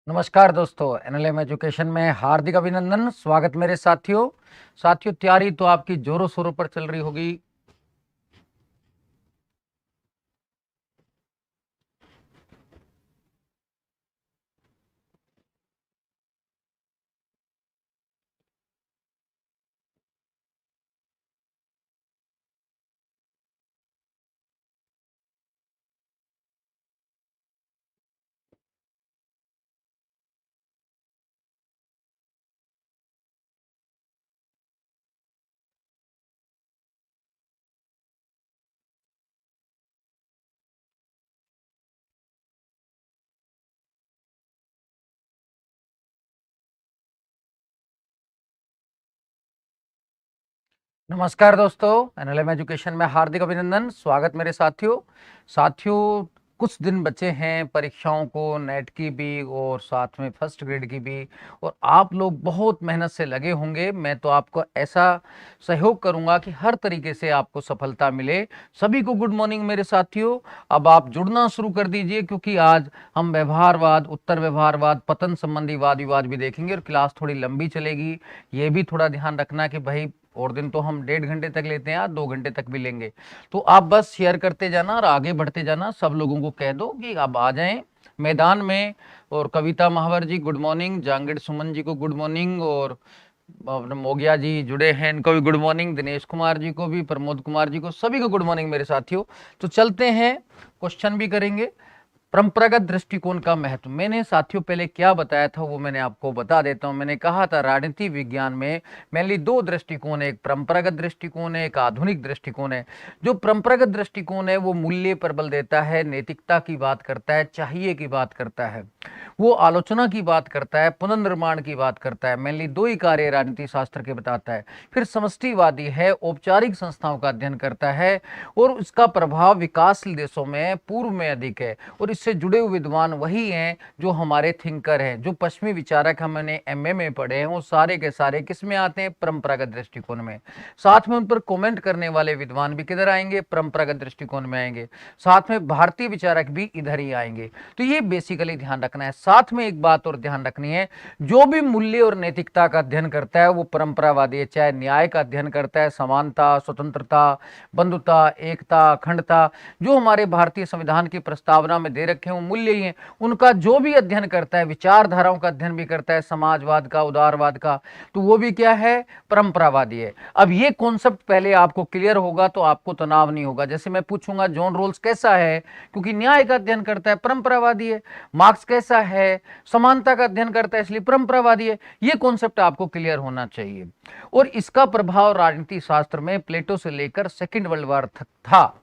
नमस्कार दोस्तों, NLM education में हार्दिक अभिनंदन। स्वागत मेरे साथियों। तैयारी तो आपकी जोरों शोरों पर चल रही होगी। नमस्कार दोस्तों, एनएलएम एजुकेशन में हार्दिक अभिनंदन। स्वागत मेरे साथियों। कुछ दिन बचे हैं परीक्षाओं को, नेट की भी और साथ में फर्स्ट ग्रेड की भी, और आप लोग बहुत मेहनत से लगे होंगे। मैं तो आपको ऐसा सहयोग करूंगा कि हर तरीके से आपको सफलता मिले। सभी को गुड मॉर्निंग मेरे साथियों। अब आप जुड़ना शुरू कर दीजिए, क्योंकि आज हम व्यवहारवाद, उत्तर व्यवहारवाद, पतन संबंधी वाद विवाद भी देखेंगे और क्लास थोड़ी लंबी चलेगी। ये भी थोड़ा ध्यान रखना कि भाई और दिन तो हम 1.5 घंटे तक लेते हैं, आज 2 घंटे तक भी लेंगे। तो आप बस शेयर करते जाना और आगे बढ़ते जाना। सब लोगों को कह दो कि अब आ जाएं मैदान में। और कविता महावर जी गुड मॉर्निंग, जांगिड़ सुमन जी को गुड मॉर्निंग, और मोगिया जी जुड़े हैं, इनको भी गुड मॉर्निंग, दिनेश कुमार जी को भी, प्रमोद कुमार जी को, सभी को गुड मॉर्निंग मेरे साथियों। तो चलते हैं, क्वेश्चन भी करेंगे। परंपरागत दृष्टिकोण का महत्व, मैंने साथियों पहले क्या बताया था वो मैंने आपको बता देता हूं। मैंने कहा था राजनीति विज्ञान में मेनली दो दृष्टिकोण है, एक परंपरागत दृष्टिकोण है, एक आधुनिक दृष्टिकोण है। जो परंपरागत दृष्टिकोण है वो मूल्य पर बल देता है, नैतिकता की बात करता है, चाहिए की बात करता है, वो आलोचना की बात करता है, पुनर्निर्माण की बात करता है। मेनली दो ही कार्य राजनीति शास्त्र के बताता है। फिर समष्टिवादी है, औपचारिक संस्थाओं का अध्ययन करता है और उसका प्रभाव विकासशील देशों में पूर्व में अधिक है। और इससे जुड़े हुए विद्वान वही हैं जो हमारे थिंकर हैं, जो पश्चिमी विचारक हमने एमए में पढ़े हैं, वो सारे के सारे किस में आते हैं? परंपरागत दृष्टिकोण में। साथ में उन पर कमेंट करने वाले विद्वान भी किधर आएंगे? परंपरागत दृष्टिकोण में आएंगे। साथ में भारतीय विचारक भी इधर ही आएंगे। तो ये बेसिकली ध्यान रखना है। साथ में एक बात और ध्यान रखनी है, जो भी मूल्य और नैतिकता का अध्ययन करता है वो परंपरावादी है। चाहे न्याय का अध्ययन करता है, समानता, स्वतंत्रता, बंधुता, एकता, अखंडता, जो हमारे भारतीय संविधान की प्रस्तावना में दे रखे हैं वो मूल्य ही हैं। उनका जो भी अध्ययन करता है, विचारधाराओं का अध्ययन भी करता है, समाजवाद का, उदारवाद का, तो वो भी क्या है? परंपरावादी है। अब ये कॉन्सेप्ट पहले आपको क्लियर होगा तो आपको तनाव नहीं होगा। जैसे मैं पूछूंगा जॉन रोल्स कैसा है, क्योंकि न्याय का अध्ययन करता है, परंपरावादी है। मार्क्स कैसा है? समानता का अध्ययन करता है, इसलिए परंपरावादी है। ये कॉन्सेप्ट आपको क्लियर होना चाहिए। और इसका प्रभाव राजनीति शास्त्र में प्लेटो से लेकर सेकंड वर्ल्ड वॉर तक था।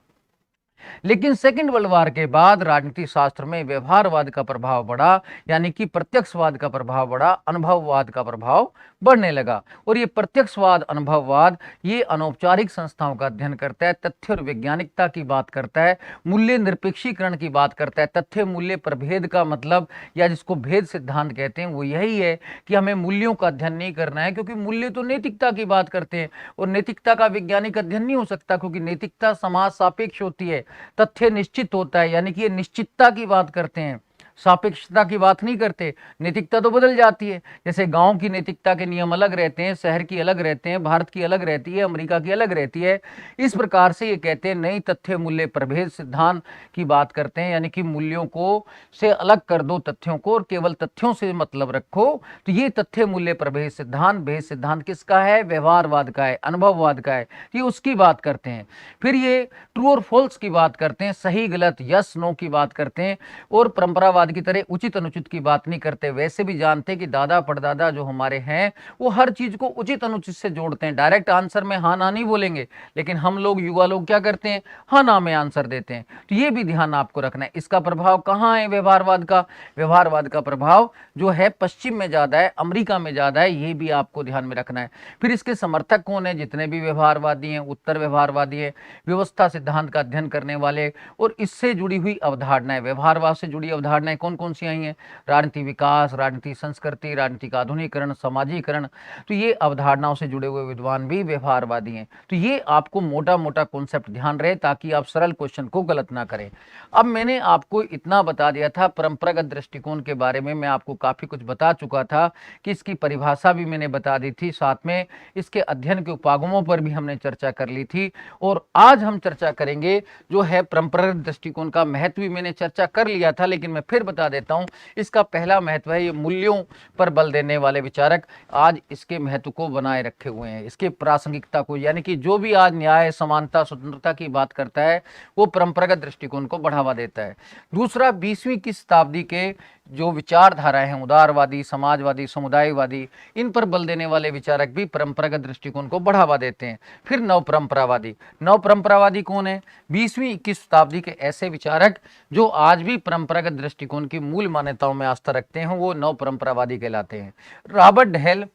लेकिन सेकंड वर्ल्ड वॉर के बाद राजनीति शास्त्र में व्यवहारवाद का प्रभाव बढ़ा, यानी कि प्रत्यक्षवाद का प्रभाव बढ़ा, अनुभववाद का प्रभाव बढ़ने लगा। और ये प्रत्यक्षवाद, अनुभववाद, ये अनौपचारिक संस्थाओं का अध्ययन करता है, तथ्य और वैज्ञानिकता की बात करता है, मूल्य निरपेक्षीकरण की बात करता है। तथ्य मूल्य प्रभेद का मतलब, या जिसको भेद सिद्धांत कहते हैं, वो यही है कि हमें मूल्यों का अध्ययन नहीं करना है, क्योंकि मूल्य तो नैतिकता की बात करते हैं और नैतिकता का वैज्ञानिक अध्ययन नहीं हो सकता, क्योंकि नैतिकता समाज सापेक्ष होती है, तथ्य निश्चित होता है, यानी कि ये निश्चितता की बात करते हैं, सापेक्षता की बात नहीं करते। नैतिकता तो बदल जाती है। जैसे गांव की नैतिकता के नियम अलग रहते हैं, शहर की अलग रहते हैं, भारत की अलग रहती है, अमेरिका की अलग रहती है। इस प्रकार से ये कहते हैं नई तथ्य मूल्य प्रभेद सिद्धांत की बात करते हैं, यानी कि मूल्यों को से अलग कर दो तथ्यों को और केवल तथ्यों से मतलब रखो। तो ये तथ्य मूल्य प्रभेद सिद्धांत, भेद सिद्धांत किसका है? व्यवहारवाद का है, अनुभववाद का है, ये उसकी बात करते हैं। फिर ये ट्रू और फॉल्स की बात करते हैं, सही गलत, यस नो की बात करते हैं, और परंपरावाद की तरह उचित अनुचित की बात नहीं करते। वैसे भी जानते हैं कि दादा परदादा जो हमारे हैं वो हर चीज को उचित अनुचित से जोड़ते हैं। डायरेक्ट आंसर में हाँ ना नहीं बोलेंगे, लेकिन हम लोग, युवा लोग क्या करते हैं? हाँ ना में आंसर देते हैं। तो ये भी ध्यान आपको रखना है। इसका प्रभाव कहाँ है व्यवहारवाद का? व्यवहारवाद का प्रभाव जो है पश्चिम में ज्यादा है, अमेरिका में ज्यादा है, ये भी आपको ध्यान में रखना है। फिर इसके समर्थक कौन है? जितने भी व्यवहारवादी हैं, उत्तर व्यवहारवादी है, व्यवस्था सिद्धांत का अध्ययन करने वाले, और इससे जुड़ी हुई अवधारणाएं, व्यवहारवाद से जुड़ी अवधारणाएं अवधारणाएं कौन कौन सी आई हैं? राजनीति विकास, राजनीति संस्कृति, राजनीतिक आधुनिकीकरण, समाजीकरण। तो ये अवधारणाओं से जुड़े हुए विद्वान भी व्यवहारवादी हैं। तो ये आपको मोटा मोटा कॉन्सेप्ट ध्यान रहे ताकि आप सरल क्वेश्चन को गलत ना करें। अब मैंने आपको इतना बता दिया था परंपरागत दृष्टिकोण के बारे में, मैं आपको काफी कुछ बता चुका था कि इसकी परिभाषा भी मैंने बता दी थी, साथ में इसके अध्ययन के उपागमों पर भी हमने चर्चा कर ली थी। और आज हम चर्चा करेंगे जो है परंपरागत दृष्टिकोण का महत्व भी मैंने चर्चा कर लिया था, लेकिन मैं फिर बता देता हूं। इसका पहला महत्व है ये मूल्यों पर बल देने वाले विचारक आज इसके महत्व को बनाए रखे हुए हैं, इसके प्रासंगिकता को, यानी कि जो भी आज न्याय, समानता, स्वतंत्रता की बात करता है वो परंपरागत दृष्टिकोण को बढ़ावा देता है। दूसरा, 20वीं की शताब्दी के जो विचारधाराएं हैं, उदारवादी, समाजवादी, समुदायवादी, इन पर बल देने वाले विचारक भी परंपरागत दृष्टिकोण को बढ़ावा देते हैं। फिर नवपरंपरावादी। नवपरंपरावादी कौन है? 20वीं 21 शताब्दी के ऐसे विचारक जो आज भी परंपरागत दृष्टिकोण की मूल मान्यताओं में आस्था रखते हैं, वो नवपरंपरावादी कहलाते हैं। रॉबर्ट हेल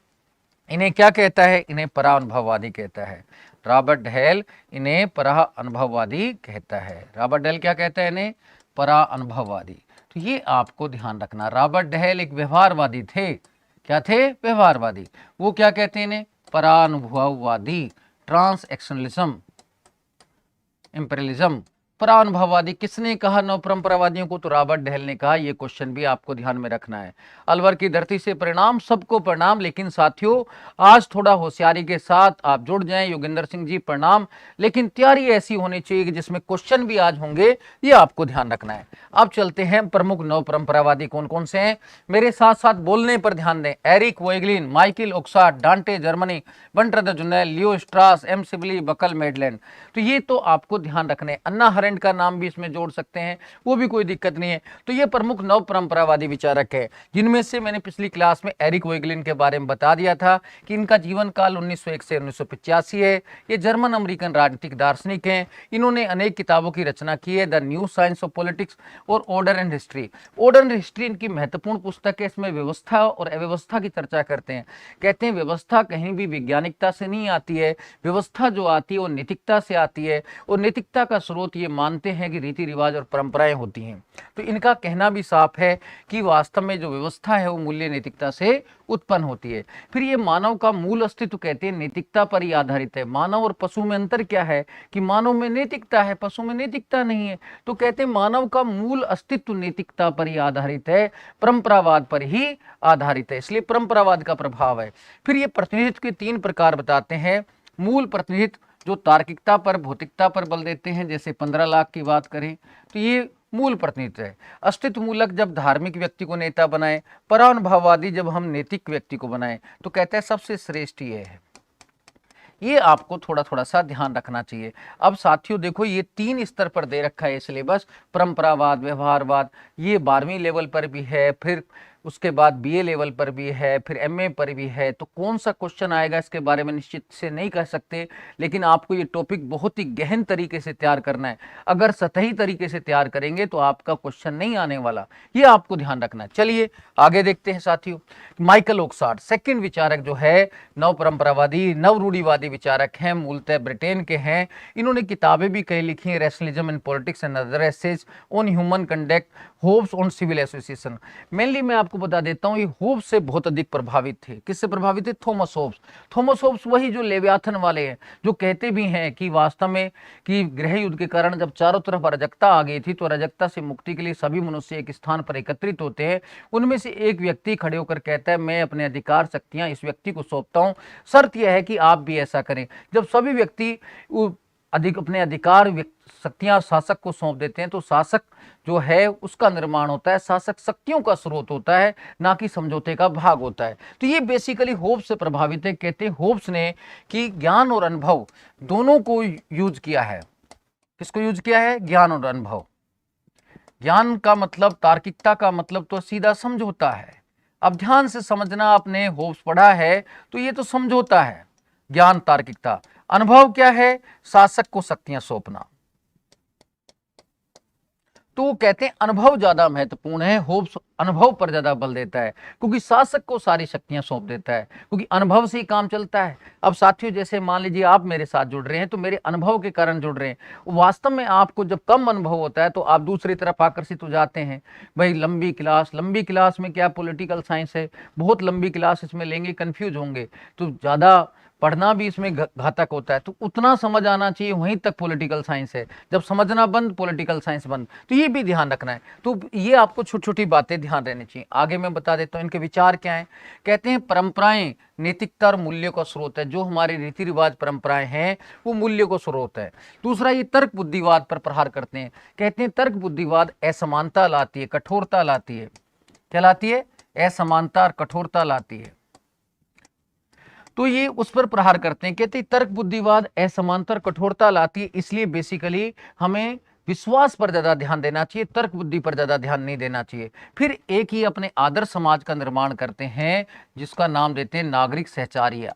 इन्हें क्या कहता है? इन्हें पराअनुभववादी कहता है। रॉबर्ट हेल इन्हें पराअनुभववादी कहता है। रॉबर्ट हेल क्या कहता है? इन्हें पराअनुभववादी। तो ये आपको ध्यान रखना। रॉबर्ट हेल एक व्यवहारवादी थे। क्या थे? व्यवहारवादी। वो क्या कहते हैं? इन्हें पराअनुभववादी, ट्रांसएक्शनलिज्म, इंपीरियलिज्म। पराअनुभववादी किसने कहा नवपरंपरावादियों को? तो रॉबर्ट हेल ने कहा। ये क्वेश्चन भी आपको ध्यान में रखना है। अलवर की धरती से परिणाम, सबको प्रणाम। लेकिन साथियों आज थोड़ा होशियारी के साथ आप जुड़ जाएं। योगेंद्र सिंह जी प्रणाम, लेकिन तैयारी ऐसी होनी चाहिए कि जिसमें क्वेश्चन भी आज होंगे, ये आपको ध्यान रखना है। अब चलते हैं प्रमुख नवपरंपरावादी कौन कौन से हैं, मेरे साथ साथ बोलने पर ध्यान दें। एरिक वोइगलिन, माइकल ओक्सार्ट, डांटे जर्मनी, बंटर जुनेल, लियो स्ट्रास, एम सिबली, बकल मेडलैंड। तो ये तो आपको ध्यान रखने। अन्ना हरेंट का नाम भी इसमें जोड़ सकते हैं, वो भी कोई दिक्कत नहीं है। तो ये प्रमुख नव परंपरावादी विचारक है, जिनमें से मैंने पिछली क्लास में एरिक वोइगलिन के बारे में बता दिया था कि इनका जीवन काल 1901 से 1985 है। ये जर्मन अमेरिकन राजनीतिक दार्शनिक हैं। इन्होंने अनेक किताबों की रचना की है, the new science of politics और order and history. Order and history इनकी महत्वपूर्ण पुस्तक है। इसमें व्यवस्था और अव्यवस्था की चर्चा करते हैं। कहते हैं व्यवस्था कहीं भी वैज्ञानिकता से नहीं आती है, व्यवस्था जो आती है वो नैतिकता से आती है, और नैतिकता का स्रोत ये मानते हैं कि रीति रिवाज और परंपराएं होती हैं। तो इनका कहना भी साफ है कि वास्तव में जो व्यवस्था है वो मूल्य नैतिकता से उत्पन्न होती है। फिर ये मानव का मूल अस्तित्व कहते हैं नैतिकता पर ही आधारित है। मानव और पशु में अंतर क्या है कि मानव में नैतिकता है, पशु में नैतिकता नहीं है। तो कहते हैं मानव का मूल अस्तित्व नैतिकता पर ही आधारित है, परंपरावाद पर ही आधारित है, इसलिए परंपरावाद का प्रभाव है। फिर ये प्रतिनिधित्व के 3 प्रकार बताते हैं। मूल प्रतिनिधित्व जो तार्किकता पर, भौतिकता पर बल देते हैं, जैसे 15 लाख की बात करें तो ये मूल प्रतिनिधित्व है। अस्तित्व मूलक जब धार्मिक व्यक्ति को नेता बनाए, परानुभववादी जब हम नैतिक व्यक्ति को बनाए, तो कहते हैं सबसे श्रेष्ठ ये है। ये आपको थोड़ा थोड़ा सा ध्यान रखना चाहिए। अब साथियों देखो, ये 3 स्तर पर दे रखा है सिलेबस, परंपरावाद, व्यवहारवाद, ये 12वीं लेवल पर भी है, फिर उसके बाद बीए लेवल पर भी है, फिर एमए पर भी है। तो कौन सा क्वेश्चन आएगा इसके बारे में निश्चित से नहीं कह सकते, लेकिन आपको ये टॉपिक बहुत ही गहन तरीके से तैयार करना है। अगर सतही तरीके से तैयार करेंगे तो आपका क्वेश्चन नहीं आने वाला, ये आपको ध्यान रखना है। चलिए आगे देखते हैं साथियों। माइकल ओक्सार्ट सेकंड विचारक जो है, नव परंपरावादी, नव रूढ़िवादी विचारक हैं, मूलतः ब्रिटेन के हैं। इन्होंने किताबें भी कई लिखी हैं, rationalism in politics and other essays on human conduct, Hobbes on civil association. Mainly मैं आपको बता देता हूं, ये होब्स से बहुत अधिक प्रभावित थे। किससे प्रभावित थे? Thomas Hobbes. थॉमस होब्स वही जो लेवियाथन वाले हैं, जो कहते भी हैं कि वास्तव में कि गृह युद्ध के कारण जब चारों तरफ अराजकता आ गई थी, तो अराजकता से मुक्ति के लिए सभी मनुष्य एक स्थान पर एकत्रित होते हैं। उनमें से एक व्यक्ति खड़े होकर कहता है, मैं अपने अधिकार शक्तियां इस व्यक्ति को सौंपता हूं, शर्त यह है कि आप भी ऐसा करें। जब सभी व्यक्ति अपने अधिकार शक्तियां शासक को सौंप देते हैं, तो शासक जो है उसका निर्माण होता है, शासक शक्तियों का स्रोत होता है, ना कि समझौते का भाग होता है। तो ये बेसिकली होब्स से प्रभावित है। कहते हैं होब्स ने कि ज्ञान और अनुभव दोनों को यूज किया है। किसको यूज किया है? ज्ञान और अनुभव। ज्ञान का मतलब, तार्किकता का मतलब तो सीधा समझौता है। अब ध्यान से समझना, आपने होब्स पढ़ा है तो ये तो समझौता है, ज्ञान तार्किकता। अनुभव क्या है? शासक को शक्तियां सौंपना। तो वो कहते हैं अनुभव ज्यादा महत्वपूर्ण है, होप्स अनुभव पर ज्यादा बल देता है, क्योंकि शासक को सारी शक्तियां सौंप देता है, क्योंकि अनुभव से ही काम चलता है। अब साथियों, जैसे मान लीजिए आप मेरे साथ जुड़ रहे हैं तो मेरे अनुभव के कारण जुड़ रहे हैं। वास्तव में आपको जब कम अनुभव होता है तो आप दूसरी तरफ आकर्षित हो जाते हैं। भाई लंबी क्लास में क्या पॉलिटिकल साइंस है, बहुत लंबी क्लास इसमें लेंगे, कंफ्यूज होंगे, तो ज्यादा पढ़ना भी इसमें घातक होता है। तो उतना समझ आना चाहिए, वहीं तक पॉलिटिकल साइंस है। जब समझना बंद, पॉलिटिकल साइंस बंद। तो ये भी ध्यान रखना है। तो ये आपको छोटी छोटी बातें ध्यान रहनी चाहिए। आगे मैं बता देता हूँ इनके विचार क्या है। कहते हैं परंपराएं नैतिकता और मूल्य का स्रोत है। जो हमारे रीति रिवाज परंपराएं हैं वो मूल्य का स्रोत है। दूसरा, ये तर्क बुद्धिवाद पर प्रहार करते हैं। कहते हैं तर्क बुद्धिवाद असमानता लाती है, कठोरता लाती है। क्या लाती है? असमानता और कठोरता लाती है। तो ये उस पर प्रहार करते हैं। कहते हैं तर्क बुद्धिवाद असमानता और कठोरता लाती है, इसलिए बेसिकली हमें विश्वास पर ज्यादा ध्यान देना चाहिए, तर्क बुद्धि पर ज्यादा ध्यान नहीं देना चाहिए। फिर एक ही अपने आदर्श समाज का निर्माण करते हैं जिसका नाम देते हैं नागरिक सहचार्य।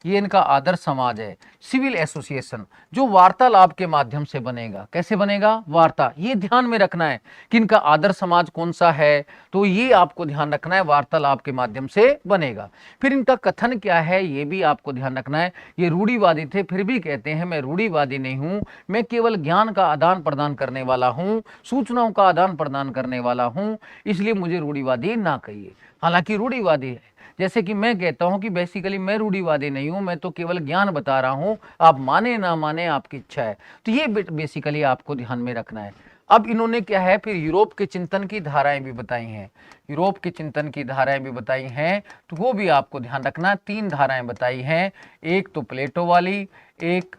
ये इनका आदर्श समाज है। सिविल एसोसिएशन जो वार्तालाप के माध्यम से बनेगा। कैसे बनेगा? वार्ता। ये ध्यान में रखना है कि इनका आदर्श समाज कौन सा है, तो ये आपको ध्यान रखना है, वार्तालाप के माध्यम से बनेगा। फिर इनका कथन क्या है ये भी आपको ध्यान रखना है। ये रूढ़िवादी थे, फिर भी कहते हैं मैं रूढ़िवादी नहीं हूं, मैं केवल ज्ञान का आदान प्रदान करने वाला हूं, सूचनाओं का आदान प्रदान करने वाला हूं, इसलिए मुझे रूढ़िवादी ना कहिए। हालांकि रूढ़िवादी है, जैसे कि मैं कहता हूं कि बेसिकली मैं रूढ़िवादी नहीं हूं, मैं तो केवल ज्ञान बता रहा हूं, आप माने ना माने आपकी इच्छा है। तो ये बेसिकली आपको ध्यान में रखना है। अब इन्होंने क्या है, फिर यूरोप के चिंतन की धाराएं भी बताई हैं। यूरोप के चिंतन की धाराएं भी बताई हैं, तो वो भी आपको ध्यान रखना। 3 धाराएं बताई हैं, एक तो प्लेटो वाली, एक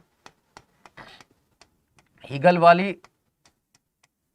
हीगल वाली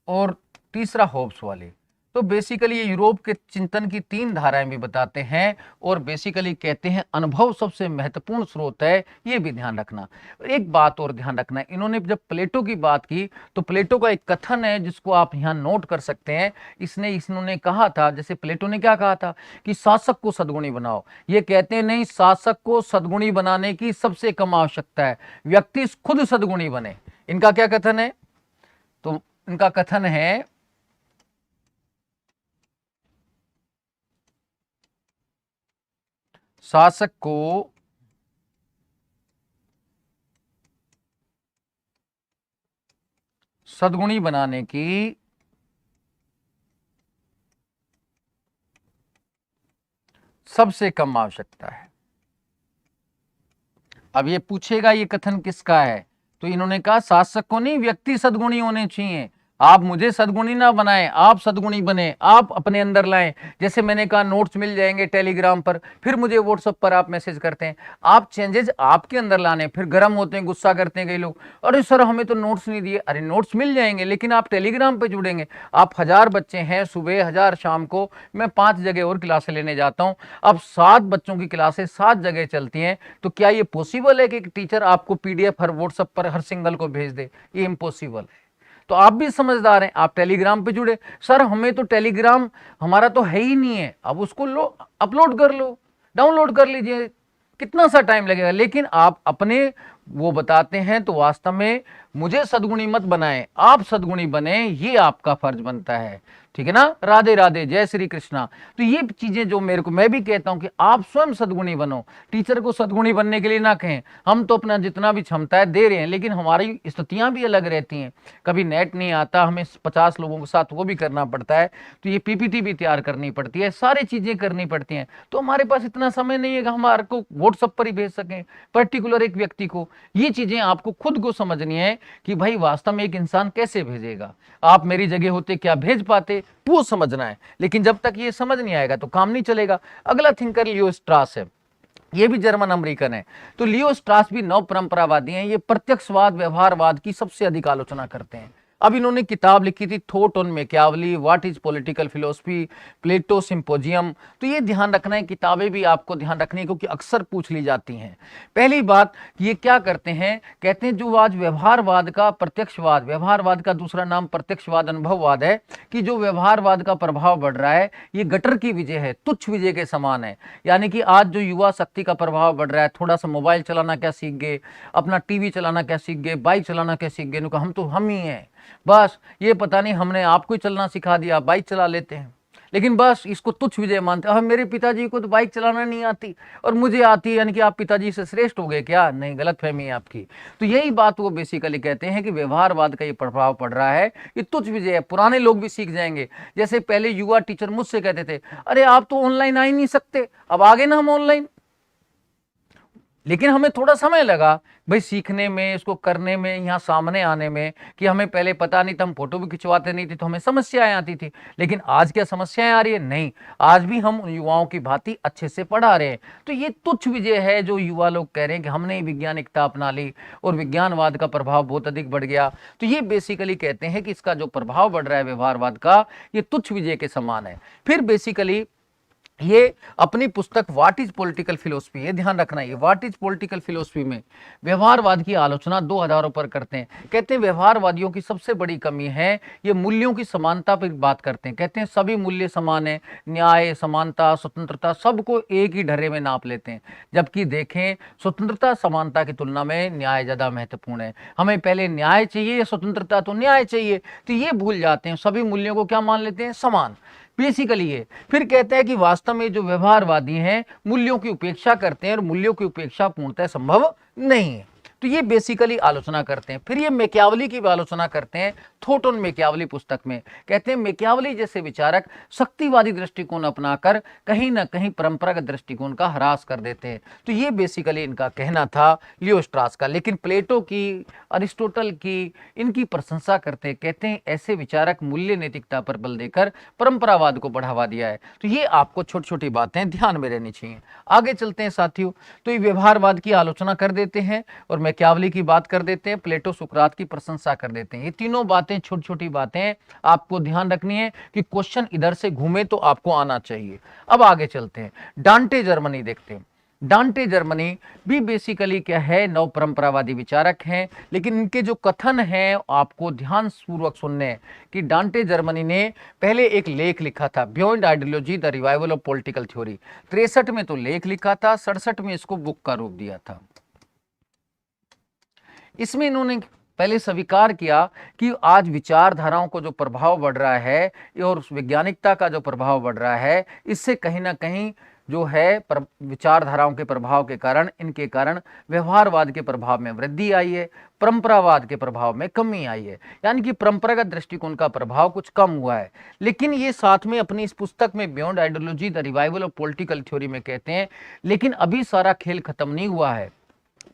और तीसरा होब्स वाली। तो बेसिकली ये यूरोप के चिंतन की 3 धाराएं भी बताते हैं और बेसिकली कहते हैं अनुभव सबसे महत्वपूर्ण स्रोत है। ये भी ध्यान रखना। एक बात और ध्यान रखना है, इन्होंने जब प्लेटो की बात की तो प्लेटो का एक कथन है जिसको आप यहाँ नोट कर सकते हैं। इन्होंने कहा था, जैसे प्लेटो ने क्या कहा था कि शासक को सद्गुणी बनाओ। ये कहते हैं नहीं, शासक को सद्गुणी बनाने की सबसे कम आवश्यकता है, व्यक्ति खुद सद्गुणी बने। इनका क्या कथन है? तो इनका कथन है शासक को सद्गुणी बनाने की सबसे कम आवश्यकता है। अब ये पूछेगा ये कथन किसका है, तो इन्होंने कहा शासक को नहीं, व्यक्ति सद्गुणी होने चाहिए। आप मुझे सद्गुणी ना बनाएं, आप सद्गुणी बने, आप अपने अंदर लाएं। जैसे मैंने कहा नोट्स मिल जाएंगे टेलीग्राम पर, फिर मुझे व्हाट्सएप पर आप मैसेज करते हैं। आप चेंजेस आपके अंदर लाने, फिर गर्म होते हैं, गुस्सा करते हैं कई लोग, अरे सर हमें तो नोट्स नहीं दिए। अरे नोट्स मिल जाएंगे, लेकिन आप टेलीग्राम पर जुड़ेंगे। आप 1000 बच्चे हैं, सुबह 1000 शाम को, मैं 5 जगह और क्लासें लेने जाता हूँ। अब 7 बच्चों की क्लासें 7 जगह चलती हैं, तो क्या ये पॉसिबल है कि एक टीचर आपको PDF हर व्हाट्सएप पर हर सिंगल को भेज दे? ये इम्पॉसिबल है। तो आप भी समझदार हैं, आप टेलीग्राम पे जुड़े। सर हमें तो टेलीग्राम हमारा तो है ही नहीं है। अब उसको लो, अपलोड कर लो, डाउनलोड कर लीजिए, कितना सा टाइम लगेगा। लेकिन आप अपने वो बताते हैं, तो वास्तव में मुझे सद्गुणी मत बनाएं, आप सद्गुणी बने, ये आपका फर्ज बनता है। ठीक है ना? राधे राधे, जय श्री कृष्णा। तो ये चीजें जो मैं भी कहता हूं कि आप स्वयं सद्गुणी बनो। टीचर को सद्गुणी बनने के लिए ना कहें, हम तो अपना जितना भी क्षमता है दे रहे हैं, लेकिन हमारी स्थितियां भी अलग रहती हैं। कभी नेट नहीं आता, हमें 50 लोगों के साथ वो भी करना पड़ता है, तो ये PPT भी तैयार करनी पड़ती है, सारी चीजें करनी पड़ती हैं। तो हमारे पास इतना समय नहीं है कि हमारे को व्हाट्सएप पर ही भेज सकें पर्टिकुलर एक व्यक्ति को। ये चीजें आपको खुद को समझनी है कि भाई वास्तव में एक इंसान कैसे भेजेगा। आप मेरी जगह होते क्या भेज पाते, वो समझना है। लेकिन जब तक ये समझ नहीं आएगा तो काम नहीं चलेगा। अगला थिंकर लियो स्ट्रास है, ये भी जर्मन अमेरिकन है। तो लियो स्ट्रास भी नव परंपरावादी हैं। ये प्रत्यक्षवाद व्यवहारवाद की सबसे अधिक आलोचना करते हैं। अब इन्होंने किताब लिखी थी thought on Machiavelli, what is political philosophy, Plato symposium. तो ये ध्यान रखना है, किताबें भी आपको ध्यान रखनी है क्योंकि अक्सर पूछ ली जाती हैं। पहली बात, ये क्या करते हैं, कहते हैं जो आज व्यवहारवाद का प्रत्यक्षवाद, व्यवहारवाद का दूसरा नाम प्रत्यक्षवाद अनुभववाद है, कि जो व्यवहारवाद का प्रभाव बढ़ रहा है ये गटर की विजय है, तुच्छ विजय के समान है। यानी कि आज जो युवा शक्ति का प्रभाव बढ़ रहा है, थोड़ा सा मोबाइल चलाना क्या सीख गए, अपना TV चलाना क्या सीख गए, बाइक चलाना क्या सीख गए, हम तो हम ही हैं। बस ये पता नहीं हमने आपको ही चलना सिखा दिया, बाइक चला लेते हैं, लेकिन बस इसको तुच्छ विजय मानते हैं। मेरे पिताजी को तो बाइक चलाना नहीं आती और मुझे आती है, यानी कि आप पिताजी से श्रेष्ठ हो गए क्या? नहीं, गलत फहमी है आपकी। तो यही बात वो बेसिकली कहते हैं कि व्यवहारवाद का ये प्रभाव पड़ रहा है, ये तुच्छ विजय है। पुराने लोग भी सीख जाएंगे। जैसे पहले युवा टीचर मुझसे कहते थे, अरे आप तो ऑनलाइन आ ही नहीं सकते, अब आ गए ना हम ऑनलाइन। लेकिन हमें थोड़ा समय लगा भाई सीखने में, इसको करने में, यहाँ सामने आने में, कि हमें पहले पता नहीं था, हम फोटो भी खिंचवाते नहीं थे तो हमें समस्याएं आती थी। लेकिन आज क्या समस्याएं आ रही है? नहीं, आज भी हम युवाओं की भांति अच्छे से पढ़ा रहे हैं। तो ये तुच्छ विजय है जो युवा लोग कह रहे हैं कि हमने वैज्ञानिकता अपना ली और विज्ञानवाद का प्रभाव बहुत अधिक बढ़ गया। तो ये बेसिकली कहते हैं कि इसका जो प्रभाव बढ़ रहा है व्यवहारवाद का, ये तुच्छ विजय के समान है। फिर बेसिकली ये अपनी पुस्तक व्हाट इज पॉलिटिकल फिलोसफी, ये ध्यान रखना, ये व्हाट इज पॉलिटिकल फिलोसफी में व्यवहारवाद की आलोचना 2 आधारों पर करते हैं। कहते हैं व्यवहारवादियों की सबसे बड़ी कमी है ये मूल्यों की समानता पर बात करते हैं। कहते हैं सभी मूल्य समान है, न्याय, समानता, स्वतंत्रता, सबको एक ही ढर्रे में नाप लेते हैं। जबकि देखें स्वतंत्रता समानता की तुलना में न्याय ज्यादा महत्वपूर्ण है। हमें पहले न्याय चाहिए या स्वतंत्रता? तो न्याय चाहिए। तो ये भूल जाते हैं, सभी मूल्यों को क्या मान लेते हैं? समान, बेसिकली ये। फिर कहते हैं कि वास्तव में जो व्यवहारवादी हैं मूल्यों की उपेक्षा करते हैं और मूल्यों की उपेक्षा पूर्णतः संभव नहीं है। तो ये बेसिकली आलोचना करते हैं। फिर ये मैकियावली की भी आलोचना करते हैं थॉट ऑन मैकियावली पुस्तक में। कहते हैं मैकियावली जैसे विचारक शक्तिवादी दृष्टिकोण अपनाकर कहीं ना कहीं परंपरागत दृष्टिकोण का ह्रास कर देते हैं। तो ये बेसिकली इनका कहना था लियो स्ट्रास का। लेकिन प्लेटो की, अरिस्टोटल की, इनकी प्रशंसा करते हैं। कहते हैं ऐसे विचारक मूल्य नैतिकता पर बल देकर परंपरावाद को बढ़ावा दिया है। तो ये आपको छोटी छोटी बातें ध्यान में रहनी चाहिए। आगे चलते हैं साथियों। तो ये व्यवहारवाद की आलोचना कर देते हैं और मैकियावली की बात कर देते हैं, प्लेटो, सुकरात की प्रशंसा कर देते हैं। ये तीनों बातें छोटी छोटी बातें आपको ध्यान रखनी है कि क्वेश्चन इधर से घूमे तो आपको आना चाहिए। अब आगे चलते हैं, डांटे जर्मनी देखते हैं। डांटे जर्मनी भी बेसिकली क्या है, नव परंपरावादी विचारक हैं। लेकिन इनके जो कथन हैं आपको ध्यान पूर्वक सुनने हैं कि डांटे जर्मनी ने पहले एक लेख लिखा था, beyond ideology the revival of political theory. 63 में तो लेख लिखा था, 67 में इसको बुक का रूप दिया था। इसमें इन्होंने पहले स्वीकार किया कि आज विचारधाराओं को जो प्रभाव बढ़ रहा है और वैज्ञानिकता का जो प्रभाव बढ़ रहा है, इससे कहीं ना कहीं जो है विचारधाराओं के प्रभाव के कारण, इनके कारण व्यवहारवाद के प्रभाव में वृद्धि आई है, परंपरावाद के प्रभाव में कमी आई है। यानी कि परंपरागत दृष्टिकोण का प्रभाव कुछ कम हुआ है। लेकिन ये साथ में अपनी इस पुस्तक में beyond ideology the revival of political theory में कहते हैं लेकिन अभी सारा खेल खत्म नहीं हुआ है।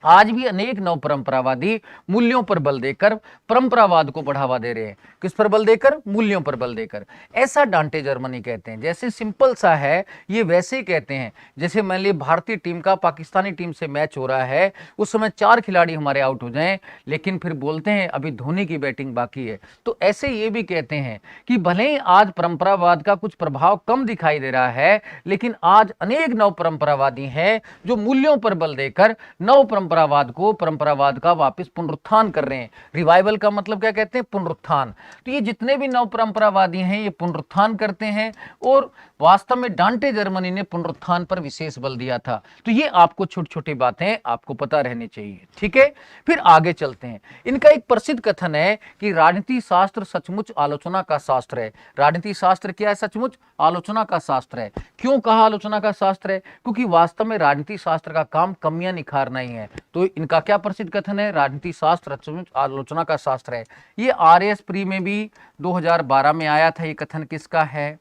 आज भी अनेक नव परंपरावादी मूल्यों पर बल देकर परंपरावाद को बढ़ावा दे रहे हैं। किस पर बल देकर? मूल्यों पर बल देकर। ऐसा डांटे जर्मनी कहते हैं। जैसे सिंपल सा है ये, वैसे ही कहते हैं जैसे मान लीजिए भारतीय टीम का पाकिस्तानी टीम से मैच हो रहा है, उस समय 4 खिलाड़ी हमारे आउट हो जाएं, लेकिन फिर बोलते हैं अभी धोनी की बैटिंग बाकी है। तो ऐसे ये भी कहते हैं कि भले ही आज परंपरावाद का कुछ प्रभाव कम दिखाई दे रहा है, लेकिन आज अनेक नव परंपरावादी हैं जो मूल्यों पर बल देकर नव परंपरावाद का वापस पुनरुत्थान कर रहे हैं। रिवाइवल का मतलब क्या कहते हैं? पुनरुत्थान। तो ये जितने भी नव परंपरावादी हैं ये पुनरुत्थान करते हैं और वास्तव में डांटे जर्मनी ने पुनरुत्थान पर विशेष बल दिया था। तो ये आपको छोटी छोटी बातें आपको पता रहनी चाहिए, ठीक है। फिर आगे चलते हैं। इनका एक प्रसिद्ध कथन है कि राजनीति शास्त्र सचमुच आलोचना का शास्त्र है। राजनीति शास्त्र क्या है? सचमुच आलोचना का शास्त्र है। क्यों कहा आलोचना का शास्त्र है? क्योंकि वास्तव में राजनीति शास्त्र का काम कमियां निखारना ही है। तो इनका क्या प्रसिद्ध कथन है? राजनीति शास्त्र सचमुच आलोचना का शास्त्र है। ये आरएस प्री में भी 2012 में आया था। ये कथन किसका है?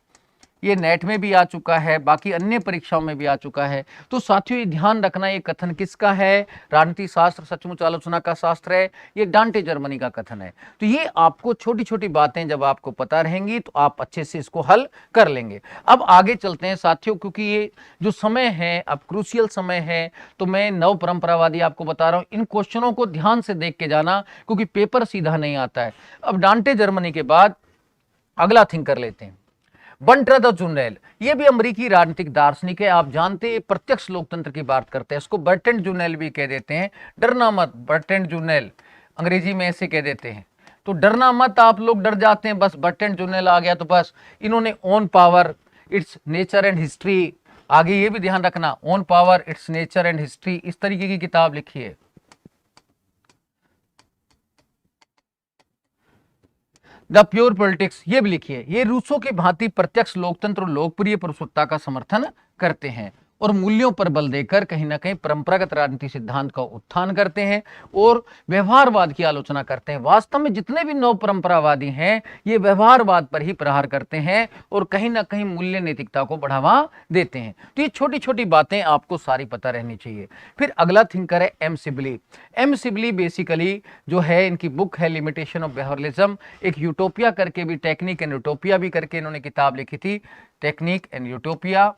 ये नेट में भी आ चुका है, बाकी अन्य परीक्षाओं में भी आ चुका है। तो साथियों ये ध्यान रखना, ये कथन किसका है? राजनीति शास्त्र सचमुच आलोचना का शास्त्र है। ये डांटे जर्मनी का कथन है। तो ये आपको छोटी छोटी बातें जब आपको पता रहेंगी तो आप अच्छे से इसको हल कर लेंगे। अब आगे चलते हैं साथियों, क्योंकि ये जो समय है अब क्रूशियल समय है, तो मैं नव परंपरावादी आपको बता रहा हूं। इन क्वेश्चनों को ध्यान से देख के जाना क्योंकि पेपर सीधा नहीं आता है। अब डांटे जर्मनी के बाद अगला थिंक कर लेते हैं, बर्ट्रैंड जुनेल। ये भी अमेरिकी राजनीतिक दार्शनिक है। आप जानते हैं प्रत्यक्ष लोकतंत्र की बात करते हैं, इसको बर्ट्रैंड जुनेल भी कह देते हैं। डरना मत, बर्ट्रैंड जुनेल अंग्रेजी में ऐसे कह देते हैं। तो डरना मत, आप लोग डर जाते हैं, बस बर्ट्रैंड जुनेल आ गया तो बस। इन्होंने on power it's nature and history, आगे ये भी ध्यान रखना, on power it's nature and history, इस तरीके की किताब लिखी है। द प्योर पॉलिटिक्स, ये भी लिखिए। ये रूसों की भांति प्रत्यक्ष लोकतंत्र और लोकप्रिय पुरुषसत्ता का समर्थन करते हैं और मूल्यों पर बल देकर कहीं ना कहीं परंपरागत राजनीति सिद्धांत का उत्थान करते हैं और व्यवहारवाद की आलोचना करते हैं। वास्तव में जितने भी नव परंपरावादी हैं ये व्यवहारवाद पर ही प्रहार करते हैं और कहीं ना कहीं मूल्य नैतिकता को बढ़ावा देते हैं। तो ये छोटी छोटी बातें आपको सारी पता रहनी चाहिए। फिर अगला थिंकर है M Sibley. M Sibley basically जो है, इनकी बुक है लिमिटेशन ऑफ बिहेवियरलिज्म। एक यूटोपिया करके भी, टेक्निक एंड यूटोपिया भी करके इन्होंने किताब लिखी थी, टेक्निक एंड यूटोपिया।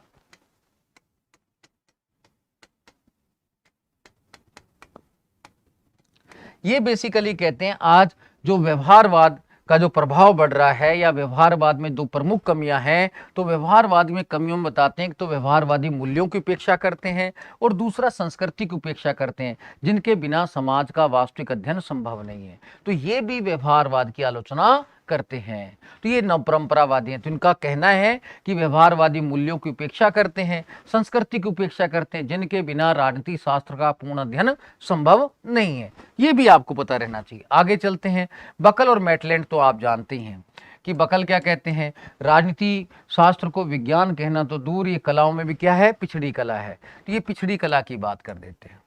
ये बेसिकली कहते हैं आज जो व्यवहारवाद का जो प्रभाव बढ़ रहा है या व्यवहारवाद में दो प्रमुख कमियां हैं, तो व्यवहारवाद में कमियों में बताते हैं कि तो व्यवहारवादी मूल्यों की उपेक्षा करते हैं और दूसरा संस्कृति की उपेक्षा करते हैं, जिनके बिना समाज का वास्तविक अध्ययन संभव नहीं है। तो ये भी व्यवहारवाद की आलोचना करते हैं। तो ये नव परंपरावादी हैं। तो इनका कहना है कि व्यवहारवादी मूल्यों की उपेक्षा करते हैं, संस्कृति की उपेक्षा करते हैं, जिनके बिना राजनीति शास्त्र का पूर्ण अध्ययन संभव नहीं है। ये भी आपको पता रहना चाहिए। आगे चलते हैं। बकल और मैटलैंड तो आप जानते ही हैं कि बकल क्या कहते हैं, राजनीति शास्त्र को विज्ञान कहना तो दूर, ये कलाओं में भी क्या है, पिछड़ी कला है। तो ये पिछड़ी कला की बात कर देते हैं,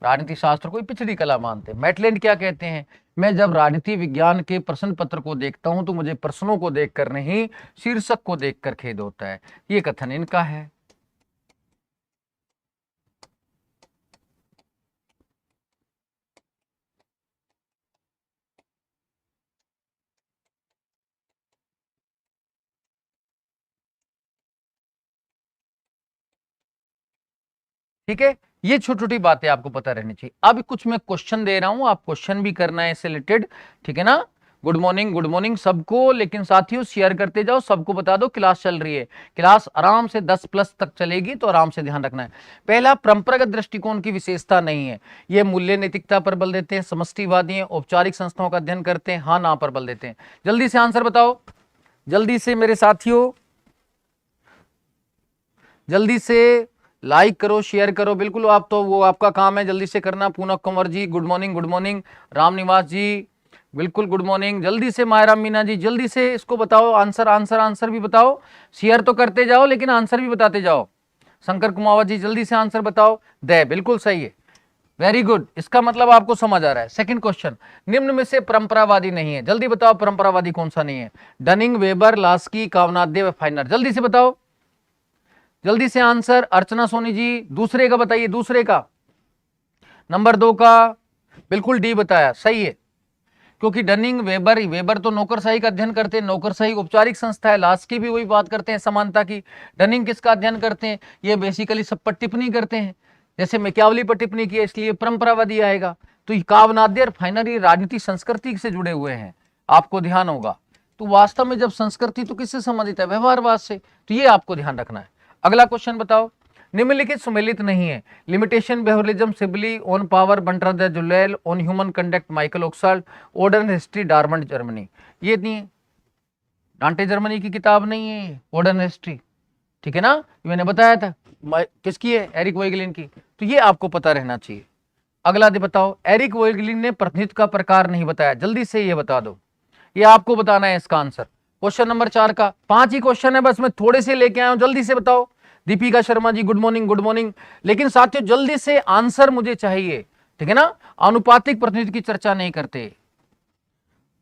राजनीति शास्त्र को पिछड़ी कला मानते हैं। मैटलैंड क्या कहते हैं, मैं जब राजनीति विज्ञान के प्रश्न पत्र को देखता हूं तो मुझे प्रश्नों को देखकर नहीं, शीर्षक को देखकर खेद होता है। ये कथन इनका है। ठीक है, ये छोटी छोटी बातें आपको पता रहनी चाहिए। अब कुछ मैं क्वेश्चन दे रहा हूं, आप क्वेश्चन भी करना है इससे रिलेटेड, ठीक है ना। गुड मॉर्निंग सबको। लेकिन साथियों शेयर करते जाओ, सबको बता दो क्लास चल रही है। क्लास आराम से 10+ तक चलेगी, तो आराम से ध्यान रखना है। पहला, परंपरागत दृष्टिकोण की विशेषता नहीं है। ये मूल्य नैतिकता पर बल देते हैं, समष्टिवादी हैं, औपचारिक संस्थाओं का अध्ययन करते हैं, हाँ ना पर बल देते हैं। जल्दी से आंसर बताओ, जल्दी से मेरे साथियों, जल्दी से लाइक करो, शेयर करो। बिल्कुल, आप तो वो आपका काम है, जल्दी से करना। पूनम कंवर जी गुड मॉर्निंग। राम निवास जी बिल्कुल गुड मॉर्निंग। जल्दी से मायरा मीना जी, जल्दी से इसको बताओ। आंसर भी बताओ। शेयर तो करते जाओ लेकिन आंसर भी बताते जाओ। शंकर कुमावत जी जल्दी से आंसर बताओ। दे बिल्कुल सही है, वेरी गुड। इसका मतलब आपको समझ आ रहा है। सेकंड क्वेश्चन, निम्न में से परंपरावादी नहीं है, जल्दी बताओ परंपरावादी कौन सा नहीं है। डनिंग, वेबर, लास्की, कावनाद्य, फाइनर। जल्दी से बताओ, जल्दी से आंसर। अर्चना सोनी जी दूसरे का बताइए, दूसरे का, नंबर 2 का। बिल्कुल डी बताया, सही है। क्योंकि डनिंग, वेबर तो नौकरशाही का अध्ययन करते हैं, नौकरशाही औपचारिक संस्था है। लास्की भी वही बात करते हैं समानता की। डनिंग किसका अध्ययन करते हैं, ये बेसिकली सब पर टिप्पणी करते हैं, जैसे मैकियावली पर टिप्पणी की है, इसलिए परंपरावादी आएगा। तो कावनाद्य और फाइनर ये राजनीति संस्कृति से जुड़े हुए हैं, आपको ध्यान होगा। तो वास्तव में जब संस्कृति तो किससे संबंधित है, व्यवहारवाद से। तो ये आपको ध्यान रखना है। अगला क्वेश्चन बताओ, निम्नलिखित सम्मिलित नहीं है। Limitation, behaviouralism, Sibley, on power, Bertrand de Jouvenel, on human conduct, Michael Oakeshott, order history, डार्मंड जर्मनी। ये नहीं है, डांटे जर्मनी की किताब नहीं है ऑर्डर हिस्ट्री, ठीक है ना, मैंने बताया था। किसकी है, एरिक वोइगलिन की। तो ये आपको पता रहना चाहिए। अगला दे बताओ, एरिक वोइगलिन ने प्रतिनिधित्व का प्रकार नहीं बताया, जल्दी से ये बता दो। ये आपको बताना है इसका आंसर। क्वेश्चन नंबर 4 का 5 ही क्वेश्चन है बस, मैं थोड़े से लेके आया हूं, जल्दी से बताओ। Deepika Sharma ji good morning. लेकिन साथियों जल्दी से आंसर मुझे चाहिए, ठीक है ना। अनुपातिक प्रतिनिधित्व की चर्चा नहीं करते।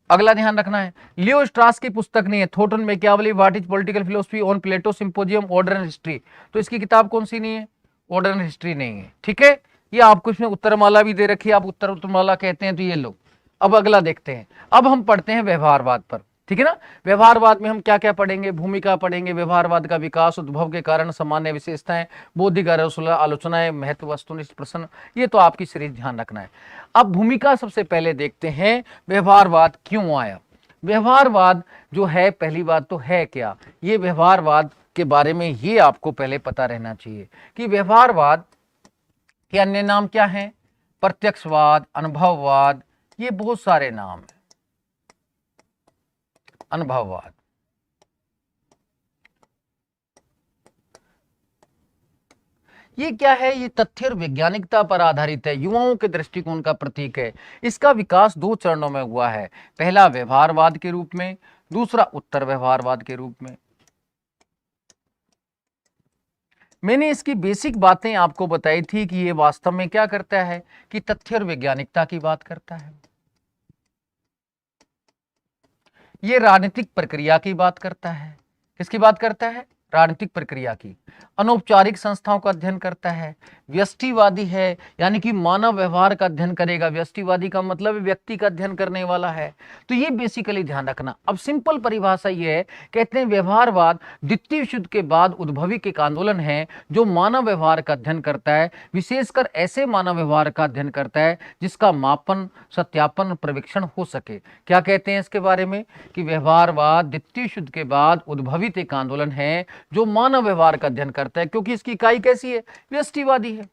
अगला ध्यान रखना है, लियो स्ट्रास की पुस्तक नहीं है। Thought on Machiavelli, what is political philosophy, on Plato, symposium, order and history. तो इसकी किताब कौन सी नहीं है, ऑर्डर एंड हिस्ट्री नहीं है, ठीक है। ये आपको इसमें उत्तरमाला भी दे रखी है, आप उत्तरमाला कहते हैं, तो ये लो। अब अगला देखते हैं, अब हम पढ़ते हैं व्यवहारवाद पर, ठीक है ना। व्यवहारवाद में हम क्या क्या पढ़ेंगे, भूमिका पढ़ेंगे, व्यवहारवाद का विकास, उद्भव के कारण, सामान्य विशेषताएं, बौद्धिक आलोचनाएं, महत्व, वस्तुनिष्ठ प्रश्न। ये तो आपकी सीरीज ध्यान रखना है। अब भूमिका सबसे पहले देखते हैं, व्यवहारवाद क्यों आया। व्यवहारवाद जो है, पहली बात तो है क्या, ये व्यवहारवाद के बारे में ये आपको पहले पता रहना चाहिए कि व्यवहारवाद के अन्य नाम क्या हैं, प्रत्यक्षवाद, अनुभववाद, ये बहुत सारे नाम हैं। अनुभववाद, ये क्या है? ये तथ्य और वैज्ञानिकता पर आधारित है, युवाओं के दृष्टिकोण का प्रतीक है। इसका विकास दो चरणों में हुआ है, पहला व्यवहारवाद के रूप में, दूसरा उत्तर व्यवहारवाद के रूप में। मैंने इसकी बेसिक बातें आपको बताई थी कि ये वास्तव में क्या करता है कि तथ्य और वैज्ञानिकता की बात करता है, ये राजनीतिक प्रक्रिया की बात करता है। किसकी बात करता है? राजनीतिक प्रक्रिया की। अनौपचारिक संस्थाओं का अध्ययन करता है। व्यष्टिवादी है, यानी कि मानव व्यवहार का अध्ययन करेगा। व्यष्टिवादी का मतलब व्यक्ति का अध्ययन करने वाला है। तो ये बेसिकली ध्यान रखना। अब सिंपल परिभाषा ये है, कहते हैं व्यवहारवाद द्वितीय विश्व युद्ध के बाद उद्भविक एक आंदोलन है जो मानव व्यवहार का अध्ययन करता है, विशेषकर ऐसे मानव व्यवहार का अध्ययन करता है जिसका मापन, सत्यापन, परीक्षण हो सके। क्या कहते हैं इसके बारे में कि व्यवहारवाद द्वितीय विश्व युद्ध के बाद उद्भवित एक आंदोलन है जो मानव व्यवहार का अध्ययन करता है, क्योंकि इसकी इकाई कैसी है? व्यष्टिवादी है।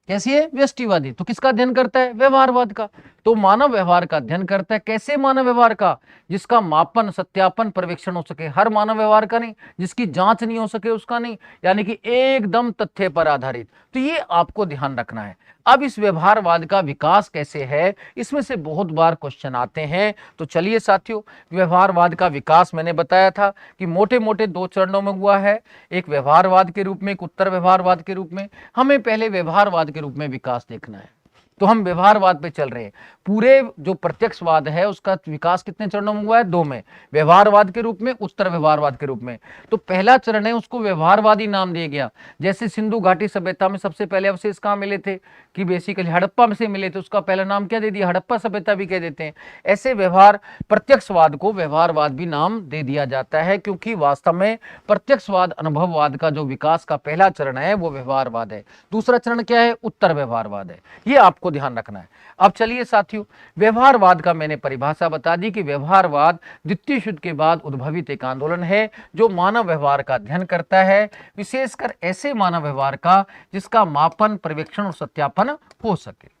कैसी है? व्यष्टिवादी। तो किसका अध्ययन करता है? व्यवहारवाद का। तो मानव व्यवहार का अध्ययन करता है। कैसे मानव व्यवहार का? जिसका मापन, सत्यापन, परीक्षण हो सके। हर मानव व्यवहार का नहीं, जिसकी जांच नहीं हो सके उसका नहीं, यानी कि एकदम तथ्य पर आधारित। तो ये आपको ध्यान रखना है। अब इस व्यवहारवाद का विकास कैसे है, इसमें से बहुत बार क्वेश्चन आते हैं। तो चलिए साथियों, व्यवहारवाद का विकास मैंने बताया था कि मोटे मोटे दो चरणों में हुआ है, एक व्यवहारवाद के रूप में, एक उत्तर व्यवहारवाद के रूप में। हमें पहले व्यवहारवाद के रूप में विकास देखना है। तो हम व्यवहारवाद पे चल रहे हैं। पूरे जो प्रत्यक्षवाद है उसका विकास कितने चरणों में हुआ है? दो में, व्यवहारवाद के रूप में, उत्तर व्यवहारवाद के रूप में। तो पहला चरण है, उसको व्यवहारवादी नाम दिया गया। जैसे सिंधु घाटी सभ्यता में सबसे पहले अवशेष कहां मिले थे? कि बेसिकली हड़प्पा में से मिले थे, उसका पहला नाम क्या दे दिया? हड़प्पा सभ्यता भी कह देते हैं। ऐसे व्यवहार प्रत्यक्षवाद को व्यवहारवाद भी नाम दे दिया जाता है, क्योंकि वास्तव में प्रत्यक्षवाद, अनुभववाद का जो विकास का पहला चरण है वो व्यवहारवाद है। दूसरा चरण क्या है? उत्तर व्यवहारवाद है। ये आपको ध्यान रखना है। अब चलिए साथियों, व्यवहारवाद का मैंने परिभाषा बता दी कि व्यवहारवाद द्वितीय विश्व युद्ध के बाद उद्भवित एक आंदोलन है जो मानव व्यवहार का अध्ययन करता है, विशेषकर ऐसे मानव व्यवहार का जिसका मापन, पर्यवेक्षण और सत्यापन हो सके।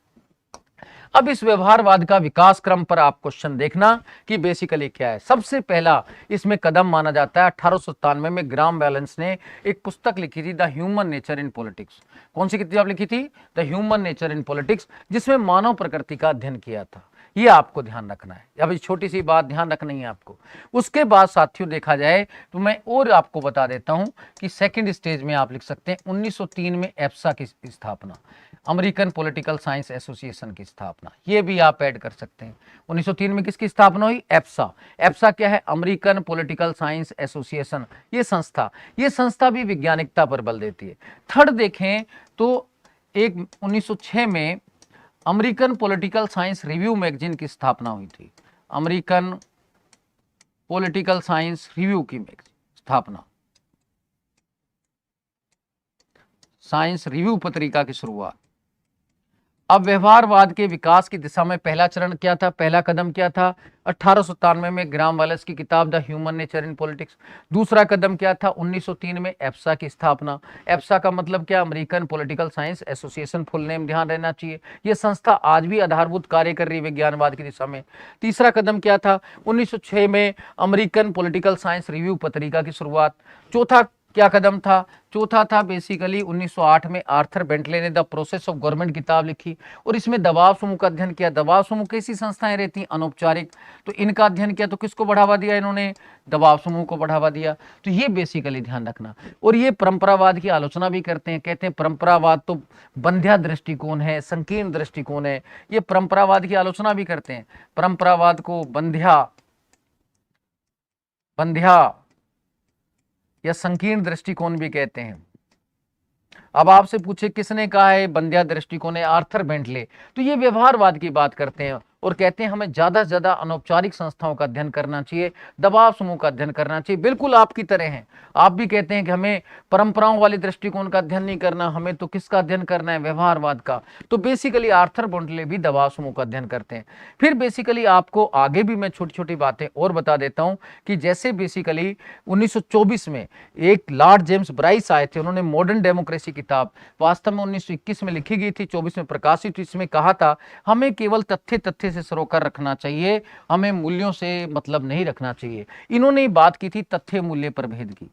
अब इस व्यवहारवाद का विकास क्रम पर आप क्वेश्चन देखना कि बेसिकली क्या है। सबसे पहला इसमें कदम माना जाता है 1897 में ग्राम बैलेंस ने एक पुस्तक लिखी थी, the human nature in politics. कौन सी किताब लिखी थी? The human nature in politics, जिसमें मानव प्रकृति का अध्ययन किया था। ये आपको ध्यान रखना है। अब इस छोटी सी बात ध्यान रखनी है आपको। उसके बाद साथियों देखा जाए तो मैं और आपको बता देता हूं कि सेकंड स्टेज में आप लिख सकते हैं 1903 में एप्सा की स्थापना, अमेरिकन पॉलिटिकल साइंस एसोसिएशन की स्थापना। ये भी आप ऐड कर सकते हैं। 1903 में किसकी स्थापना हुई? एप्सा। एप्सा क्या है? American political science association. ये संस्था भी वैज्ञानिकता पर बल देती है। थर्ड देखें तो एक 1906 में American political science review magazine की स्थापना हुई थी। अमेरिकन पॉलिटिकल साइंस रिव्यू की स्थापना, साइंस रिव्यू पत्रिका की शुरुआत। अब व्यवहारवाद के विकास की दिशा में पहला चरण क्या था? पहला कदम क्या था? 1897 में ग्राम बैलेंस की किताब the human nature in politics. दूसरा कदम क्या था? 1903 में एप्सा की स्थापना। एप्सा का मतलब क्या? American political science association, full name ध्यान रहना चाहिए। यह संस्था आज भी आधारभूत कार्य कर रही है विज्ञानवाद की दिशा में। तीसरा कदम क्या था? 1906 में अमेरिकन पॉलिटिकल साइंस रिव्यू पत्रिका की शुरुआत। चौथा क्या कदम था? चौथा था बेसिकली 1908 में आर्थर बेंटले ने द प्रोसेस ऑफ गवर्नमेंट किताब लिखी और इसमें दबाव समूह का अध्ययन किया। दबाव समूह कैसी संस्थाएं रहती हैं? अनौपचारिक। तो इनका अध्ययन किया। तो किसको बढ़ावा दिया इन्होंने? दबाव समूह को बढ़ावा दिया। तो ये बेसिकली ध्यान रखना। और ये परंपरावाद की आलोचना भी करते हैं। कहते हैं परंपरावाद तो बंध्या दृष्टिकोण है, संकीर्ण दृष्टिकोण है। ये परंपरावाद की आलोचना भी करते हैं। परंपरावाद को बंध्या या संकीर्ण दृष्टिकोण भी कहते हैं। अब आपसे पूछे किसने कहा है बंध्या दृष्टिकोण है? Arthur Bentley. तो ये व्यवहारवाद की बात करते हैं और कहते हैं हमें ज्यादा से ज्यादा अनौपचारिक संस्थाओं का अध्ययन करना चाहिए, दबाव समूह का अध्ययन करना चाहिए। बिल्कुल आपकी तरह हैं। आप भी कहते हैं कि हमें परंपराओं वाले दृष्टिकोण का अध्ययन नहीं करना, हमें तो किसका अध्ययन करना है? व्यवहारवाद का। तो बेसिकली आर्थर बेंटले भी दबाव समूह का अध्ययन करते हैं। फिर बेसिकली आपको आगे भी मैं छोटी छोटी बातें और बता देता हूं कि जैसे बेसिकली 1924 में एक लॉर्ड जेम्स ब्राइस आए थे। उन्होंने मॉडर्न डेमोक्रेसी किताब वास्तव में 1921 में लिखी गई थी, 24 में प्रकाशित हुई। इसमें कहा था हमें केवल तथ्य से सरोकार रखना चाहिए, हमें मूल्यों से मतलब नहीं रखना चाहिए। इन्होंने बात की थी तथ्य मूल्य प्रभेद की।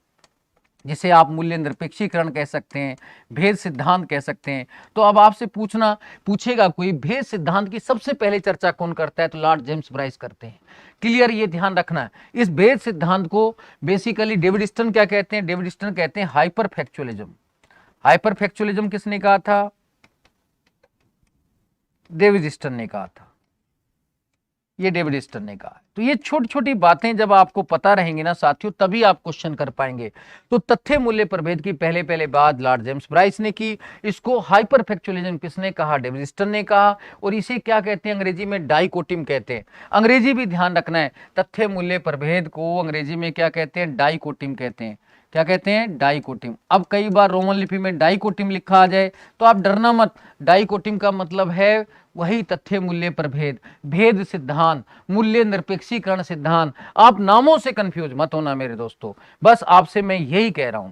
जिसे आप मूल्य निरपेक्षीकरण कह सकते हैं, भेद सिद्धांत कह सकते हैं। तो अब आपसे पूछेगा कोई भेद सिद्धांत की सबसे पहले चर्चा कौन करता है, तो लॉर्ड जेम्स ब्राइस करते हैं। क्लियर, ये ध्यान रखना है। इस भेद सिद्धांत को बेसिकली डेविड स्टर्न क्या कहते हैं, डेविड स्टर्न कहते हैं हाइपर फैक्चुअलिज्म। हाइपर फैक्चुअलिज्म किसने कहा था, डेविड स्टर्न ने कहा था, ये डेविड स्टर्न ने कहा। तो ये छोटी छोटी बातें जब आपको पता रहेंगी ना साथियों, तभी आप क्वेश्चन कर पाएंगे। तो तथ्य मूल्य प्रभेद की पहले बात लॉर्ड जेम्स ब्राइस ने की। इसको हाइपर फैक्चुअलिज्म किसने कहा, डेविड स्टर्न ने कहा। और इसे क्या कहते हैं, अंग्रेजी में डाइकोटिम कहते हैं। अंग्रेजी भी ध्यान रखना है, तथ्य मूल्य प्रभेद को अंग्रेजी में क्या कहते हैं, डाइकोटिम कहते हैं। क्या कहते हैं, डाइकोटिम। अब कई बार रोमन लिपि में डाइकोटिम लिखा आ जाए तो आप डरना मत, डाइकोटिम का मतलब है वही तथ्य मूल्य प्रभेद, भेद सिद्धांत, मूल्य निरपेक्षीकरण सिद्धांत। आप नामों से कंफ्यूज मत होना मेरे दोस्तों, बस आपसे मैं यही कह रहा हूं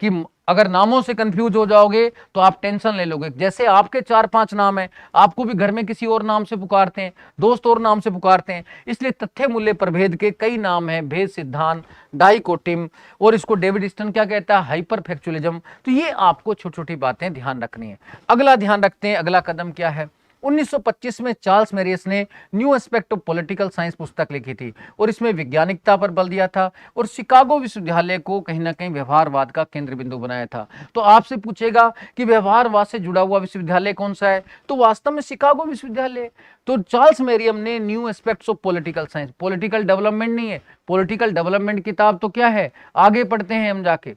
कि अगर नामों से कंफ्यूज हो जाओगे तो आप टेंशन ले लोगे। जैसे आपके 4-5 नाम हैं, आपको भी घर में किसी और नाम से पुकारते हैं, दोस्त और नाम से पुकारते हैं, इसलिए तथ्य मूल्य प्रभेद के कई नाम हैं, भेद सिद्धांत, डाइकोटिम, और इसको डेविड स्टर्न क्या कहता है, हाइपर फैक्चुअलिज्म। तो ये आपको छोटी छोटी बातें ध्यान रखनी है। अगला ध्यान रखते हैं, अगला कदम क्या है। 1925 में चार्ल्स मैरियस ने new aspect of political science पुस्तक लिखी थी और इसमें वैज्ञानिकता पर बल दिया था और शिकागो विश्वविद्यालय को कहीं ना कहीं व्यवहारवाद का केंद्र बिंदु बनाया था। तो आपसे पूछेगा कि व्यवहारवाद से जुड़ा हुआ विश्वविद्यालय कौन सा है, तो वास्तव में शिकागो विश्वविद्यालय। तो चार्ल्स मैरियम ने new aspects of political science, political development नहीं है, पॉलिटिकल डेवलपमेंट किताब तो क्या है, आगे पढ़ते हैं हम जाके,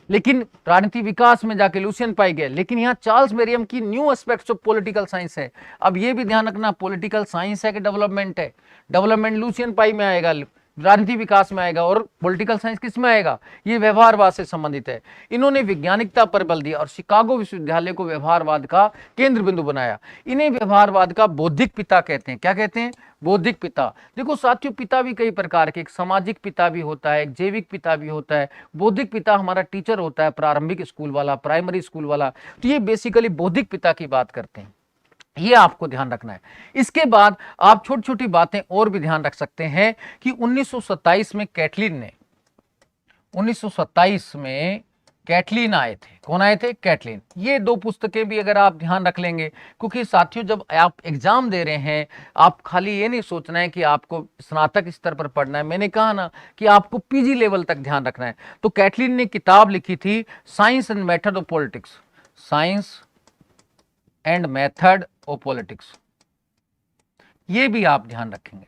लेकिन राजनीति विकास में जाके लुसियन पाई गए, लेकिन यहाँ चार्ल्स मेरियम की new aspects of political science है। अब ये भी ध्यान रखना, पॉलिटिकल साइंस है कि डेवलपमेंट है। डेवलपमेंट लुसियन पाई में आएगा, राजनीति विकास में आएगा, और पॉलिटिकल साइंस किस में आएगा, ये व्यवहारवाद से संबंधित है। इन्होंने वैज्ञानिकता पर बल दिया और शिकागो विश्वविद्यालय को व्यवहारवाद का केंद्र बिंदु बनाया। इन्हें व्यवहारवाद का बौद्धिक पिता कहते हैं। क्या कहते हैं, बौद्धिक पिता। देखो साथियों, पिता भी कई प्रकार के, एक सामाजिक पिता भी होता है, एक जैविक पिता भी होता है। बौद्धिक पिता हमारा टीचर होता है, प्रारंभिक स्कूल वाला, प्राइमरी स्कूल वाला। तो ये बेसिकली बौद्धिक पिता की बात करते हैं, ये आपको ध्यान रखना है। इसके बाद आप छोटी छोटी बातें और भी ध्यान रख सकते हैं कि 1927 में कैटलिन ने, 1927 में कैटलिन आए थे। कौन आए थे, कैटलिन। ये दो पुस्तकें भी अगर आप ध्यान रख लेंगे, क्योंकि साथियों जब आप एग्जाम दे रहे हैं, आप खाली ये नहीं सोचना है कि आपको स्नातक स्तर पर पढ़ना है, मैंने कहा ना कि आपको पीजी लेवल तक ध्यान रखना है। तो कैटलिन ने किताब लिखी थी science and method of politics, science and method of politics, ये भी आप ध्यान रखेंगे।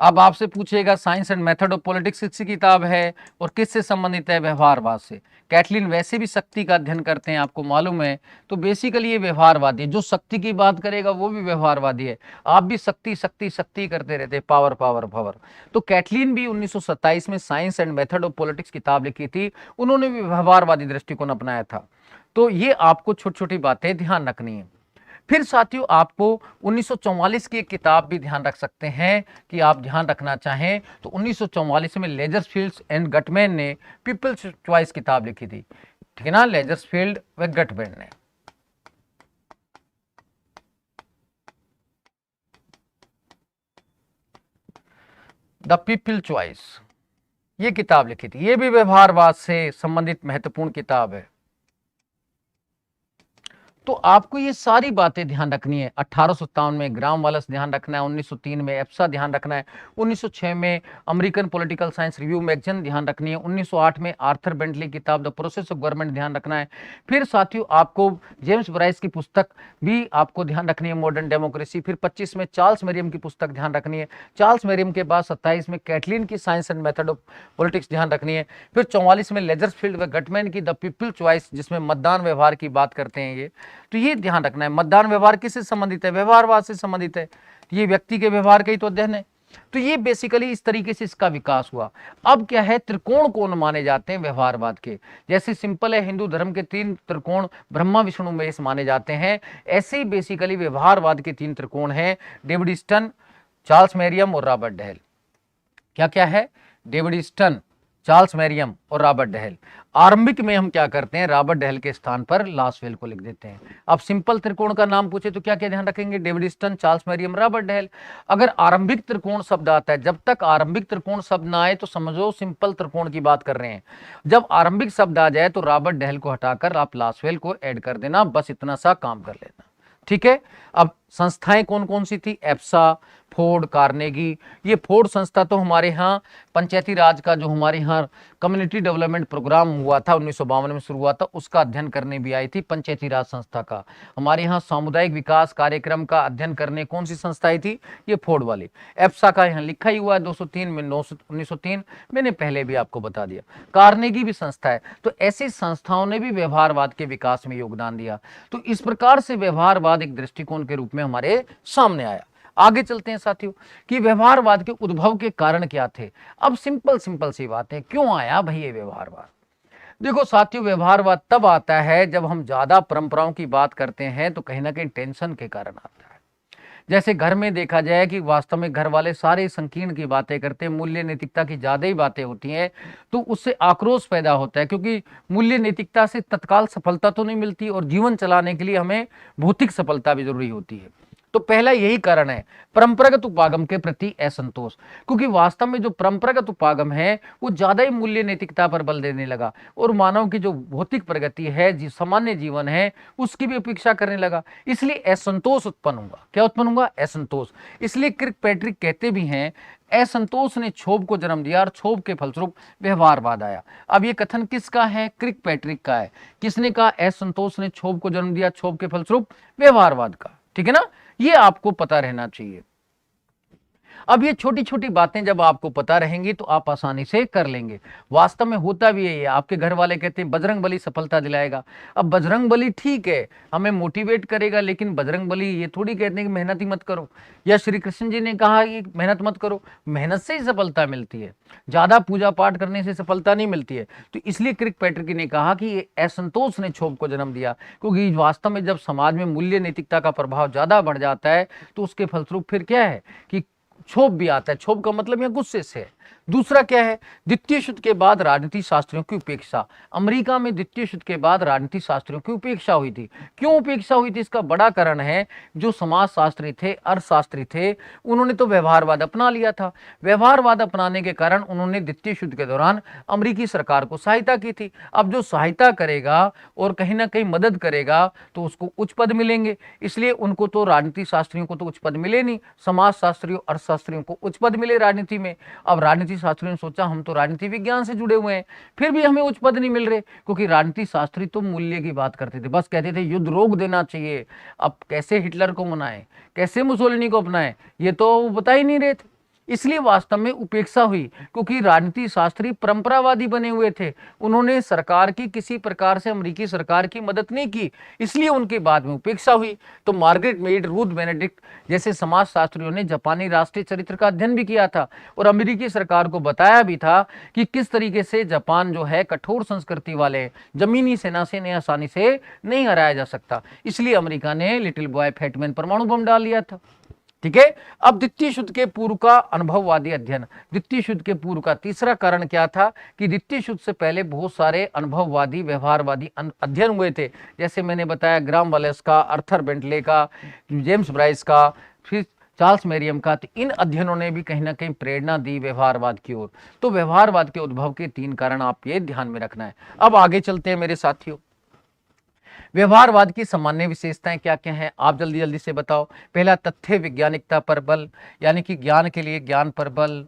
अब आपसे पूछेगा science and method of politics किसकी किताब है और किससे संबंधित है, व्यवहारवाद से। कैटलिन वैसे भी शक्ति का अध्ययन करते हैं, आपको मालूम है, तो बेसिकली ये व्यवहारवादी है। जो शक्ति की बात करेगा वो भी व्यवहारवादी है। आप भी शक्ति शक्ति शक्ति करते रहते, पावर पावर पावर। तो कैटलिन भी 1927 में science and method of politics किताब लिखी थी, उन्होंने भी व्यवहारवादी दृष्टिकोण अपनाया था। तो ये आपको छोटी छोटी बातें ध्यान रखनी है। फिर साथियों आपको 1944 की एक किताब भी ध्यान रख सकते हैं कि आप ध्यान रखना चाहें तो 1944 में लेजरफील्ड एंड गटमैन ने पीपल्स चॉइस किताब लिखी थी, ठीक है ना, लेजरफील्ड व गटमैन ने। द पीपल चॉइस ये किताब लिखी थी, ये भी व्यवहारवाद से संबंधित महत्वपूर्ण किताब है। तो आपको ये सारी बातें ध्यान रखनी है। 1857 में ग्राम वालस ध्यान रखना है, 1903 में एप्सा ध्यान रखना है, 1906 में American political science review magazine ध्यान रखनी है, 1908 में आर्थर बेंटली किताब द प्रोसेस ऑफ गवर्नमेंट ध्यान रखना है। फिर साथियों आपको जेम्स ब्राइस की पुस्तक भी आपको ध्यान रखनी है, मॉडर्न डेमोक्रेसी। फिर 25 में चार्ल्स मेरियम की पुस्तक ध्यान रखनी है। चार्ल्स मेरियम के बाद 27 में कैटलिन की science and method of politics ध्यान रखनी है। फिर 44 में लेजरफील्ड व गटमैन की द पीपल चॉइस, जिसमें मतदान व्यवहार की बात करते हैं ये। तो ये ध्यान रखना है, मतदान व्यवहार किससे संबंधित है, व्यवहारवाद से संबंधित है। ये व्यक्ति के व्यवहार का ही तो अध्ययन है। तो ये बेसिकली इस तरीके से इसका विकास हुआ। अब क्या है, त्रिकोण कौन माने जाते हैं व्यवहारवाद के, जैसे सिंपल है हिंदू धर्म के 3 त्रिकोण ब्रह्मा विष्णु महेश माने जाते हैं, ऐसे ही बेसिकली व्यवहारवाद के 3 त्रिकोण हैं, डेविड स्टर्न, चार्ल्स मेरियम और रॉबर्ट डेल। क्या क्या है, डेविड स्टर्न, चार्ल्स मेरियम और रॉबर्ट डहेल। आरंभिक में हम क्या करते हैं, रॉबर्ट डहेल के स्थान पर लासवेल को लिख देते हैं। अब सिंपल त्रिकोण का नाम पूछे तो क्या क्या ध्यान रखेंगे, David Easton, Charles Merriam, Robert Dahl. अगर आरंभिक त्रिकोण शब्द आता है, जब तक आरंभिक त्रिकोण शब्द ना आए तो समझो सिंपल त्रिकोण की बात कर रहे हैं। जब आरंभिक शब्द आ जाए तो रॉबर्ट डहेल को हटाकर आप लासवेल को ऐड कर देना, बस इतना सा काम कर लेना, ठीक है। अब संस्थाएं कौन कौन सी थी, एप्सा, फोर्ड, कार्नेगी। ये फोर्ड संस्था तो हमारे यहाँ पंचायती राज का जो हमारे यहाँ कम्युनिटी डेवलपमेंट प्रोग्राम हुआ था 1952 में शुरू हुआ था, उसका अध्ययन करने भी आई थी पंचायती राज संस्था का। हमारे यहाँ सामुदायिक विकास कार्यक्रम का अध्ययन करने कौन सी संस्था आई थी, ये फोर्ड वाली। एप्सा का यहाँ लिखा ही हुआ है 203 में 1903, मैंने पहले भी आपको बता दिया। कार्नेगी भी संस्था है। तो ऐसी संस्थाओं ने भी व्यवहारवाद के विकास में योगदान दिया। तो इस प्रकार से व्यवहारवाद एक दृष्टिकोण के रूप में हमारे सामने आया। आगे चलते हैं साथियों कि व्यवहारवाद के उद्भव के कारण क्या थे। अब सिंपल सी बात है, क्यों आया भाई ये व्यवहारवाद। देखो साथियों, व्यवहारवाद तब आता है जब हम ज्यादा परंपराओं की बात करते हैं तो कहीं ना कहीं टेंशन के कारण आता है। जैसे घर में देखा जाए कि वास्तव में घर वाले सारे संकीर्ण की बातें करते हैं, मूल्य नैतिकता की ज्यादा ही बातें होती हैं, तो उससे आक्रोश पैदा होता है, क्योंकि मूल्य नैतिकता से तत्काल सफलता तो नहीं मिलती और जीवन चलाने के लिए हमें भौतिक सफलता भी जरूरी होती है। तो पहला यही कारण है परंपरागत उपागम के प्रति असंतोष, क्योंकि वास्तव में जो परंपरागत उपागम है वो ज्यादा ही मूल्य नैतिकता पर बल देने लगा और मानव की जो भौतिक प्रगति है, सामान्य जीवन है, उसकी भी अपेक्षा करने लगा। इसलिए असंतोष उत्पन्न हुआ। क्या उत्पन्न हुआ, असंतोष। इसलिए किर्कपैट्रिक कहते भी हैं असंतोष ने क्षोभ को जन्म दिया और क्षोभ के फलस्वरूप व्यवहारवाद आया। अब ये कथन किसका है, किर्कपैट्रिक का है। किसने कहा, असंतोष ने क्षोभ को जन्म दिया, क्षोभ के फलस्वरूप व्यवहारवाद का, ठीक है ना। ये आपको पता रहना चाहिए। अब ये छोटी छोटी बातें जब आपको पता रहेंगी तो आप आसानी से कर लेंगे। वास्तव में होता भी है, आपके घर वाले कहते हैं बजरंग बली सफलता दिलाएगा। अब बजरंग बली ठीक है, हमें मोटिवेट करेगा, लेकिन बजरंग बली ये थोड़ी कहते हैं कि मेहनत ही मत करो, या श्री कृष्ण जी ने कहा कि मेहनत मत करो। मेहनत से ही सफलता मिलती है, ज्यादा पूजा पाठ करने से सफलता नहीं मिलती है। तो इसलिए किर्कपैट्रिक ने कहा कि ये असंतोष ने क्षोभ को जन्म दिया, क्योंकि वास्तव में जब समाज में मूल्य नैतिकता का प्रभाव ज्यादा बढ़ जाता है तो उसके फलस्वरूप फिर क्या है कि क्षोभ भी आता है। क्षोभ का मतलब यह गुस्से से है। दूसरा क्या है, द्वितीय युद्ध के बाद राजनीति शास्त्रियों की उपेक्षा। अमेरिका में द्वितीय युद्ध के बाद राजनीति शास्त्रियों की उपेक्षा हुई थी। क्यों उपेक्षा हुई थी, इसका बड़ा कारण है जो समाजशास्त्री थे, अर्थशास्त्री थे, उन्होंने तो व्यवहारवाद अपना लिया था। व्यवहारवाद अपनाने के कारण उन्होंने द्वितीय युद्ध के दौरान अमेरिकी सरकार को सहायता की थी। अब जो सहायता करेगा और कहीं ना कहीं मदद करेगा तो उसको उच्च पद मिलेंगे, इसलिए उनको तो राजनीति शास्त्रियों को तो उच्च पद मिले नहीं, समाजशास्त्रियों अर्थशास्त्रियों को उच्च पद मिले राजनीति में। अब राजनीति शास्त्रियों ने सोचा हम तो राजनीति विज्ञान से जुड़े हुए हैं, फिर भी हमें उच्च पद नहीं मिल रहे, क्योंकि राजनीति शास्त्री तो मूल्य की बात करते थे, बस कहते थे युद्ध रोक देना चाहिए। अब कैसे हिटलर को मनाएं, कैसे मुसोलिनी को अपनाएं, ये तो बता ही नहीं रहे थे। इसलिए वास्तव में उपेक्षा हुई, क्योंकि राजनीति शास्त्री परंपरावादी बने हुए थे। उन्होंने सरकार की किसी प्रकार से अमेरिकी सरकार की मदद नहीं की, इसलिए उनके बाद में उपेक्षा हुई। तो मार्गरेट मीड, रूथ बेनेडिक्ट जैसे समाजशास्त्रियों ने जापानी राष्ट्रीय चरित्र का अध्ययन भी किया था और अमेरिकी सरकार को बताया भी था कि किस तरीके से जापान जो है कठोर संस्कृति वाले, जमीनी सेना से इन्हें आसानी से नहीं हराया जा सकता। इसलिए अमेरिका ने लिटिल बॉय फैटमैन परमाणु बम डाल लिया था, ठीक है। अब द्वितीय युद्ध के पूर्व का अनुभववादी अध्ययन। द्वितीय युद्ध के पूर्व का तीसरा कारण क्या था कि द्वितीय युद्ध से पहले बहुत सारे अनुभववादी व्यवहारवादी अध्ययन हुए थे, जैसे मैंने बताया ग्राम वालेस का, अर्थर बेंटले का, जेम्स ब्राइस का, फिर चार्ल्स मेरियम का। तो इन अध्ययनों ने भी कहीं ना कहीं प्रेरणा दी व्यवहारवाद की ओर। तो व्यवहारवाद के उद्भव के 3 कारण आप ये ध्यान में रखना है। अब आगे चलते हैं मेरे साथियों, व्यवहारवाद की सामान्य विशेषताएं क्या क्या हैं, आप जल्दी जल्दी से बताओ। पहला, तथ्य वैज्ञानिकता पर बल, यानी कि ज्ञान के लिए ज्ञान पर बल।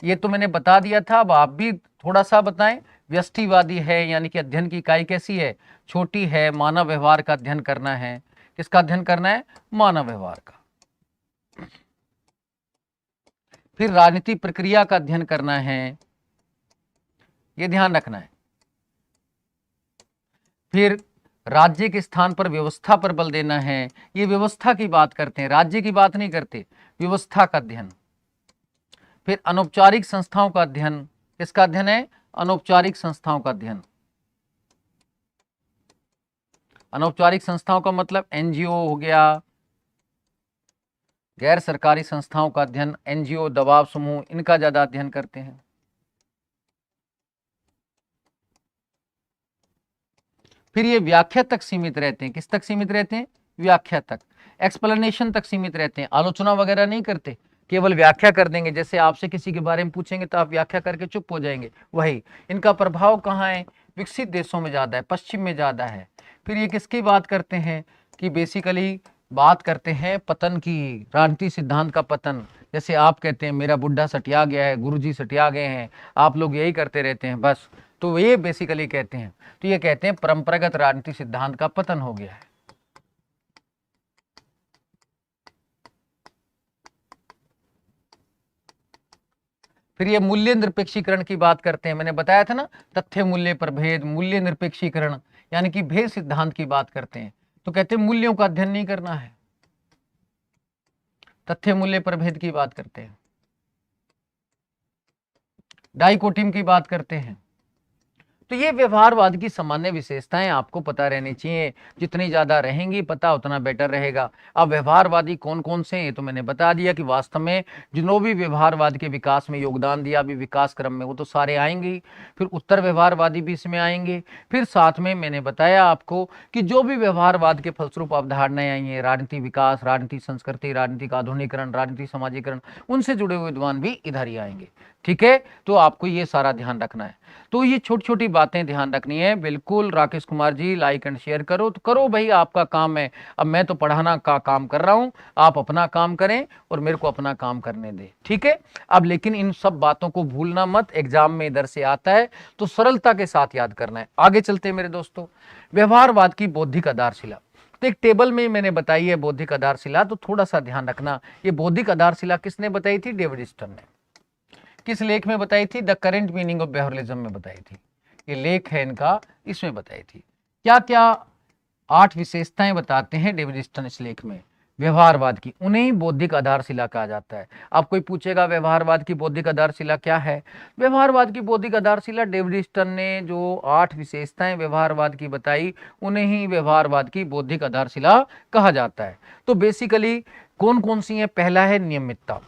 ये तो मैंने बता दिया था, अब आप भी थोड़ा सा बताएं। व्यष्टिवादी है, यानी कि अध्ययन की इकाई कैसी है, छोटी है, मानव व्यवहार का अध्ययन करना है। किसका अध्ययन करना है, मानव व्यवहार का। फिर राजनीति प्रक्रिया का अध्ययन करना है, ये ध्यान रखना है। फिर राज्य के स्थान पर व्यवस्था पर बल देना है, ये व्यवस्था की बात करते हैं, राज्य की बात नहीं करते, व्यवस्था का अध्ययन। फिर अनौपचारिक संस्थाओं का अध्ययन, किसका अध्ययन है, अनौपचारिक संस्थाओं का अध्ययन। अनौपचारिक संस्थाओं का मतलब एनजीओ हो गया, गैर सरकारी संस्थाओं का अध्ययन, एनजीओ, दबाव समूह, इनका ज्यादा अध्ययन करते हैं। फिर ये व्याख्या तक सीमित रहते हैं। किस तक सीमित रहते हैं? व्याख्या तक। एक्सप्लेनेशन तक सीमित रहते हैं, आलोचना वगैरह नहीं करते, केवल व्याख्या कर देंगे। जैसे आपसे किसी के बारे में पूछेंगे तो आप व्याख्या करके चुप हो जाएंगे, वही। इनका प्रभाव कहाँ है? विकसित देशों में ज्यादा है, पश्चिम में ज्यादा है। फिर ये किसकी बात करते हैं? कि बेसिकली बात करते हैं पतन की, राजनीति सिद्धांत का पतन। जैसे आप कहते हैं मेरा बुढ़ा सटिया गया है, गुरुजी सटिया गए हैं, आप लोग यही करते रहते हैं बस, तो ये बेसिकली कहते हैं। तो ये कहते हैं परंपरागत राजनीति सिद्धांत का पतन हो गया है। फिर ये मूल्य निरपेक्षीकरण की बात करते हैं। मैंने बताया था ना, तथ्य मूल्य प्रभेद, मूल्य निरपेक्षीकरण, यानी कि भेद सिद्धांत की बात करते हैं। तो कहते हैं मूल्यों का अध्ययन नहीं करना है, तथ्य मूल्य प्रभेद की बात करते हैं। डाइकोटिम की बात करते हैं। तो ये व्यवहारवाद की सामान्य विशेषताएं आपको पता रहनी चाहिए, जितनी ज्यादा रहेंगी पता उतना बेटर रहेगा। अब व्यवहारवादी कौन कौन से हैं ये तो मैंने बता दिया कि वास्तव में जिन्होंने भी व्यवहारवाद के विकास में योगदान दिया अभी विकास क्रम में, वो तो सारे आएंगे ही। फिर उत्तर व्यवहारवादी भी इसमें आएंगे। फिर साथ में मैंने बताया आपको कि जो भी व्यवहारवाद के फलस्वरूप अवधारणाएं आई हैं, राजनीति विकास, राजनीति संस्कृति, राजनीतिक आधुनिकरण, राजनीति समाजीकरण, उनसे जुड़े हुए विद्वान भी इधर ही आएंगे। ठीक है, तो आपको ये सारा ध्यान रखना है। तो ये छोटी छोटी बातें ध्यान रखनी है। बिल्कुल Rakesh Kumar ji, like and share करो तो करो भाई, आपका काम है। अब मैं तो पढ़ाना का काम कर रहा हूं, आप अपना काम करें और मेरे को अपना काम करने दें। ठीक है, अब लेकिन इन सब बातों को भूलना मत, एग्जाम में इधर से आता है तो सरलता के साथ याद करना है। आगे चलते हैं मेरे दोस्तों। व्यवहारवाद की बौद्धिक आधारशिला, तो एक टेबल में मैंने बताई है बौद्धिक आधारशिला, तो थोड़ा सा ध्यान रखना। ये बौद्धिक आधारशिला किसने बताई थी? डेविड स्टर्न ने। किस लेख में बताई थी? The current meaning of behaviourism में बताई थी। ये लेख है इनका, इसमें बताई थी। क्या क्या 8 विशेषताएं बताते हैं डेविड स्टर्न इस लेख में व्यवहारवाद की, उन्हें ही बौद्धिक आधारशिला कहा जाता है। अब कोई पूछेगा व्यवहारवाद की बौद्धिक आधारशिला क्या है? व्यवहारवाद की बौद्धिक आधारशिला, डेविड स्टर्न ने जो 8 विशेषताएं व्यवहारवाद की बताई, उन्हें ही व्यवहारवाद की बौद्धिक आधारशिला कहा जाता है। तो बेसिकली कौन कौन सी है? पहला है नियमितता।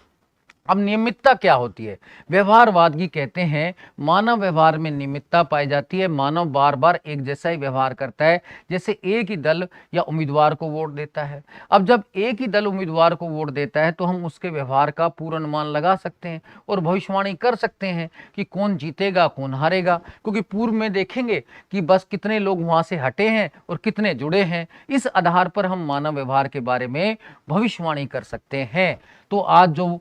अब नियमितता क्या होती है? व्यवहारवाद की कहते हैं मानव व्यवहार में नियमितता पाई जाती है। मानव बार बार एक जैसा ही व्यवहार करता है, जैसे एक ही दल या उम्मीदवार को वोट देता है। अब जब एक ही दल उम्मीदवार को वोट देता है तो हम उसके व्यवहार का पूर्ण अनुमान लगा सकते हैं और भविष्यवाणी कर सकते हैं कि कौन जीतेगा कौन हारेगा, क्योंकि पूर्व में देखेंगे कि बस कितने लोग वहां से हटे हैं और कितने जुड़े हैं। इस आधार पर हम मानव व्यवहार के बारे में भविष्यवाणी कर सकते हैं। तो आज जो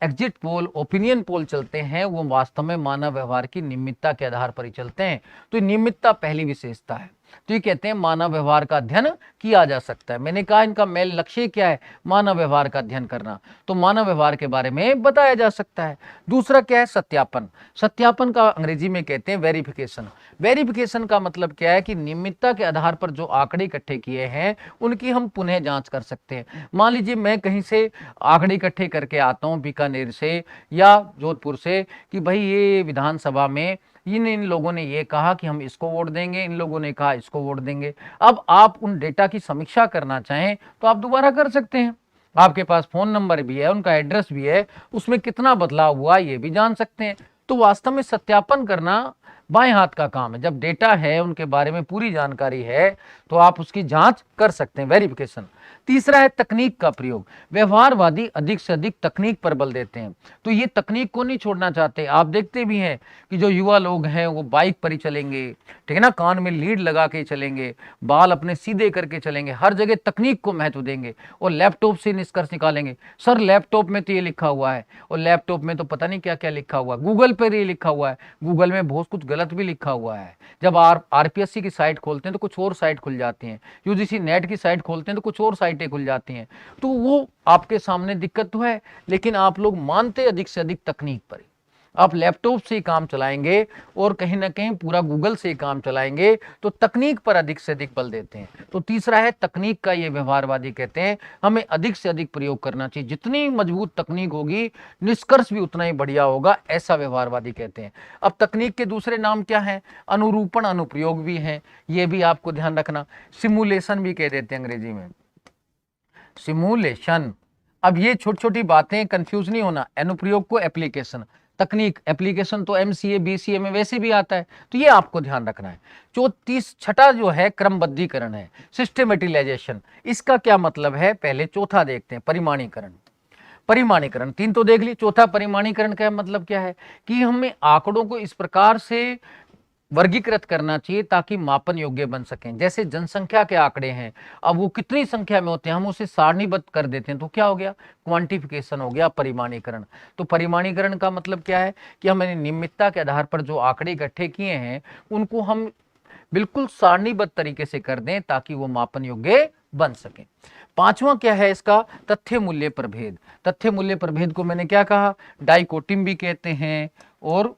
एग्जिट पोल, ओपिनियन पोल चलते हैं वो वास्तव में मानव व्यवहार की नियमितता के आधार पर ही चलते हैं। तो नियमितता पहली विशेषता है। तो ये कहते हैं मानव व्यवहार का अध्ययन किया जा सकता है। मैंने कहा इनका मेल लक्ष्य क्या है? मानव व्यवहार का अध्ययन करना। तो मानव व्यवहार के बारे में बताया जा सकता है। दूसरा क्या है? सत्यापन। सत्यापन का अंग्रेजी में कहते हैं वेरिफिकेशन। वेरिफिकेशन का मतलब क्या है कि नियमितता के आधार पर जो आंकड़े इकट्ठे किए हैं उनकी हम पुनः जांच कर सकते हैं। मान लीजिए मैं कहीं से आंकड़े इकट्ठे करके आता हूं, बीकानेर से या जोधपुर से, कि भाई ये विधानसभा में इन लोगों ने ये कहा कि हम इसको वोट देंगे, इन लोगों ने कहा इसको वोट देंगे। अब आप उन डेटा की समीक्षा करना चाहें तो आप दोबारा कर सकते हैं। आपके पास फोन नंबर भी है, उनका एड्रेस भी है, उसमें कितना बदलाव हुआ ये भी जान सकते हैं। तो वास्तव में सत्यापन करना बाएं हाथ का काम है। जब डेटा है, उनके बारे में पूरी जानकारी है, तो आप उसकी जांच कर सकते हैं, वेरिफिकेशन। तीसरा है तकनीक का प्रयोग। व्यवहारवादी अधिक से अधिक तकनीक पर बल देते हैं। तो ये तकनीक को नहीं छोड़ना चाहते। आप देखते भी हैं कि जो युवा लोग हैं वो बाइक पर ही चलेंगे, ठीक है ना, कान में लीड लगा के चलेंगे, बाल अपने सीधे करके चलेंगे, हर जगह तकनीक को महत्व देंगे और लैपटॉप से निष्कर्ष निकालेंगे। सर लैपटॉप में तो ये लिखा हुआ है और लैपटॉप में तो पता नहीं क्या क्या लिखा हुआ है, गूगल पर ये लिखा हुआ है, गूगल में बहुत कुछ गलत भी लिखा हुआ है। जब आरपीएससी की साइट खोलते हैं तो कुछ और साइट खुल जाती हैं, यूजीसी नेट की साइट खोलते हैं तो कुछ और साइटें खुल जाती हैं। तो वो आपके सामने दिक्कत तो है, लेकिन आप लोग मानते अधिक से अधिक तकनीक पर। आप लैपटॉप से काम चलाएंगे और कहीं ना कहीं पूरा गूगल से काम चलाएंगे, तो तकनीक पर अधिक से अधिक बल देते हैं। तो तीसरा है तकनीक का, ये व्यवहारवादी कहते हैं हमें अधिक से अधिक प्रयोग करना चाहिए। जितनी मजबूत तकनीक होगी निष्कर्ष भी उतना ही बढ़िया होगा, ऐसा व्यवहारवादी कहते हैं। अब तकनीक के दूसरे नाम क्या है? अनुरूपण, अनुप्रयोग भी है, ये भी आपको ध्यान रखना। सिमुलेशन भी कह देते हैं अंग्रेजी में, सिमुलेशन। अब ये छोटी छोटी बातें कंफ्यूज नहीं होना, अनुप्रयोग को एप्लीकेशन। तकनीक एप्लीकेशन तो एमसीए बीसीए में वैसे भी आता है, तो ये आपको ध्यान रखना है। 34 छठा जो है क्रमबद्धीकरण है, सिस्टेमेटिलाइजेशन। इसका क्या मतलब है, पहले चौथा देखते हैं, परिमाणीकरण। परिमाणीकरण 3 तो देख ली, चौथा परिमाणीकरण का मतलब क्या है कि हमें आंकड़ों को इस प्रकार से वर्गीकृत करना चाहिए ताकि मापन योग्य बन सकें। जैसे जनसंख्या के आंकड़े हैं, अब वो कितनी संख्या में होते हैं, हम उसे सारणीबद्ध कर देते हैं, तो क्या हो गया, क्वांटिफिकेशन हो गया, परिमाणीकरण। तो परिमाणीकरण का मतलब क्या है कि हमने नियमितता के आधार पर जो आंकड़े इकट्ठे किए हैं उनको हम बिल्कुल सारणीबद्ध तरीके से कर दें ताकि वो मापन योग्य बन सके। पांचवा क्या है इसका, तथ्य मूल्य प्रभेद। तथ्य मूल्य प्रभेद को मैंने क्या कहा, डाइकोटिम भी कहते हैं और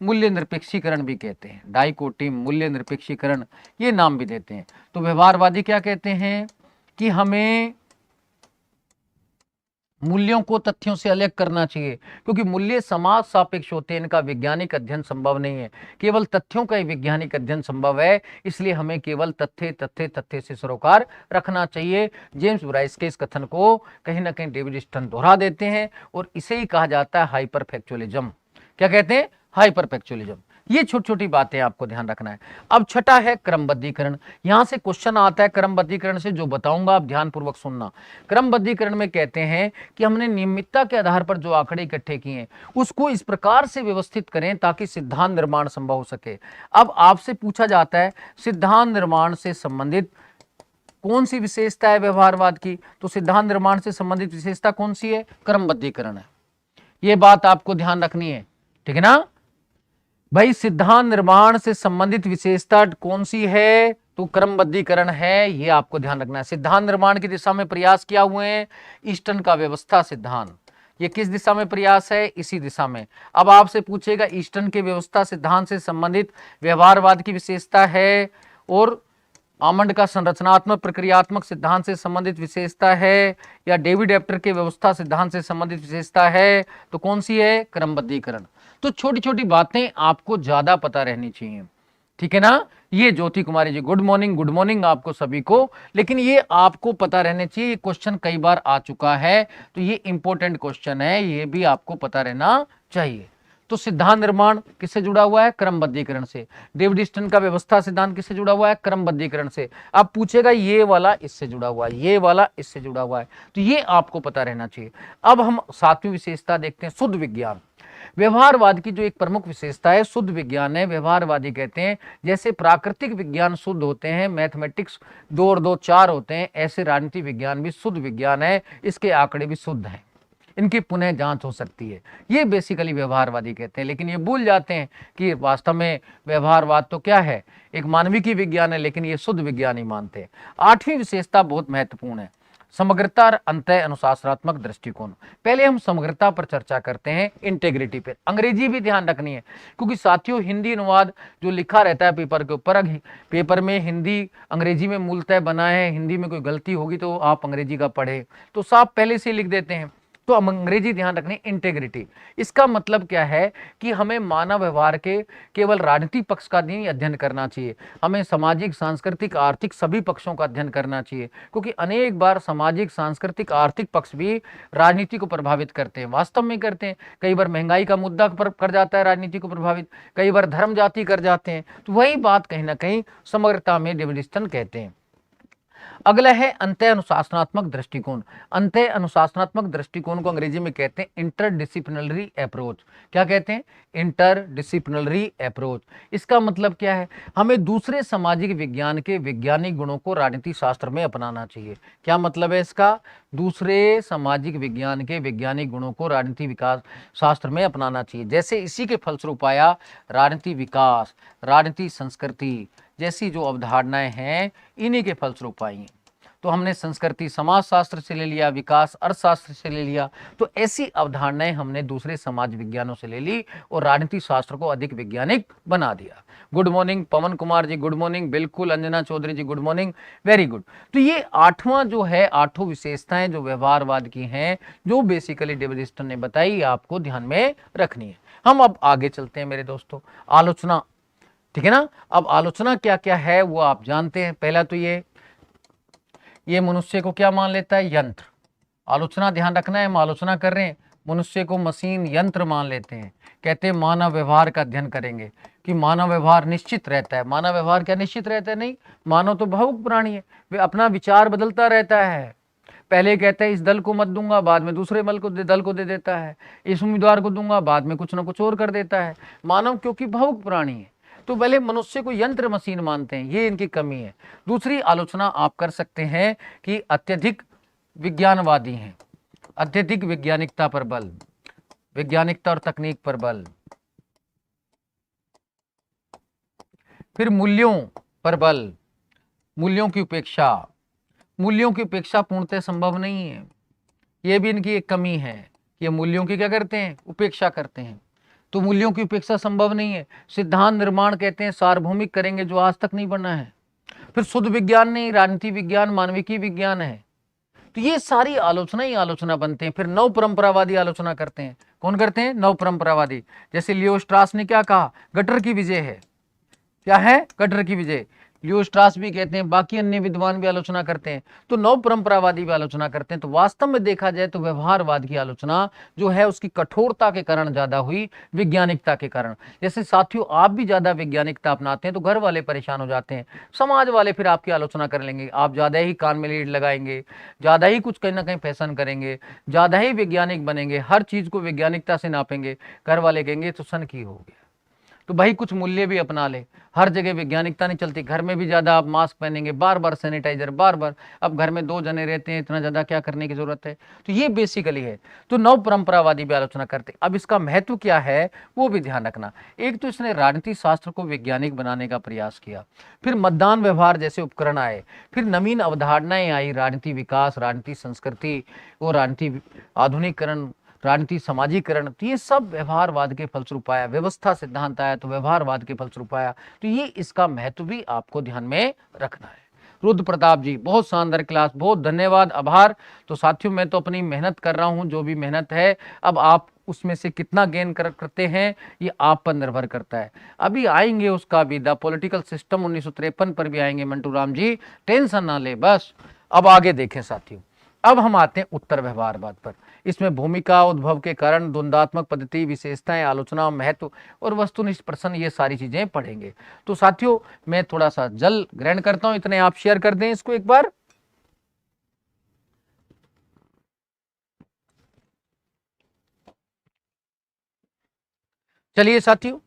मूल्य निरपेक्षीकरण भी कहते हैं। डाइकोटिम, मूल्य निरपेक्षीकरण, ये नाम भी देते हैं। तो व्यवहारवादी क्या कहते हैं कि हमें मूल्यों को तथ्यों से अलग करना चाहिए, क्योंकि मूल्य समाज सापेक्ष होते हैं, इनका वैज्ञानिक अध्ययन संभव नहीं है, केवल तथ्यों का ही वैज्ञानिक अध्ययन संभव है। इसलिए हमें केवल तथ्य तथ्य तथ्य से सरोकार रखना चाहिए। जेम्स ब्राइस के इस कथन को कहीं ना कहीं डेविड स्टर्न दोहरा देते हैं और इसे ही कहा जाता है हाइपरफैक्चुअलिज्म। क्या कहते हैं, हाइपरफैक्चुअलिज्म। ये छोटी छोटी बातें आपको ध्यान रखना है। अब छठा है क्रमबद्धीकरण। यहां से क्वेश्चन आता है क्रमबद्धीकरण से, जो बताऊंगा आप ध्यानपूर्वक सुनना। क्रमबद्धीकरण में कहते हैं कि हमने नियमितता के आधार पर जो आंकड़े इकट्ठे किए हैं उसको इस प्रकार से व्यवस्थित करें ताकि सिद्धांत निर्माण संभव हो सके। अब आपसे पूछा जाता है सिद्धांत निर्माण से संबंधित कौन सी विशेषता है व्यवहारवाद की, तो सिद्धांत निर्माण से संबंधित विशेषता कौन सी है, क्रमबद्धीकरण है। ये बात आपको ध्यान रखनी है, ठीक है ना भाई। सिद्धांत निर्माण से संबंधित विशेषता कौन सी है, तो क्रमबद्धीकरण है, ये आपको ध्यान रखना है। सिद्धांत निर्माण की दिशा में प्रयास किया हुए हैं ईस्टर्न का व्यवस्था सिद्धांत। ये किस दिशा में प्रयास है, इसी दिशा में। अब आपसे पूछेगा ईस्टर्न के व्यवस्था सिद्धांत से संबंधित व्यवहारवाद की विशेषता है और आमंड का संरचनात्मक प्रक्रियात्मक सिद्धांत से संबंधित विशेषता है, या डेविड एप्टर के व्यवस्था सिद्धांत से संबंधित विशेषता है, तो कौन सी है, क्रमबद्धीकरण। तो छोटी छोटी बातें आपको ज्यादा पता रहनी चाहिए, ठीक है ना। ये ज्योति कुमारी जी, गुड मॉर्निंग आपको सभी को। लेकिन ये आपको पता रहने चाहिए, ये क्वेश्चन कई बार आ चुका है, तो ये इंपॉर्टेंट क्वेश्चन है, ये भी आपको पता रहना चाहिए। तो सिद्धांत निर्माण किससे जुड़ा हुआ है, क्रमबद्धीकरण से। डेविड स्टर्न का व्यवस्था सिद्धांत किससे जुड़ा हुआ है, क्रमबद्धीकरण से। अब पूछेगा ये वाला इससे जुड़ा हुआ है, ये वाला इससे जुड़ा हुआ है, तो ये आपको पता रहना चाहिए। अब हम सातवीं विशेषता देखते हैं, शुद्ध विज्ञान। व्यवहारवाद की जो एक प्रमुख विशेषता है शुद्ध विज्ञान है। व्यवहारवादी कहते हैं जैसे प्राकृतिक विज्ञान शुद्ध होते हैं, मैथमेटिक्स 2 और 2 4 होते हैं, ऐसे राजनीति विज्ञान भी शुद्ध विज्ञान है, इसके आंकड़े भी शुद्ध हैं, इनकी पुनः जांच हो सकती है। ये बेसिकली व्यवहारवादी कहते हैं। लेकिन ये भूल जाते हैं कि वास्तव में व्यवहारवाद तो क्या है, एक मानविकी विज्ञान है, लेकिन ये शुद्ध विज्ञान ही मानते हैं। आठवीं विशेषता बहुत महत्वपूर्ण है, समग्रता और अंतः अनुशासनात्मक दृष्टिकोण। पहले हम समग्रता पर चर्चा करते हैं, इंटेग्रिटी पर। अंग्रेजी भी ध्यान रखनी है, क्योंकि साथियों हिंदी अनुवाद जो लिखा रहता है पेपर के ऊपर, पेपर में हिंदी अंग्रेजी में मूलतः बना है, हिंदी में कोई गलती होगी तो आप अंग्रेजी का पढ़े, तो साफ पहले से लिख देते हैं। तो हम अंग्रेजी ध्यान रखने, इंटेग्रिटी। इसका मतलब क्या है कि हमें मानव व्यवहार के केवल राजनीतिक पक्ष का नहीं अध्ययन करना चाहिए, हमें सामाजिक सांस्कृतिक आर्थिक सभी पक्षों का अध्ययन करना चाहिए, क्योंकि अनेक बार सामाजिक सांस्कृतिक आर्थिक पक्ष भी राजनीति को प्रभावित करते हैं, वास्तव में करते हैं। कई बार महंगाई का मुद्दा कर जाता है राजनीति को प्रभावित, कई बार धर्म जाति कर जाते हैं। तो वही बात कहीं ना कहीं समग्रता में डेविड स्टर्न कहते हैं। अगला है अंतः अनुशासनात्मक दृष्टिकोण। अंतः अनुशासनात्मक दृष्टिकोण को अंग्रेजी में कहते हैं इंटरडिसिप्लिनरी अप्रोच। क्या कहते हैं, इंटरडिसिप्लिनरी अप्रोच। इसका मतलब क्या है, हमें दूसरे सामाजिक विज्ञान के वैज्ञानिक गुणों को राजनीति शास्त्र में अपनाना चाहिए। क्या मतलब है इसका, दूसरे सामाजिक विज्ञान के वैज्ञानिक गुणों को राजनीति विकास शास्त्र में अपनाना चाहिए। जैसे इसी के फलस्वरूप आया राजनीति विकास, राजनीति संस्कृति जैसी जो अवधारणाएं हैं, इन्हीं के फलस्वरूप आई हैं। तो हमने संस्कृति समाज शास्त्र से ले लिया, विकास अर्थशास्त्र से ले लिया, तो ऐसी अवधारणाएं हमने दूसरे समाज विज्ञानों से ले ली और राजनीति शास्त्र को अधिक वैज्ञानिक बना दिया। गुड मॉर्निंग पवन कुमार जी, गुड मॉर्निंग। बिल्कुल अंजना चौधरी जी, गुड मॉर्निंग, वेरी गुड। तो ये आठवां जो है, आठों विशेषताएं जो व्यवहारवाद की हैं, जो बेसिकली डेविड स्टर्न ने बताई, आपको ध्यान में रखनी है। हम अब आगे चलते हैं मेरे दोस्तों, आलोचना, ठीक है ना। अब आलोचना क्या क्या है वो आप जानते हैं। पहला तो ये मनुष्य को क्या मान लेता है, यंत्र। आलोचना ध्यान रखना है, हम आलोचना कर रहे हैं, मनुष्य को मशीन यंत्र मान लेते हैं। कहते हैं मानव व्यवहार का अध्ययन करेंगे कि मानव व्यवहार निश्चित रहता है। मानव व्यवहार क्या निश्चित रहता है? नहीं, मानव तो भावुक प्राणी है, वे अपना विचार बदलता रहता है। पहले कहता है इस दल को मत दूंगा, बाद में दूसरे दल को दे देता है, इस उम्मीदवार को दूंगा, बाद में कुछ ना कुछ और कर देता है। मानव क्योंकि भावुक प्राणी है, तो पहले मनुष्य को यंत्र मशीन मानते हैं, ये इनकी कमी है। दूसरी आलोचना आप कर सकते हैं कि अत्यधिक विज्ञानवादी हैं, अत्यधिक वैज्ञानिकता पर बल, वैज्ञानिकता और तकनीक पर बल, फिर मूल्यों पर बल, मूल्यों की उपेक्षा। मूल्यों की उपेक्षा पूर्णतः संभव नहीं है, यह भी इनकी एक कमी है। ये मूल्यों की क्या करते हैं? उपेक्षा करते हैं, तो मूल्यों की उपेक्षा संभव नहीं है। सिद्धांत निर्माण कहते हैं सार्वभौमिक करेंगे, जो आज तक नहीं बना है। फिर शुद्ध विज्ञान नहीं, राजनीति विज्ञान, मानविकी विज्ञान है। तो ये सारी आलोचना ही आलोचना बनते हैं। फिर नव परंपरावादी आलोचना करते हैं। कौन करते हैं? नव परंपरावादी। जैसे लियो स्ट्रास ने क्या कहा? गटर की विजय है। क्या है? गटर की विजय। लियो स्ट्रास भी कहते हैं, बाकी अन्य विद्वान भी आलोचना करते हैं, तो नव परंपरावादी भी आलोचना करते हैं। तो वास्तव में देखा जाए तो व्यवहारवाद की आलोचना जो है उसकी कठोरता के कारण ज्यादा हुई, वैज्ञानिकता के कारण। जैसे साथियों, आप भी ज्यादा वैज्ञानिकता अपनाते हैं तो घर वाले परेशान हो जाते हैं, समाज वाले फिर आपकी आलोचना कर लेंगे। आप ज्यादा ही कान में लीड लगाएंगे, ज्यादा ही कुछ कहीं ना कहीं फैशन करेंगे, ज्यादा ही वैज्ञानिक बनेंगे, हर चीज को वैज्ञानिकता से नापेंगे। घर वाले कहेंगे तो सन की हो गया। तो भाई कुछ मूल्य भी अपना ले। हर जगह वैज्ञानिकता नहीं चलती। घर में भी ज्यादा आप मास्क पहनेंगे, बार बार सैनिटाइजर, बार बार। अब घर में 2 जने रहते हैं, इतना ज्यादा क्या करने की जरूरत है? तो ये बेसिकली है। तो नव परंपरावादी भी आलोचना करते। अब इसका महत्व क्या है वो भी ध्यान रखना। एक तो इसने राजनीति शास्त्र को वैज्ञानिक बनाने का प्रयास किया, फिर मतदान व्यवहार जैसे उपकरण आए, फिर नवीन अवधारणाएं आई, राजनीति विकास, राजनीति संस्कृति और राजनीति आधुनिकीकरण, राजनीति समाजीकरण। तो ये सब व्यवहारवाद के फलस्वरूप आया। व्यवस्था सिद्धांत आया तो व्यवहारवाद के फलस्वरूप आया। तो ये इसका महत्व भी आपको ध्यान में रखना है। रुद्र प्रताप जी, बहुत शानदार क्लास, बहुत धन्यवाद, आभार। तो साथियों, मैं तो अपनी मेहनत कर रहा हूं, जो भी मेहनत है, अब आप उसमें से कितना गेन करते हैं ये आप पर निर्भर करता है। अभी आएंगे उसका भी, द पॉलिटिकल सिस्टम 1953 पर भी आएंगे मंटू राम जी, टेंशन ना ले बस। अब आगे देखें साथियों, अब हम आते हैं उत्तर व्यवहारवाद पर। इसमें भूमिका, उद्भव के कारण, द्वंद्वात्मक पद्धति, विशेषताएं, आलोचना, महत्व और वस्तुनिष्ठ प्रश्न, ये सारी चीजें पढ़ेंगे। तो साथियों, मैं थोड़ा सा जल ग्रहण करता हूं, इतने आप शेयर कर दें इसको एक बार। चलिए साथियों,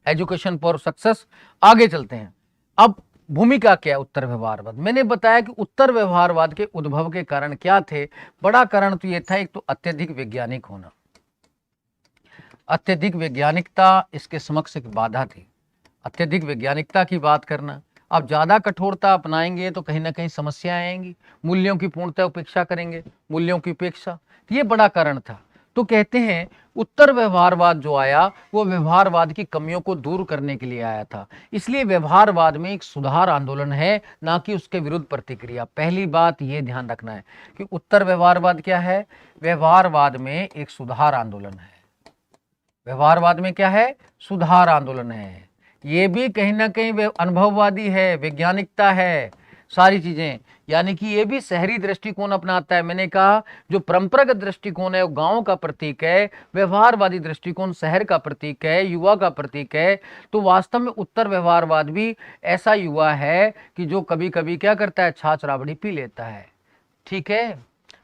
एजुकेशन फॉर सक्सेस, आगे चलते हैं। अब भूमिका क्या है उत्तर व्यवहारवाद? मैंने बताया कि उत्तर व्यवहारवाद के उद्भव के कारण क्या थे। बड़ा कारण तो यह था, एक तो अत्यधिक वैज्ञानिक होना, अत्यधिक वैज्ञानिकता इसके समक्ष एक बाधा थी। अत्यधिक वैज्ञानिकता की बात करना, आप ज्यादा कठोरता अपनाएंगे तो कहीं ना कहीं समस्याएं आएंगी। मूल्यों की पूर्णतः उपेक्षा करेंगे, मूल्यों की उपेक्षा, ये बड़ा कारण था। तो कहते हैं उत्तर व्यवहारवाद जो आया वो व्यवहारवाद की कमियों को दूर करने के लिए आया था। इसलिए व्यवहारवाद में एक सुधार आंदोलन है, ना कि उसके विरुद्ध प्रतिक्रिया। पहली बात ये ध्यान रखना है कि उत्तर व्यवहारवाद क्या है? व्यवहारवाद में एक सुधार आंदोलन है। व्यवहारवाद में क्या है? सुधार आंदोलन है। ये भी कहीं ना कहीं अनुभववादी है, वैज्ञानिकता है, सारी चीजें। यानी कि ये भी शहरी दृष्टिकोण अपनाता है। मैंने कहा जो परंपरागत दृष्टिकोण है वो गांव का प्रतीक है, व्यवहारवादी दृष्टिकोण शहर का प्रतीक है, युवा का प्रतीक है। तो वास्तव में उत्तर व्यवहारवाद भी ऐसा युवा है कि जो कभी कभी क्या करता है, छाछ राबड़ी पी लेता है, ठीक है,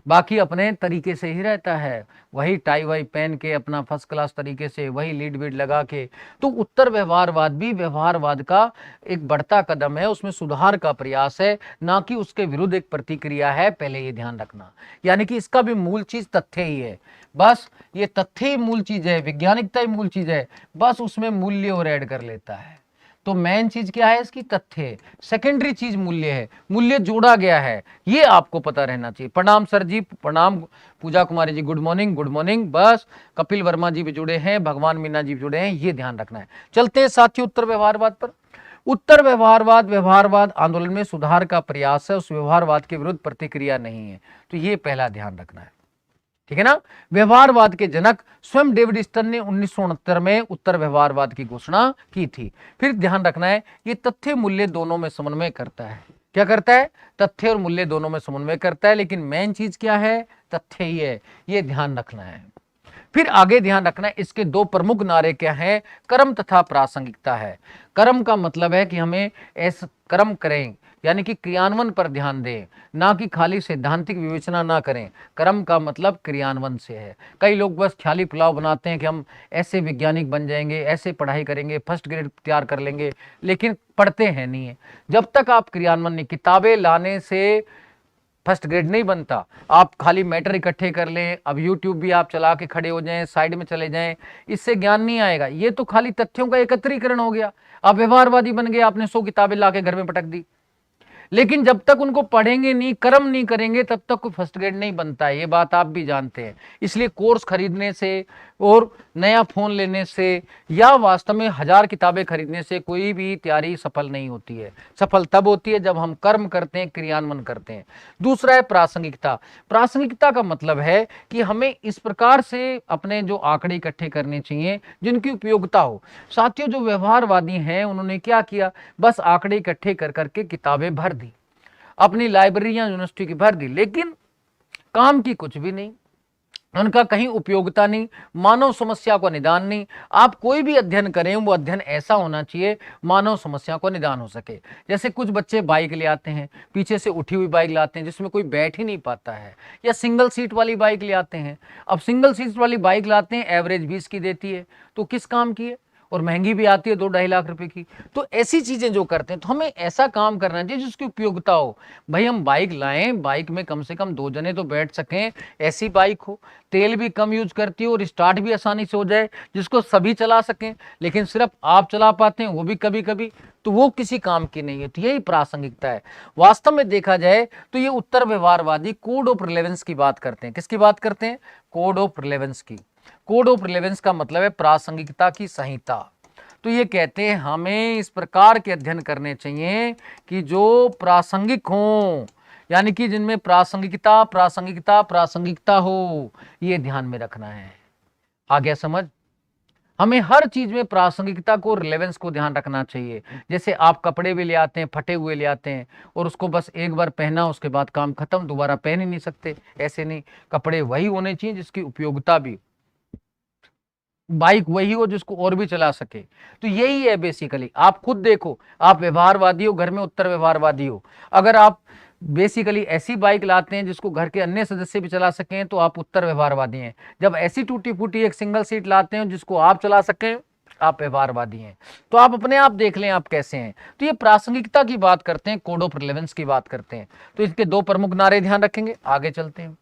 बाकी अपने तरीके से ही रहता है, वही टाई वाई पहन के अपना फर्स्ट क्लास तरीके से, वही लीड वीड लगा के। तो उत्तर व्यवहारवाद भी व्यवहारवाद का एक बढ़ता कदम है, उसमें सुधार का प्रयास है, ना कि उसके विरुद्ध एक प्रतिक्रिया है। पहले ये ध्यान रखना। यानी कि इसका भी मूल चीज तथ्य ही है, बस ये तथ्य ही मूल चीज है, वैज्ञानिकता ही मूल चीज है, बस उसमें मूल्य और ऐड कर लेता है। तो मेन चीज क्या है इसकी? तथ्य। सेकेंडरी चीज मूल्य है, मूल्य जोड़ा गया है, ये आपको पता रहना चाहिए। प्रणाम सर जी, प्रणाम पूजा Kumari ji, good morning, good morning. बस कपिल वर्मा जी भी जुड़े हैं, भगवान मीना जी भी जुड़े हैं, ये ध्यान रखना है। चलते हैं साथियों उत्तर व्यवहारवाद पर। उत्तर व्यवहारवाद व्यवहारवाद आंदोलन में सुधार का प्रयास है, उस व्यवहारवाद के विरुद्ध प्रतिक्रिया नहीं है। तो ये पहला ध्यान रखना है, ठीक है ना। व्यवहारवाद के जनक स्वयं डेविड स्टन ने 1969 में उत्तर व्यवहारवाद की घोषणा की थी। फिर ध्यान रखना है ये तथ्य मूल्य दोनों में समन्वय करता है, क्या करता है? तथ्य और मूल्य दोनों में समन्वय करता है, लेकिन मेन चीज क्या है? तथ्य ही है, ये ध्यान रखना है। फिर आगे ध्यान रखना है, इसके दो प्रमुख नारे क्या हैं? कर्म तथा प्रासंगिकता है। कर्म का मतलब है कि हमें ऐसा कर्म करें, यानी कि क्रियान्वयन पर ध्यान दें, ना कि खाली सैद्धांतिक विवेचना ना करें। कर्म का मतलब क्रियान्वयन से है। कई लोग बस ख्याली पुलाव बनाते हैं कि हम ऐसे वैज्ञानिक बन जाएंगे, ऐसे पढ़ाई करेंगे, फर्स्ट ग्रेड तैयार कर लेंगे, लेकिन पढ़ते हैं नहीं है। जब तक आप क्रियान्वयन नहीं, किताबें लाने से फर्स्ट ग्रेड नहीं बनता। आप खाली मैटर इकट्ठे कर लें, अब यूट्यूब भी आप चला के खड़े हो जाएं, साइड में चले जाएं, इससे ज्ञान नहीं आएगा। ये तो खाली तथ्यों का एकत्रीकरण हो गया। आप व्यवहारवादी बन गए, आपने 100 किताबें ला के घर में पटक दी, लेकिन जब तक उनको पढ़ेंगे नहीं, कर्म नहीं करेंगे, तब तक कोई फर्स्ट ग्रेड नहीं बनता है। ये बात आप भी जानते हैं। इसलिए कोर्स खरीदने से और नया फोन लेने से या वास्तव में 1000 किताबें खरीदने से कोई भी तैयारी सफल नहीं होती है। सफल तब होती है जब हम कर्म करते हैं, क्रियान्वयन करते हैं। दूसरा है प्रासंगिकता। प्रासंगिकता का मतलब है कि हमें इस प्रकार से अपने जो आंकड़े इकट्ठे करने चाहिए जिनकी उपयोगिता हो। साथियों, जो व्यवहारवादी हैं उन्होंने क्या किया? बस आंकड़े इकट्ठे कर करके किताबें भर दी, अपनी लाइब्रेरियां यूनिवर्सिटी की भर दी, लेकिन काम की कुछ भी नहीं, उनका कहीं उपयोगिता नहीं, मानव समस्या को निदान नहीं। आप कोई भी अध्ययन करें, वो अध्ययन ऐसा होना चाहिए मानव समस्या को निदान हो सके। जैसे कुछ बच्चे बाइक ले आते हैं, पीछे से उठी हुई बाइक लाते हैं जिसमें कोई बैठ ही नहीं पाता है, या सिंगल सीट वाली बाइक ले आते हैं। अब सिंगल सीट वाली बाइक लाते हैं, एवरेज 20 की देती है, तो किस काम की है? और महंगी भी आती है 2-2.5 लाख रुपए की। तो ऐसी चीजें जो करते हैं, तो हमें ऐसा काम करना चाहिए जिसकी उपयोगिता हो। भाई हम बाइक लाएं, बाइक में कम से कम 2 जने तो बैठ सकें, ऐसी बाइक हो, तेल भी कम यूज करती हो और स्टार्ट भी आसानी से हो जाए, जिसको सभी चला सकें। लेकिन सिर्फ आप चला पाते हैं, वो भी कभी कभी, तो वो किसी काम की नहीं है। तो यही प्रासंगिकता है। वास्तव में देखा जाए तो ये उत्तर व्यवहारवादी कोड ऑफ रिलेवेंस की बात करते हैं। किसकी बात करते हैं? कोड ऑफ रिलेवेंस की। कोड ऑफ रिलेवेंस का मतलब है प्रासंगिकता की संहिता। तो ये कहते हैं हमें इस प्रकार के अध्ययन करने चाहिए कि जो प्रासंगिक हो, यानी कि जिनमें प्रासंगिकता प्रासंगिकता प्रासंगिकता हो, ये ध्यान में रखना है। आ गया समझ? हमें हर चीज में प्रासंगिकता को, रिलेवेंस को ध्यान रखना चाहिए। जैसे आप कपड़े भी ले आते हैं, फटे हुए ले आते हैं, और उसको बस एक बार पहना, उसके बाद काम खत्म, दोबारा पहन ही नहीं सकते। ऐसे नहीं, कपड़े वही होने चाहिए जिसकी उपयोगिता भी, बाइक वही हो जिसको और भी चला सके। तो यही है बेसिकली। आप खुद देखो, आप व्यवहारवादी हो, घर में उत्तर व्यवहारवादी हो, अगर आप बेसिकली ऐसी बाइक लाते हैं जिसको घर के अन्य सदस्य भी चला सकें, तो आप उत्तर व्यवहारवादी हैं। जब ऐसी टूटी फूटी एक सिंगल सीट लाते हैं जिसको आप चला सकें, आप व्यवहारवादी हैं। तो आप अपने आप देख लें आप कैसे हैं। तो ये प्रासंगिकता की बात करते हैं, कोड ऑफ रिलेवेंस की बात करते हैं। तो इसके दो प्रमुख नारे ध्यान रखेंगे। आगे चलते हैं।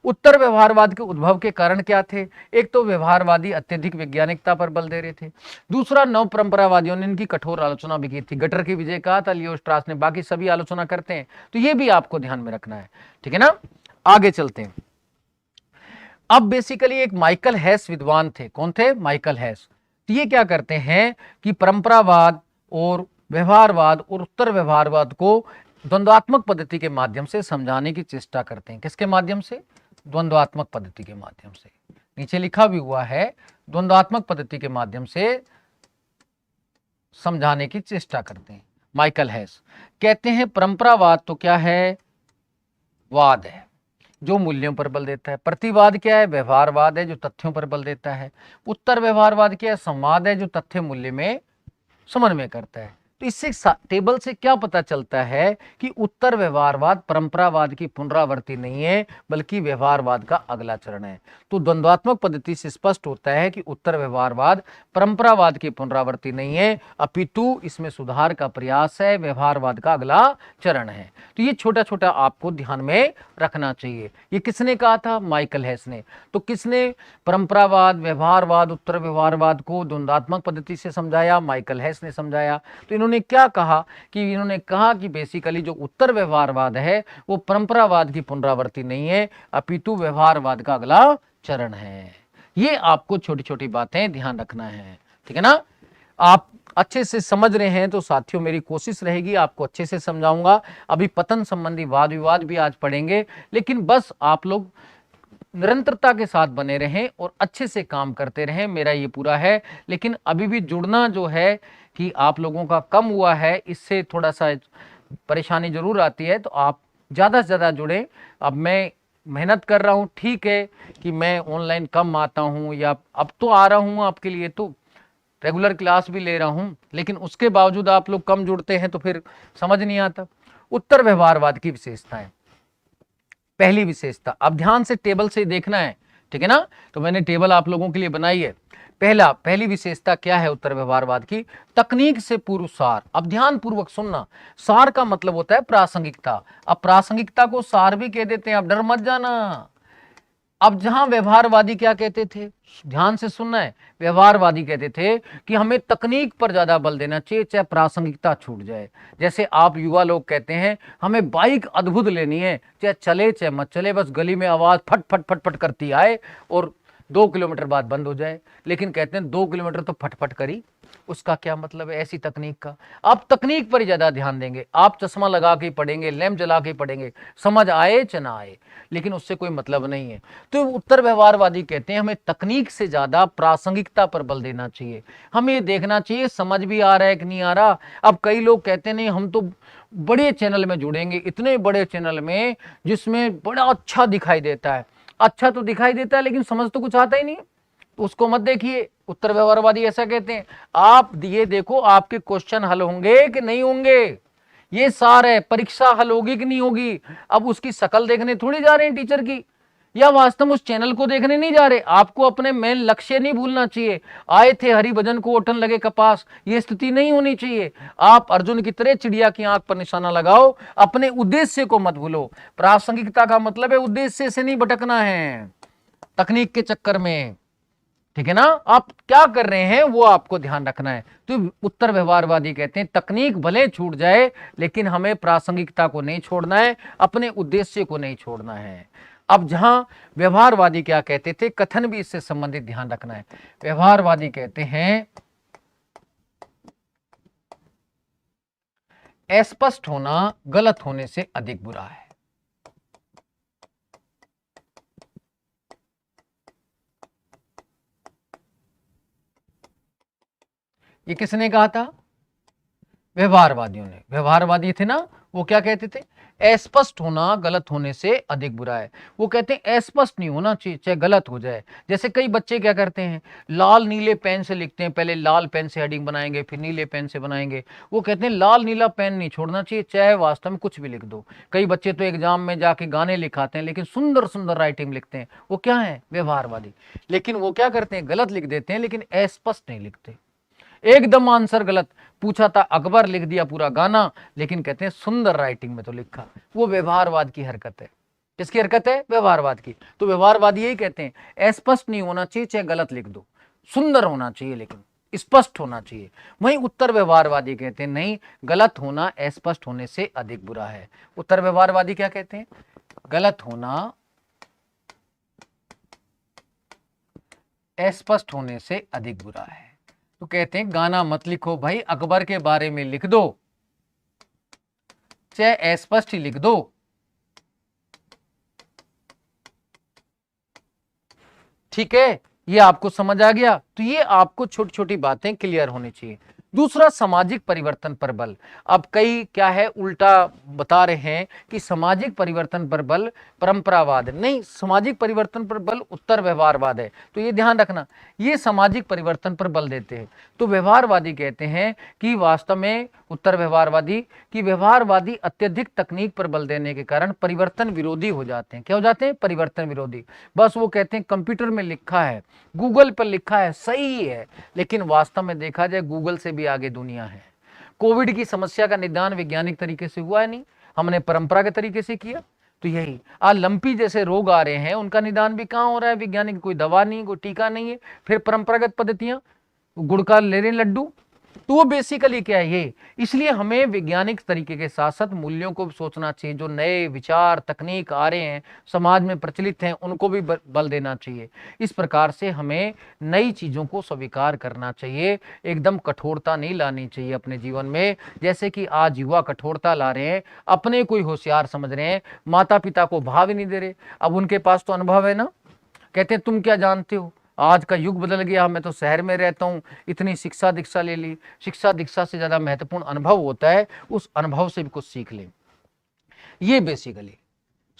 उत्तर व्यवहारवाद के उद्भव के कारण क्या थे? एक तो व्यवहारवादी अत्यधिक वैज्ञानिकता पर बल दे रहे थे। दूसरा, नव परंपरावादियों ने इनकी कठोर आलोचना भी की थी। गटर की विजय कहा था लियो स्ट्रास ने, बाकी सभी आलोचना करते हैं। तो ये भी आपको ध्यान में रखना है, ठीक है ना। आगे चलते हैं। अब बेसिकली एक माइकल हैस विद्वान थे। कौन थे? माइकल हैस। तो ये क्या करते हैं कि परंपरावाद और व्यवहारवाद और उत्तर व्यवहारवाद को द्वंद्वात्मक पद्धति के माध्यम से समझाने की चेष्टा करते हैं। किसके माध्यम से? द्वंद्वात्मक पद्धति के माध्यम से। नीचे लिखा भी हुआ है, द्वंद्वात्मक पद्धति के माध्यम से समझाने की चेष्टा करते हैं। माइकल हैस कहते हैं परंपरावाद तो क्या है? वाद है जो मूल्यों पर बल देता है। प्रतिवाद क्या है? व्यवहारवाद है जो तथ्यों पर बल देता है। उत्तर व्यवहारवाद क्या है? संवाद है जो तथ्य मूल्य में समन्वय करता है। तो इससे टेबल से क्या पता चलता है कि उत्तर व्यवहारवाद परंपरावाद की पुनरावृत्ति नहीं है, बल्कि व्यवहारवाद का अगला चरण है। तो द्वंद्वात्मक पद्धति से स्पष्ट होता है कि उत्तर व्यवहारवाद परंपरावाद की पुनरावृत्ति नहीं है, अपितु इसमें सुधार का प्रयास है, व्यवहारवाद का अगला चरण है। तो ये छोटा छोटा आपको ध्यान में रखना चाहिए। ये किसने कहा था? माइकल हैस ने। तो किसने परंपरावाद, व्यवहारवाद, उत्तर व्यवहारवाद को द्वंद्वात्मक पद्धति से समझाया? माइकल हैस ने समझाया। तो इन्होंने क्या कहा कि बेसिकली जो उत्तर व्यवहारवाद है वो परंपरावाद की पुनरावृत्ति नहीं है, अपितु व्यवहारवाद का अगला चरण है। ये आपको छोटी छोटी बातें ध्यान रखना है, ठीक है ना। आप अच्छे से समझ रहे हैं तो साथियों मेरी कोशिश रहेगी आपको अच्छे से समझाऊंगा। अभी पतन संबंधी वाद विवाद भी आज पढ़ेंगे, लेकिन बस आप लोग निरंतरता के साथ बने रहें और अच्छे से काम करते रहें, मेरा ये पूरा है। लेकिन अभी भी जुड़ना जो है कि आप लोगों का कम हुआ है, इससे थोड़ा सा परेशानी जरूर आती है, तो आप ज़्यादा से ज़्यादा जुड़ें। अब मैं मेहनत कर रहा हूँ, ठीक है कि मैं ऑनलाइन कम आता हूँ, या अब तो आ रहा हूँ आपके लिए, तो रेगुलर क्लास भी ले रहा हूँ, लेकिन उसके बावजूद आप लोग कम जुड़ते हैं तो फिर समझ नहीं आता। उत्तर व्यवहारवाद की विशेषताएं। पहली विशेषता, अब ध्यान से टेबल से देखना है, ठीक है ना, तो मैंने टेबल आप लोगों के लिए बनाई है। पहली विशेषता क्या है उत्तर व्यवहारवाद की? तकनीक से पूर्व सार। अब ध्यान पूर्वक सुनना, सार का मतलब होता है प्रासंगिकता। अब प्रासंगिकता को सार भी कह देते हैं, अब डर मत जाना। अब जहां व्यवहारवादी क्या कहते थे, ध्यान से सुनना है, व्यवहारवादी कहते थे कि हमें तकनीक पर ज्यादा बल देना चाहिए, चाहे प्रासंगिकता छूट जाए। जैसे आप युवा लोग कहते हैं हमें बाइक अद्भुत लेनी है, चाहे चले चाहे मत चले, बस गली में आवाज फट फट फट फट करती आए और 2 किलोमीटर बाद बंद हो जाए। लेकिन कहते हैं 2 किलोमीटर तो फटफट करी, उसका क्या मतलब है ऐसी तकनीक का? आप तकनीक पर ही ज्यादा ध्यान देंगे, आप चश्मा लगा के पढ़ेंगे, लैंप जला के पढ़ेंगे, समझ आए च ना आए, लेकिन उससे कोई मतलब नहीं है। तो उत्तर व्यवहारवादी कहते हैं हमें तकनीक से ज्यादा प्रासंगिकता पर बल देना चाहिए। हमें ये देखना चाहिए समझ भी आ रहा है कि नहीं आ रहा। अब कई लोग कहते नहीं हम तो बड़े चैनल में जुड़ेंगे, इतने बड़े चैनल में जिसमें बड़ा अच्छा दिखाई देता है। अच्छा तो दिखाई देता है लेकिन समझ तो कुछ आता ही नहीं, तो उसको मत देखिए। उत्तर व्यवहारवादी ऐसा कहते हैं। आप ये देखो आपके क्वेश्चन हल होंगे कि नहीं होंगे, ये सार है, परीक्षा हल होगी कि नहीं होगी। अब उसकी शकल देखने थोड़ी जा रहे हैं टीचर की, या वास्तव में उस चैनल को देखने नहीं जा रहे। आपको अपने मेन लक्ष्य नहीं भूलना चाहिए। आए थे हरिभजन को ओठन लगे कपास, ये स्थिति नहीं होनी चाहिए। आप अर्जुन की तरह चिड़िया की आंख पर निशाना लगाओ, अपने उद्देश्य को मत भूलो। प्रासंगिकता का मतलब है उद्देश्य से नहीं भटकना है तकनीक के चक्कर में, ठीक है ना। आप क्या कर रहे हैं वो आपको ध्यान रखना है। तो उत्तर व्यवहारवादी कहते हैं तकनीक भले छूट जाए लेकिन हमें प्रासंगिकता को नहीं छोड़ना है, अपने उद्देश्य को नहीं छोड़ना है। अब जहां व्यवहारवादी क्या कहते थे, कथन भी इससे संबंधित ध्यान रखना है। व्यवहारवादी कहते हैं अस्पष्ट होना गलत होने से अधिक बुरा है। ये किसने कहा था? व्यवहारवादियों ने। व्यवहारवादी थे ना, वो क्या कहते थे? अस्पष्ट होना गलत होने से अधिक बुरा है। वो कहते हैं अस्पष्ट नहीं होना चाहिए, चाहे गलत हो जाए। जैसे कई बच्चे क्या करते हैं, लाल नीले पेन से लिखते हैं, पहले लाल पेन से हेडिंग बनाएंगे फिर नीले पेन से बनाएंगे। वो कहते हैं लाल नीला पेन नहीं छोड़ना चाहिए, चाहे वास्तव में कुछ भी लिख दो। कई बच्चे तो एग्जाम में जाके गाने लिखाते हैं लेकिन सुंदर सुंदर राइटिंग लिखते हैं, वो क्या है? व्यवहारवादी। लेकिन वो क्या करते हैं, गलत लिख देते हैं लेकिन अस्पष्ट नहीं लिखते, एकदम आंसर गलत। पूछा था अकबर, लिख दिया पूरा गाना, लेकिन कहते हैं सुंदर राइटिंग में तो लिखा। वो व्यवहारवाद की हरकत है। किसकी हरकत है? व्यवहारवाद की। तो व्यवहारवादी यही कहते हैं अस्पष्ट नहीं होना चाहिए, चाहे गलत लिख दो, सुंदर होना चाहिए लेकिन स्पष्ट होना चाहिए। वहीं उत्तर व्यवहारवादी कहते हैं नहीं, गलत होना अस्पष्ट होने से अधिक बुरा है। उत्तर व्यवहारवादी क्या कहते हैं? गलत होना अस्पष्ट होने से अधिक बुरा है। तो कहते हैं गाना मत लिखो भाई, अकबर के बारे में लिख दो, चाहे अस्पष्ट ही लिख दो। ठीक है, ये आपको समझ आ गया। तो ये आपको छोटी छोटी बातें क्लियर होनी चाहिए। दूसरा, सामाजिक परिवर्तन पर बल। अब कई क्या है, उल्टा बता रहे हैं कि सामाजिक परिवर्तन पर बल परंपरावाद नहीं, सामाजिक परिवर्तन पर बल उत्तर व्यवहारवाद है। तो ये ध्यान रखना, ये सामाजिक परिवर्तन पर बल देते हैं। तो व्यवहारवादी कहते हैं कि वास्तव में उत्तर व्यवहारवादी कि व्यवहारवादी अत्यधिक तकनीक पर बल देने के कारण परिवर्तन विरोधी हो जाते हैं। क्या हो जाते हैं? परिवर्तन विरोधी। बस वो कहते हैं कंप्यूटर में लिखा है, गूगल पर लिखा है, सही है, लेकिन वास्तव में देखा जाए गूगल से भी आगे दुनिया है। कोविड की समस्या का निदान वैज्ञानिक तरीके से हुआ है नहीं, हमने परंपरागत तरीके से किया। तो यही लंपी जैसे रोग आ रहे हैं, उनका निदान भी कहां हो रहा है? वैज्ञानिक, कोई दवा नहीं, कोई टीका नहीं है। फिर परंपरागत पद्धतियां, गुड़ का ले रहे लड्डू। तो वो बेसिकली क्या है ये। इसलिए हमें वैज्ञानिक तरीके के साथ साथ मूल्यों को भी सोचना चाहिए। जो नए विचार तकनीक आ रहे हैं, समाज में प्रचलित हैं, उनको भी बल देना चाहिए। इस प्रकार से हमें नई चीजों को स्वीकार करना चाहिए, एकदम कठोरता नहीं लानी चाहिए अपने जीवन में। जैसे कि आज युवा कठोरता ला रहे हैं, अपने कोई होशियार समझ रहे हैं, माता पिता को भाव ही नहीं दे रहे। अब उनके पास तो अनुभव है ना, कहते हैं तुम क्या जानते हो, आज का युग बदल गया, मैं तो शहर में रहता हूँ, इतनी शिक्षा दीक्षा ले ली। शिक्षा दीक्षा से ज्यादा महत्वपूर्ण अनुभव होता है, उस अनुभव से भी कुछ सीख ले। ये बेसिकली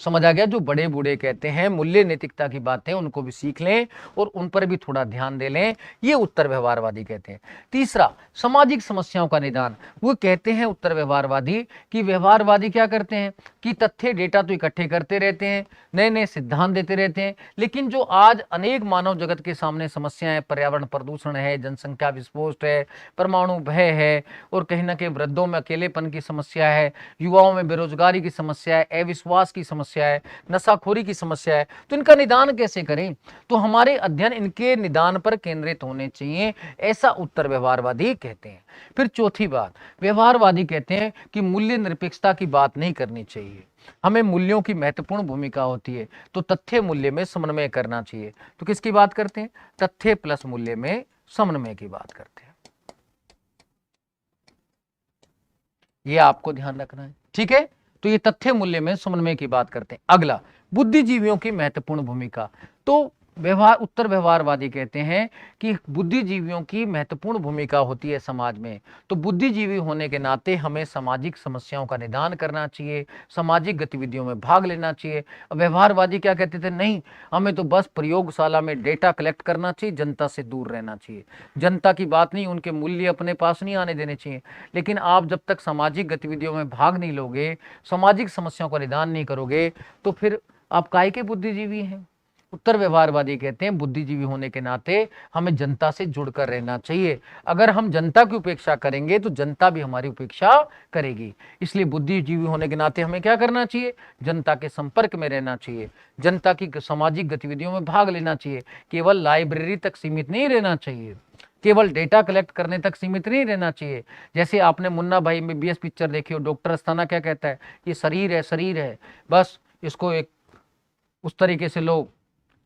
समझ आ गया। जो बड़े बूढ़े कहते हैं मूल्य नैतिकता की बातें, उनको भी सीख लें और उन पर भी थोड़ा ध्यान दे लें, ये उत्तर व्यवहारवादी कहते हैं। तीसरा, सामाजिक समस्याओं का निदान। वो कहते हैं उत्तर व्यवहारवादी कि व्यवहारवादी क्या करते हैं कि तथ्य डेटा तो इकट्ठे करते रहते हैं, नए नए सिद्धांत देते रहते हैं, लेकिन जो आज अनेक मानव जगत के सामने समस्याएं, पर्यावरण प्रदूषण है, जनसंख्या विस्फोट है, परमाणु भय है, और कहीं ना कहीं वृद्धों में अकेलेपन की समस्या है, युवाओं में बेरोजगारी की समस्या है, अविश्वास की समस्या है, नशाखोरी की समस्या है, तो इनका निदान कैसे करें? तो हमारे अध्ययन इनके निदान पर केंद्रित होने चाहिए, ऐसा उत्तर व्यवहारवादी कहते हैं। फिर चौथी बात, व्यवहारवादी कहते हैं कि मूल्य निरपेक्षता की बात नहीं करनी चाहिए, हमें मूल्यों की महत्वपूर्ण भूमिका होती है, तो तथ्य मूल्य में समन्वय करना चाहिए। तो किसकी बात करते हैं? तथ्य प्लस मूल्य में समन्वय की बात करते हैं। ये आपको ध्यान रखना है, ठीक है। तो ये तथ्य मूल्य में समन्वय की बात करते हैं। अगला, बुद्धिजीवियों की महत्वपूर्ण भूमिका। तो उत्तर व्यवहारवादी कहते हैं कि बुद्धिजीवियों की महत्वपूर्ण भूमिका होती है समाज में। तो बुद्धिजीवी होने के नाते हमें सामाजिक समस्याओं का निदान करना चाहिए, सामाजिक गतिविधियों में भाग लेना चाहिए। व्यवहारवादी क्या कहते थे? नहीं, हमें तो बस प्रयोगशाला में डेटा कलेक्ट करना चाहिए, जनता से दूर रहना चाहिए, जनता की बात नहीं, उनके मूल्य अपने पास नहीं आने देने चाहिए। लेकिन आप जब तक सामाजिक गतिविधियों में भाग नहीं लोगे, सामाजिक समस्याओं का निदान नहीं करोगे, तो फिर आप काय के बुद्धिजीवी हैं? उत्तर व्यवहारवादी कहते हैं बुद्धिजीवी होने के नाते हमें जनता से जुड़कर रहना चाहिए। अगर हम जनता की उपेक्षा करेंगे तो जनता भी हमारी उपेक्षा करेगी। इसलिए बुद्धिजीवी होने के नाते हमें क्या करना चाहिए? जनता के संपर्क में रहना चाहिए, जनता की सामाजिक गतिविधियों में भाग लेना चाहिए। केवल लाइब्रेरी तक सीमित नहीं रहना चाहिए, केवल डेटा कलेक्ट करने तक सीमित नहीं रहना चाहिए। जैसे आपने मुन्ना भाई में बीएस पिक्चर देखी हो, डॉक्टर अस्थाना क्या कहता है? ये शरीर है, बस इसको एक उस तरीके से लोग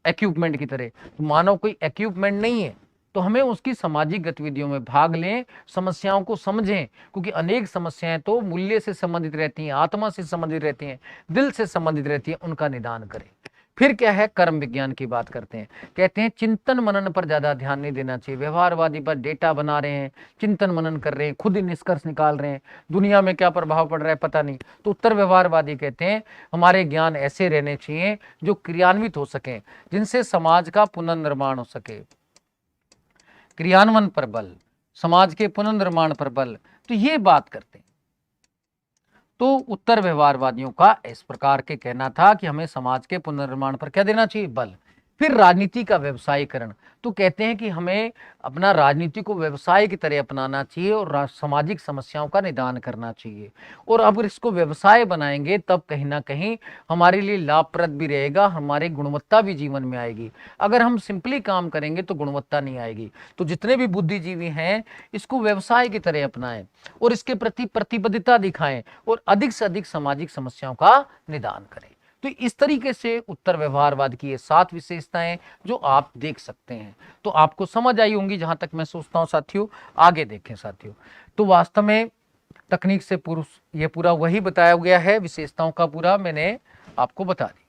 इक्विपमेंट की तरह। तो मानव कोई इक्विपमेंट नहीं है, तो हमें उसकी सामाजिक गतिविधियों में भाग लें, समस्याओं को समझें, क्योंकि अनेक समस्याएं तो मूल्य से संबंधित रहती हैं, आत्मा से संबंधित रहती हैं, दिल से संबंधित रहती हैं, उनका निदान करें। फिर क्या है? कर्म विज्ञान की बात करते हैं। कहते हैं चिंतन मनन पर ज्यादा ध्यान नहीं देना चाहिए। व्यवहारवादी पर डेटा बना रहे हैं, चिंतन मनन कर रहे हैं, खुद ही निष्कर्ष निकाल रहे हैं, दुनिया में क्या प्रभाव पड़ रहा है पता नहीं। तो उत्तर व्यवहारवादी कहते हैं हमारे ज्ञान ऐसे रहने चाहिए जो क्रियान्वित हो सके, जिनसे समाज का पुनर्निर्माण हो सके। क्रियान्वयन पर बल, समाज के पुनर्निर्माण पर बल, तो ये बात करते हैं। तो उत्तर व्यवहारवादियों का इस प्रकार के कहना था कि हमें समाज के पुनर्निर्माण पर क्या देना चाहिए? बल। फिर राजनीति का व्यवसायीकरण। तो कहते हैं कि हमें अपना राजनीति को व्यवसाय की तरह अपनाना चाहिए और सामाजिक समस्याओं का निदान करना चाहिए। और अगर इसको व्यवसाय बनाएंगे तब कहीं ना कहीं हमारे लिए लाभप्रद भी रहेगा, हमारी गुणवत्ता भी जीवन में आएगी। अगर हम सिंपली काम करेंगे तो गुणवत्ता नहीं आएगी। तो जितने भी बुद्धिजीवी हैं इसको व्यवसाय की तरह अपनाएं और इसके प्रति प्रतिबद्धता दिखाएं और अधिक से अधिक सामाजिक समस्याओं का निदान करें। तो इस तरीके से उत्तर व्यवहारवाद की ये 7 विशेषताएं जो आप देख सकते हैं, तो आपको समझ आई होंगी जहां तक मैं सोचता हूं साथियों। आगे देखें साथियों, तो वास्तव में तकनीक से ये पूरा वही बताया गया है, विशेषताओं का पूरा मैंने आपको बता दी।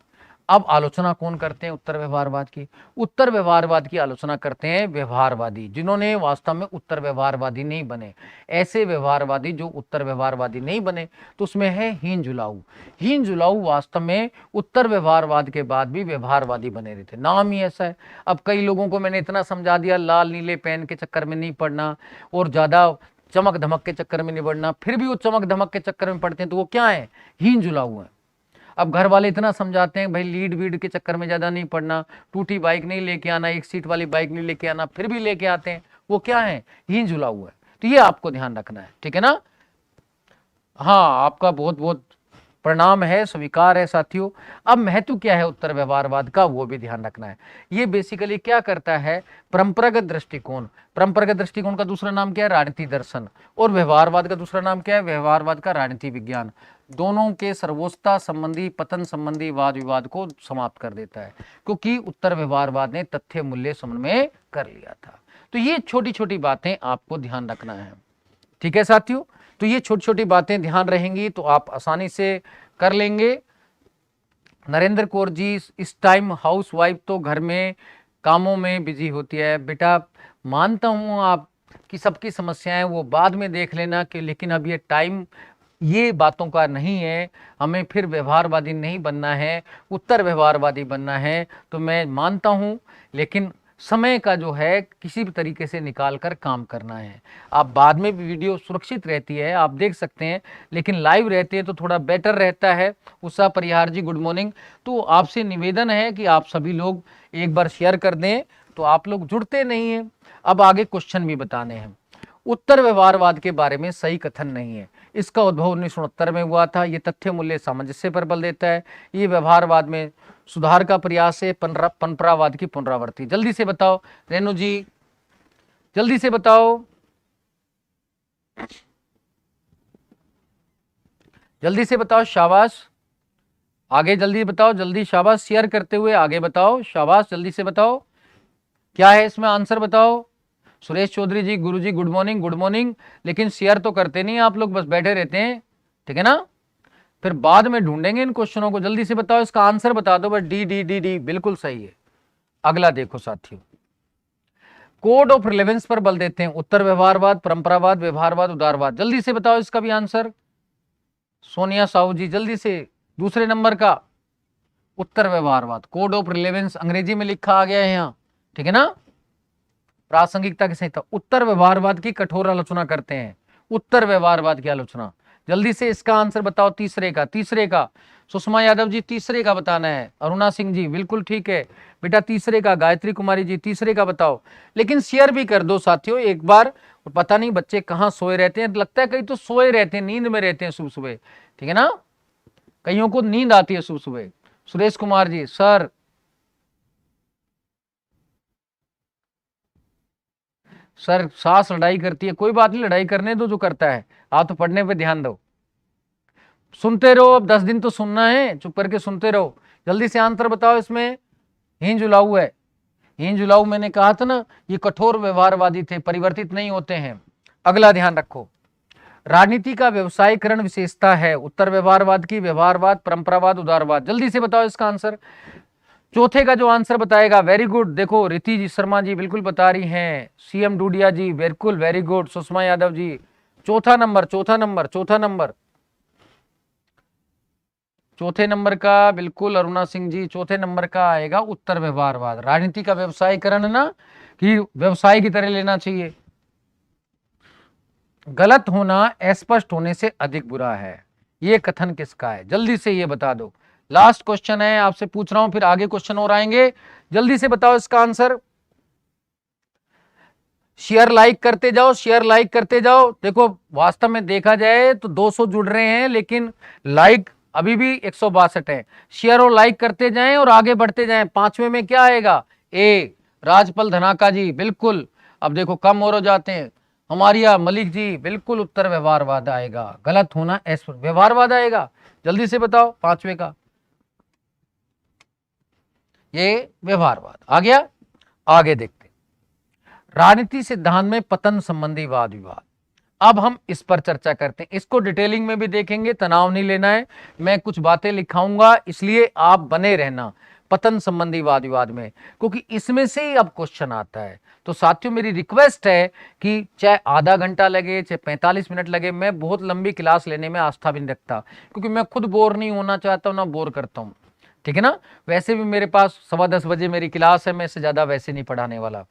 अब आलोचना कौन करते हैं उत्तर व्यवहारवाद की? उत्तर व्यवहारवाद की आलोचना करते हैं व्यवहारवादी, जिन्होंने वास्तव में उत्तर व्यवहारवादी नहीं बने। ऐसे व्यवहारवादी जो उत्तर व्यवहारवादी नहीं बने, तो उसमें है हीन जुलाऊ। हीन जुलाऊ वास्तव में उत्तर व्यवहारवाद के बाद भी व्यवहारवादी बने रहते, नाम ही ऐसा है। अब कई लोगों को मैंने इतना समझा दिया, लाल नीले पेन के चक्कर में नहीं पड़ना और ज्यादा चमक धमक के चक्कर में नहीं पड़ना, फिर भी वो चमक धमक के चक्कर में पड़ते हैं, तो वो क्या है? हीन जुलाऊ है। अब घर वाले इतना समझाते हैं भाई लीड वीड के चक्कर में ज्यादा नहीं पड़ना, टूटी बाइक नहीं लेके आना, एक सीट वाली बाइक नहीं लेके आना, फिर भी लेके आते हैं, वो क्या है? हीन जुला हुआ है। तो ये आपको ध्यान रखना है, ठीक है ना? हाँ, आपका बहुत बहुत प्रणाम है, स्वीकार है साथियों। अब महत्व क्या है उत्तर व्यवहारवाद का, वो भी ध्यान रखना है। ये बेसिकली क्या करता है? परंपरागत दृष्टिकोण। परंपरागत दृष्टिकोण का दूसरा नाम क्या है? राजनीति दर्शन। और व्यवहारवाद का दूसरा नाम क्या है? व्यवहारवाद का राजनीति विज्ञान। दोनों के सर्वोच्चता संबंधी, पतन संबंधी वाद विवाद को समाप्त कर देता है, क्योंकि उत्तर व्यवहारवाद ने तथ्य मूल्य समन्वय कर लिया था। तो ये छोटी छोटी बातें आपको ध्यान रखना है, ठीक है साथियों? तो ये छोटी छोटी बातें ध्यान रहेंगी तो आप आसानी से कर लेंगे। नरेंद्र कौर जी इस टाइम हाउसवाइफ तो घर में कामों में बिजी होती है। बेटा मानता हूँ आप कि सबकी समस्याएं वो बाद में देख लेना कि, लेकिन अब ये टाइम ये बातों का नहीं है, हमें फिर व्यवहारवादी नहीं बनना है, उत्तर व्यवहारवादी बनना है। तो मैं मानता हूँ, लेकिन समय का जो है किसी भी तरीके से निकाल कर काम करना है। आप बाद में भी वीडियो सुरक्षित रहती है, आप देख सकते हैं, लेकिन लाइव रहते हैं तो थोड़ा बेटर रहता है। उषा परिहार जी गुड मॉर्निंग। तो आपसे निवेदन है कि आप सभी लोग एक बार शेयर कर दें, तो आप लोग जुड़ते नहीं हैं। अब आगे क्वेश्चन भी बताने हैं। उत्तर व्यवहारवाद के बारे में सही कथन नहीं है। इसका उद्भव 1969 में हुआ था। ये तथ्य मूल्य सामंजस्य पर बल देता है। ये व्यवहारवाद में सुधार का प्रयास है, परंपरावाद की पुनरावृत्ति। जल्दी से बताओ रेणु जी, जल्दी से बताओ, जल्दी से बताओ, शाबाश। आगे जल्दी बताओ, जल्दी, शाबाश। शेयर करते हुए आगे बताओ, शाबाश, जल्दी से बताओ क्या है इसमें आंसर बताओ। सुरेश चौधरी जी, गुरु जी गुड मॉर्निंग, गुड मॉर्निंग। लेकिन शेयर तो करते नहीं आप लोग, बस बैठे रहते हैं, ठीक है ना। फिर बाद में ढूंढेंगे इन क्वेश्चनों को। जल्दी से बताओ, इसका आंसर बता दो बस। डी डी डी डी बिल्कुल सही है। अगला देखो साथियों, कोड ऑफ रिलेवेंस पर बल देते हैं। उत्तर व्यवहारवाद, परंपरावाद, व्यवहारवाद, उदारवाद। जल्दी से बताओ इसका भी आंसर। सोनिया साहू जी जल्दी से, दूसरे नंबर का उत्तर व्यवहारवाद। कोड ऑफ रिलेवेंस अंग्रेजी में लिखा आ गया है यहाँ, ठीक है ना। प्रासंगिकता की संहिता। उत्तर व्यवहारवाद की कठोर आलोचना करते हैं। उत्तर व्यवहारवाद की आलोचना। जल्दी से इसका आंसर बताओ, तीसरे का, तीसरे का। सुषमा यादव जी तीसरे का बताना है। अरुणा सिंह जी बिल्कुल ठीक है बेटा, तीसरे का। गायत्री कुमारी जी तीसरे का बताओ। लेकिन शेयर भी कर दो साथियों एक बार। पता नहीं बच्चे कहाँ सोए रहते हैं, लगता है कहीं तो सोए रहते हैं, नींद में रहते हैं सुबह सुबह, ठीक है ना। कईयों को नींद आती है सुबह सुबह। सुरेश कुमार जी सर, सर सास लड़ाई करती है, कोई बात नहीं, लड़ाई करने दो जो करता है, आप तो पढ़ने पे ध्यान दो। सुनते रहो, अब 10 दिन तो सुनना है, चुप करके सुनते रहो। जल्दी से आंसर बताओ इसमें। हीन जुलाऊ है। हीन जुलाऊ मैंने कहा था ना, ये कठोर व्यवहारवादी थे, परिवर्तित नहीं होते हैं। अगला ध्यान रखो, राजनीति का व्यवसायीकरण विशेषता है। उत्तर व्यवहारवाद की, व्यवहारवाद, परंपरावाद, उदारवाद। जल्दी से बताओ इसका आंसर। चौथे का जो आंसर बताएगा, वेरी गुड। देखो रिति जी शर्मा जी बिल्कुल बता रही हैं, सीएम डूडिया जी बिल्कुल वेरी गुड, सुषमा यादव जी। चौथा नंबर, चौथा नंबर, चौथा नंबर, चौथे नंबर का बिल्कुल अरुणा सिंह जी, चौथे नंबर का आएगा उत्तर व्यवहारवाद। राजनीति का व्यवसायीकरण ना, कि व्यवसाय की तरह लेना चाहिए। गलत होना अस्पष्ट होने से अधिक बुरा है। ये कथन किसका है, जल्दी से ये बता दो। लास्ट क्वेश्चन है, आपसे पूछ रहा हूं, फिर आगे क्वेश्चन और आएंगे। जल्दी से बताओ इसका आंसर। शेयर लाइक करते जाओ, शेयर लाइक करते जाओ। देखो वास्तव में देखा जाए तो 200 जुड़ रहे हैं, लेकिन लाइक अभी भी 162 है। शेयर और लाइक करते जाएं और आगे बढ़ते जाएं। पांचवें में क्या आएगा, ए राजपल धनाका जी बिल्कुल। अब देखो कम और हो जाते हैं। हमारिया मलिक जी बिल्कुल उत्तर व्यवहारवाद आएगा। गलत होना व्यवहारवाद आएगा। जल्दी से बताओ पांचवे का, ये व्यवहारवाद आ गया। आगे देखते, राजनीति सिद्धांत में पतन संबंधी वाद विवाद। अब हम इस पर चर्चा करते हैं, इसको डिटेलिंग में भी देखेंगे, तनाव नहीं लेना है। मैं कुछ बातें लिखाऊंगा, इसलिए आप बने रहना पतन संबंधी वाद विवाद में, क्योंकि इसमें से ही अब क्वेश्चन आता है। तो साथियों मेरी रिक्वेस्ट है कि चाहे आधा घंटा लगे, चाहे 45 मिनट लगे, मैं बहुत लंबी क्लास लेने में आस्था भी नहीं रखता, क्योंकि मैं खुद बोर नहीं होना चाहता हूं, ना बोर करता हूं, ठीक है ना। वैसे भी मेरे पास 10:15 बजे मेरी क्लास है, मैं इससे ज्यादा वैसे नहीं पढ़ाने वाला,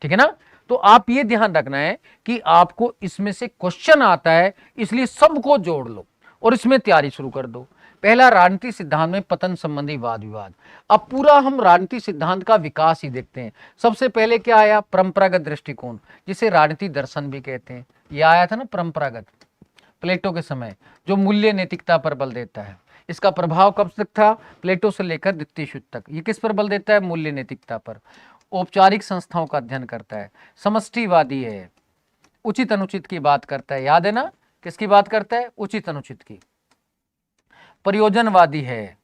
ठीक है ना। तो आप ये ध्यान रखना है कि आपको इसमें से क्वेश्चन आता है, इसलिए सबको जोड़ लो और इसमें तैयारी शुरू कर दो। पहला, राजनीति सिद्धांत में पतन संबंधी वाद विवाद। अब पूरा हम राजनीति सिद्धांत का विकास ही देखते हैं। सबसे पहले क्या आया, परंपरागत दृष्टिकोण, जिसे राजनीति दर्शन भी कहते हैं। यह आया था ना परंपरागत, प्लेटो के समय, जो मूल्य नैतिकता पर बल देता है। इसका प्रभाव कब तक था, प्लेटो से लेकर द्वितीय शुद्ध तक। ये किस पर बल देता है, मूल्य नैतिकता पर। औपचारिक संस्थाओं का अध्ययन करता है, समष्टिवादी है, उचित अनुचित की बात करता है, याद है ना, किसकी बात करता है, उचित अनुचित की। प्रयोजनवादी है,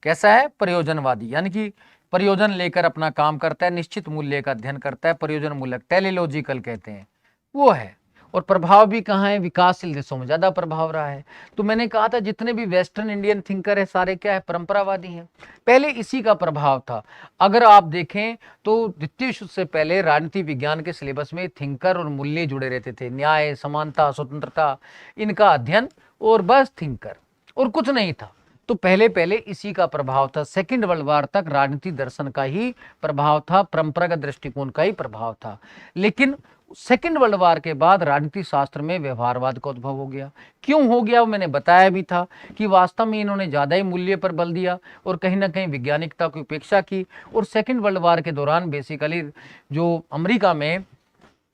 कैसा है, प्रयोजनवादी, यानी कि प्रयोजन लेकर अपना काम करता है, निश्चित मूल्य का अध्ययन करता है, प्रयोजन मूलक, टेलीलॉजिकल कहते हैं, वो है। और प्रभाव भी कहाँ है, विकासशील देशों में ज्यादा प्रभाव रहा है। तो मैंने कहा था जितने भी वेस्टर्न इंडियन थिंकर है सारे क्या है, परंपरावादी हैं। पहले इसी का प्रभाव था। अगर आप देखें तो द्वितीय विश्व से पहले राजनीति विज्ञान के सिलेबस में थिंकर और मूल्य जुड़े रहते थे, न्याय, समानता, स्वतंत्रता, इनका अध्ययन, और बस थिंकर, और कुछ नहीं था। तो पहले पहले इसी का प्रभाव था। सेकंड वर्ल्ड वार तक राजनीति दर्शन का ही प्रभाव था, परंपरागत दृष्टिकोण का ही प्रभाव था। लेकिन सेकंड वर्ल्ड वार के बाद राजनीति शास्त्र में व्यवहारवाद का उद्भव हो गया। क्यों हो गया वो मैंने बताया भी था कि वास्तव में इन्होंने ज्यादा ही मूल्य पर बल दिया और कहीं ना कहीं वैज्ञानिकता की उपेक्षा की। और सेकंड वर्ल्ड वार के दौरान बेसिकली जो अमेरिका में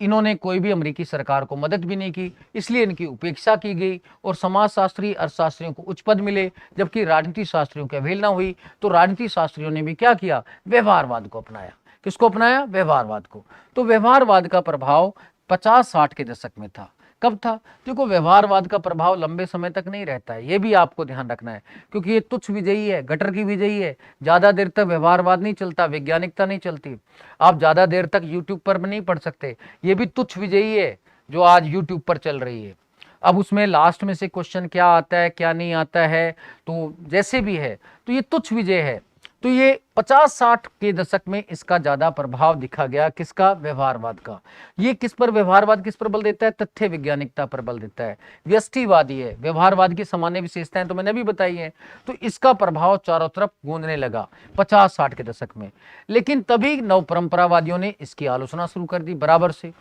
इन्होंने कोई भी अमेरिकी सरकार को मदद भी नहीं की, इसलिए इनकी उपेक्षा की गई और समाजशास्त्री अर्थशास्त्रियों को उच्च पद मिले, जबकि राजनीति शास्त्रियों की अवहेलना हुई। तो राजनीति शास्त्रियों ने भी क्या किया, व्यवहारवाद को अपनाया। किसको अपनाया, व्यवहारवाद को। तो व्यवहारवाद का प्रभाव 50-60 के दशक में था। कब था, देखो व्यवहारवाद का प्रभाव लंबे समय तक नहीं रहता है, ये भी आपको ध्यान रखना है, क्योंकि ये तुच्छ विजयी है, गटर की विजयी है। ज्यादा देर तक व्यवहारवाद नहीं चलता, वैज्ञानिकता नहीं चलती। आप ज्यादा देर तक यूट्यूब पर नहीं पढ़ सकते, ये भी तुच्छ विजयी है जो आज यूट्यूब पर चल रही है। अब उसमें लास्ट में से क्वेश्चन क्या आता है क्या नहीं आता है, तो जैसे भी है, तो ये तुच्छ विजय है। तो ये 50-60 के दशक में इसका ज्यादा प्रभाव दिखा गया, किसका, व्यवहारवाद का। ये किस पर, व्यवहारवाद किस पर बल देता है, तथ्य वैज्ञानिकता पर बल देता है, व्यष्टिवादी है। व्यवहारवाद की सामान्य विशेषताएं तो मैंने भी बताई है। तो इसका प्रभाव चारों तरफ गूंजने लगा 50-60 के दशक में। लेकिन तभी नव परंपरावादियों ने इसकी आलोचना शुरू कर दी बराबर से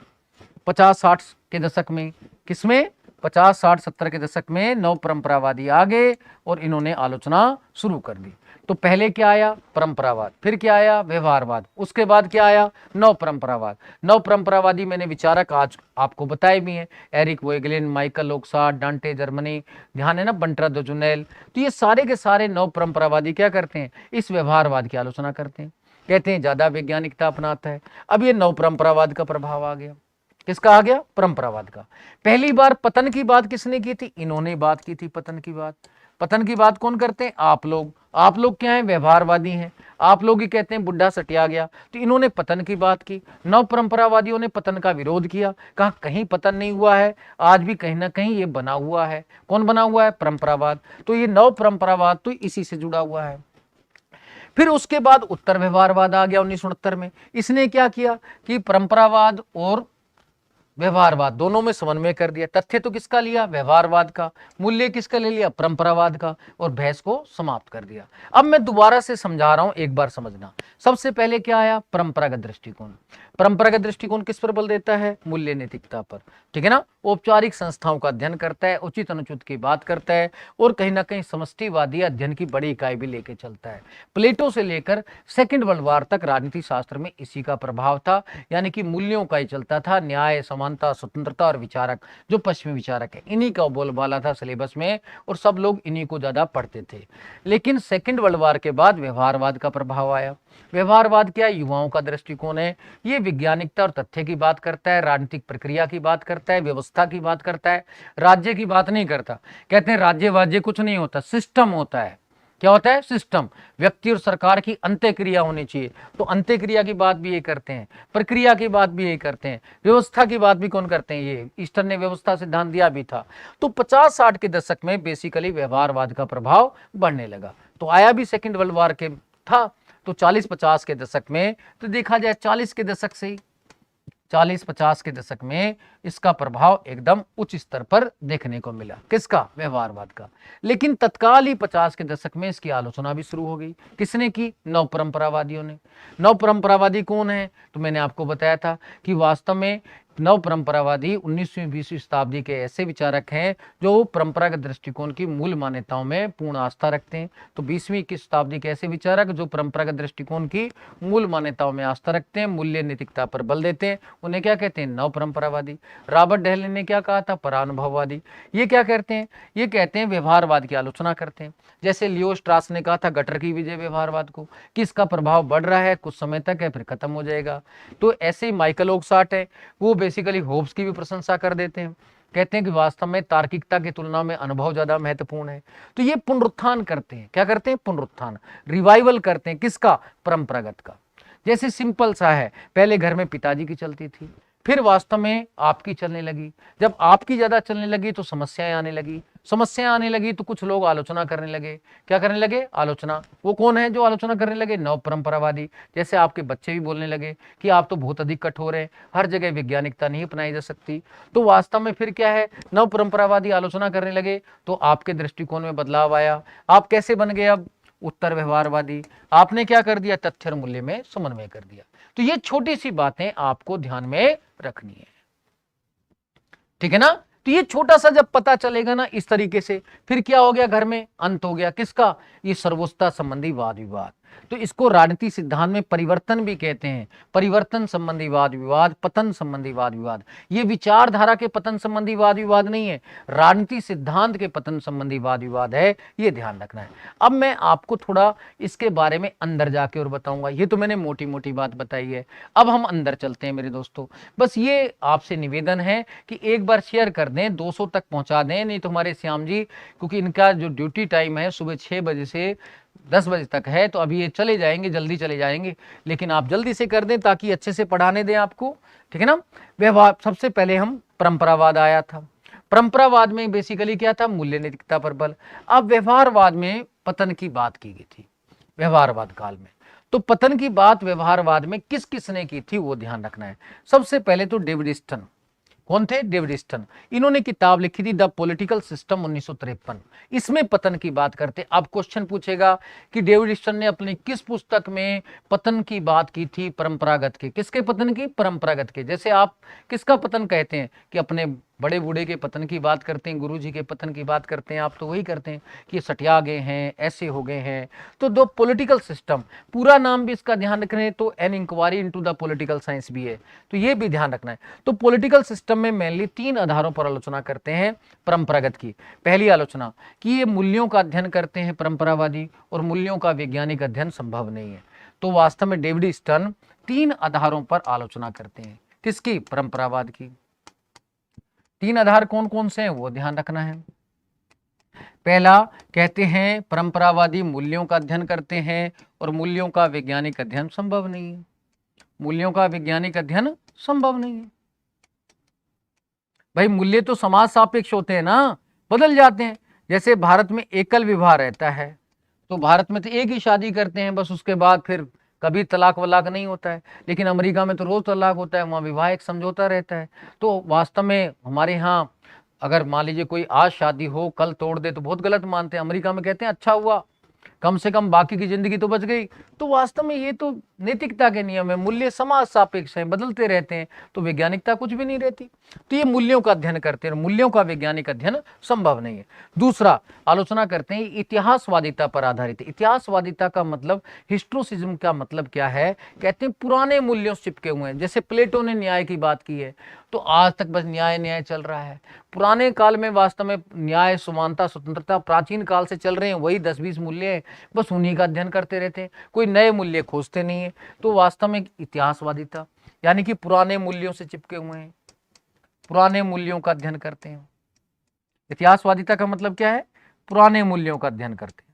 50-60 के दशक में। किसमें, 50-60-70 के दशक में नव परंपरावादी आ गए और इन्होंने आलोचना शुरू कर दी। तो पहले क्या आया, परंपरावाद, फिर क्या आया, व्यवहारवाद, उसके बाद क्या आया, नव परंपरावाद। नव परंपरावादी मैंने विचारक आज आपको बताए भी हैं, एरिक वोगेलिन, माइकल ओकसाट, डांटे जर्मनी, ध्यान है ना, बंटरा जुनेल। तो ये सारे के सारे नव परंपरावादी क्या करते हैं, इस व्यवहारवाद की आलोचना करते हैं, कहते हैं ज्यादा वैज्ञानिकता अपनाता है। अब ये नव परंपरावाद का प्रभाव आ गया, किसका आ गया, परंपरावाद का। पहली बार पतन की बात किसने की थी, इन्होंने बात की थी पतन की बात। पतन की बात कौन करते हैं, आप लोग। आप लोग क्या हैं, व्यवहारवादी हैं। आप लोग ही कहते हैं बुढ़ा सटिया गया, तो इन्होंने पतन की बात की। नव परंपरावादियों ने पतन का विरोध किया, कहा कहीं पतन नहीं हुआ है, आज भी कहीं ना कहीं ये बना हुआ है। कौन बना हुआ है, परंपरावाद। तो ये नव परंपरावाद तो इसी से जुड़ा हुआ है। फिर उसके बाद उत्तर व्यवहारवाद आ गया 1969 में। इसने क्या किया कि परंपरावाद और व्यवहारवाद दोनों में समन्वय कर दिया। तथ्य तो किसका लिया, व्यवहारवाद का, मूल्य किसका ले लिया, परंपरावाद का, और बहस को समाप्त कर दिया। अब मैं दोबारा से समझा रहा हूं, एक बार समझना। सबसे पहले क्या आया, परंपरागत दृष्टिकोण। परंपरागत दृष्टिकोण किस पर बल देता है, मूल्य नैतिकता पर, ठीक है ना। औपचारिक संस्थाओं का अध्ययन करता है, उचित अनुचित की बात करता है, और कहीं ना कहीं समष्टिवादी अध्ययन की बड़ी इकाई भी लेके चलता है। प्लेटो से लेकर सेकंड वर्ल्ड वार तक राजनीति शास्त्र में इसी का प्रभाव था, यानी कि मूल्यों का ही चलता था। न्याय, समानता, स्वतंत्रता और विचारक, जो पश्चिमी विचारक है, इन्हीं का बोलबाला था सिलेबस में, और सब लोग इन्हीं को ज्यादा पढ़ते थे। लेकिन सेकंड वर्ल्ड वार के बाद व्यवहारवाद का प्रभाव आया। व्यवहारवाद क्या, युवाओं का दृष्टिकोण है। ये वैज्ञानिकता और तथ्य की बात करता है, राजनीतिक प्रक्रिया की बात करता है, व्यवस्था की बात करता है, राज्य की बात नहीं करता। कहते हैं राज्य वाज्य कुछ नहीं होता, सिस्टम होता है। क्या होता है, सिस्टम। व्यक्ति और सरकार की अंत्यक्रिया होनी चाहिए, तो अंत्यक्रिया की बात भी ये करते हैं, प्रक्रिया की बात भी ये करते हैं, व्यवस्था की बात भी कौन करते हैं, ये ईस्टर्न ने व्यवस्था सिद्धांत दिया भी था। तो 50-60 के दशक में बेसिकली व्यवहारवाद का प्रभाव बढ़ने लगा। तो आया भी सेकंड वर्ल्ड वार के था। तो 40-50 के दशक में, तो देखा जाए 40 के दशक से ही, 40-50 के दशक में इसका प्रभाव एकदम उच्च स्तर पर देखने को मिला, किसका, व्यवहारवाद का। लेकिन तत्काल ही 50 के दशक में इसकी आलोचना भी शुरू हो गई। किसने की, नव परंपरावादियों ने। नव परंपरावादी कौन है, तो मैंने आपको बताया था कि वास्तव में नव परंपरावादी 19वीं-20वीं शताब्दी के ऐसे विचारक हैं जो परंपरागत दृष्टिकोण की मूल मान्यताओं में पूर्ण आस्था रखते हैं। तो 20वीं की शताब्दी के ऐसे विचारक जो परंपरागत दृष्टिकोण की मूल मान्यताओं में आस्था रखते हैं, मूल्य नैतिकता पर बल देते हैं, उन्हें क्या कहते हैं, नव परंपरावादी। रॉबर्ट डेहले ने क्या कहा था, परानुभववादी। ये क्या करते हैं, ये कहते हैं व्यवहारवाद की आलोचना करते हैं। जैसे लियो स्ट्रास ने कहा था गटर की विजय व्यवहारवाद को, कि इसका प्रभाव बढ़ रहा है, कुछ समय तक है, फिर खत्म हो जाएगा। तो ऐसे ही माइकल ओकसाट है, वो बेसिकली होब्स की भी प्रशंसा कर देते हैं, कहते हैं कि वास्तव में तार्किकता की तुलना में अनुभव ज्यादा महत्वपूर्ण है। तो ये पुनरुत्थान करते हैं, क्या करते हैं, पुनरुत्थान, रिवाइवल करते हैं, किसका, परंपरागत का। जैसे सिंपल सा है, पहले घर में पिताजी की चलती थी, फिर वास्तव में आपकी चलने लगी। जब आपकी ज्यादा चलने लगी तो समस्याएं आने लगी, समस्याएं आने लगी तो कुछ लोग आलोचना करने लगे। क्या करने लगे? आलोचना। वो कौन है जो आलोचना करने लगे? नव परंपरावादी। जैसे आपके बच्चे भी बोलने लगे कि आप तो बहुत अधिक कठोर हैं, हर जगह वैज्ञानिकता नहीं अपनाई जा सकती। तो वास्तव में फिर क्या है, नव परंपरावादी आलोचना करने लगे तो आपके दृष्टिकोण में बदलाव आया। आप कैसे बन गए अब? उत्तर व्यवहारवादी। आपने क्या कर दिया? तथ्य और मूल्य में समन्वय कर दिया। तो ये छोटी सी बातें आपको ध्यान में रखनी है, ठीक है ना। तो ये छोटा सा जब पता चलेगा ना इस तरीके से, फिर क्या हो गया, घर में अंत हो गया किसका? ये सर्वोच्चता संबंधी वाद विवाद। तो इसको राजनीति सिद्धांत में परिवर्तन भी कहते हैं। परिवर्तन संबंधी वाद विवाद, पतन संबंधी वाद विवाद। ये विचारधारा के पतन संबंधी वाद विवाद नहीं है, राजनीति सिद्धांत के पतन संबंधी वाद विवाद है, ये ध्यान रखना है। अब मैं आपको थोड़ा इसके बारे में अंदर जाके और बताऊंगा। ये तो मैंने मोटी मोटी बात बताई है, अब हम अंदर चलते हैं मेरे दोस्तों। बस ये आपसे निवेदन है कि एक बार शेयर कर दें, 200 तक पहुंचा दें, नहीं तो हमारे श्याम जी, क्योंकि इनका जो ड्यूटी टाइम है सुबह 6 बजे से 10 बजे तक है, तो अभी ये चले जाएंगे, जल्दी चले जाएंगे, लेकिन आप जल्दी से कर दें ताकि अच्छे से पढ़ाने दें आपको, ठीक है ना। व्यवहार, सबसे पहले हम परंपरावाद आया था। परंपरावाद में बेसिकली क्या था? मूल्य नैतिकता पर बल। अब व्यवहारवाद में पतन की बात की गई थी, व्यवहारवाद काल में। तो पतन की बात व्यवहारवाद में किस किसने की थी वो ध्यान रखना है। सबसे पहले तो डेविड स्टन। कौन थे? David Easton. इन्होंने किताब लिखी थी द पॉलिटिकल सिस्टम 1953। इसमें पतन की बात करते। अब क्वेश्चन पूछेगा कि डेविड स्टन ने अपनी किस पुस्तक में पतन की बात की थी? परंपरागत के। किसके पतन की? परंपरागत के। जैसे आप किसका पतन कहते हैं कि अपने बड़े बूढ़े के पतन की बात करते हैं, गुरुजी के पतन की बात करते हैं, आप तो वही करते हैं कि सटिया गए हैं, ऐसे हो गए हैं। तो दो पॉलिटिकल सिस्टम, पूरा नाम भी इसका ध्यान रखना है, तो an inquiry into the political science भी है, तो ये भी ध्यान रखना है। तो पॉलिटिकल सिस्टम में मेनली 3 आधारों पर आलोचना करते हैं परंपरागत की। पहली आलोचना कि ये मूल्यों का अध्ययन करते हैं परंपरावादी, और मूल्यों का वैज्ञानिक अध्ययन संभव नहीं है। तो वास्तव में डेविड स्टन 3 आधारों पर आलोचना करते हैं। किसकी? परंपरावाद की। 3 आधार कौन कौन से हैं वो ध्यान रखना है। पहला कहते हैं परंपरावादी मूल्यों का अध्ययन करते हैं और मूल्यों का वैज्ञानिक अध्ययन संभव नहीं है। मूल्यों का वैज्ञानिक अध्ययन संभव नहीं है। भाई मूल्य तो समाज सापेक्ष होते हैं ना, बदल जाते हैं। जैसे भारत में एकल विवाह रहता है, तो भारत में तो एक ही शादी करते हैं बस, उसके बाद फिर कभी तलाक वलाक नहीं होता है। लेकिन अमेरिका में तो रोज तलाक होता है, वहाँ विवाह एक समझौता रहता है। तो वास्तव में हमारे यहाँ अगर मान लीजिए कोई आज शादी हो कल तोड़ दे तो बहुत गलत मानते हैं। अमेरिका में कहते हैं अच्छा हुआ, कम से कम बाकी की जिंदगी तो बच गई। तो वास्तव में ये तो नैतिकता के नियम है, मूल्य समाज सापेक्ष है, बदलते रहते हैं, तो वैज्ञानिकता कुछ भी नहीं रहती। तो ये मूल्यों का अध्ययन करते हैं, मूल्यों का वैज्ञानिक अध्ययन संभव नहीं है। दूसरा आलोचना करते हैं इतिहासवादिता पर आधारित। इतिहासवादिता का मतलब, हिस्ट्रोसिज्म का मतलब क्या है? कहते हैं पुराने मूल्यों से चिपके हुए हैं। जैसे प्लेटो ने न्याय की बात की है, तो आज तक बस न्याय न्याय चल रहा है। पुराने काल में वास्तव में न्याय, समानता, स्वतंत्रता प्राचीन काल से चल रहे हैं, वही 10-20 मूल्य हैं, बस उन्हीं का अध्ययन करते रहते हैं, कोई नए मूल्य खोजते नहीं है। तो वास्तव में इतिहासवादिता यानी कि पुराने मूल्यों से चिपके हुए हैं, पुराने मूल्यों का अध्ययन करते हैं। इतिहासवादिता का मतलब क्या है? पुराने मूल्यों का अध्ययन करते हैं।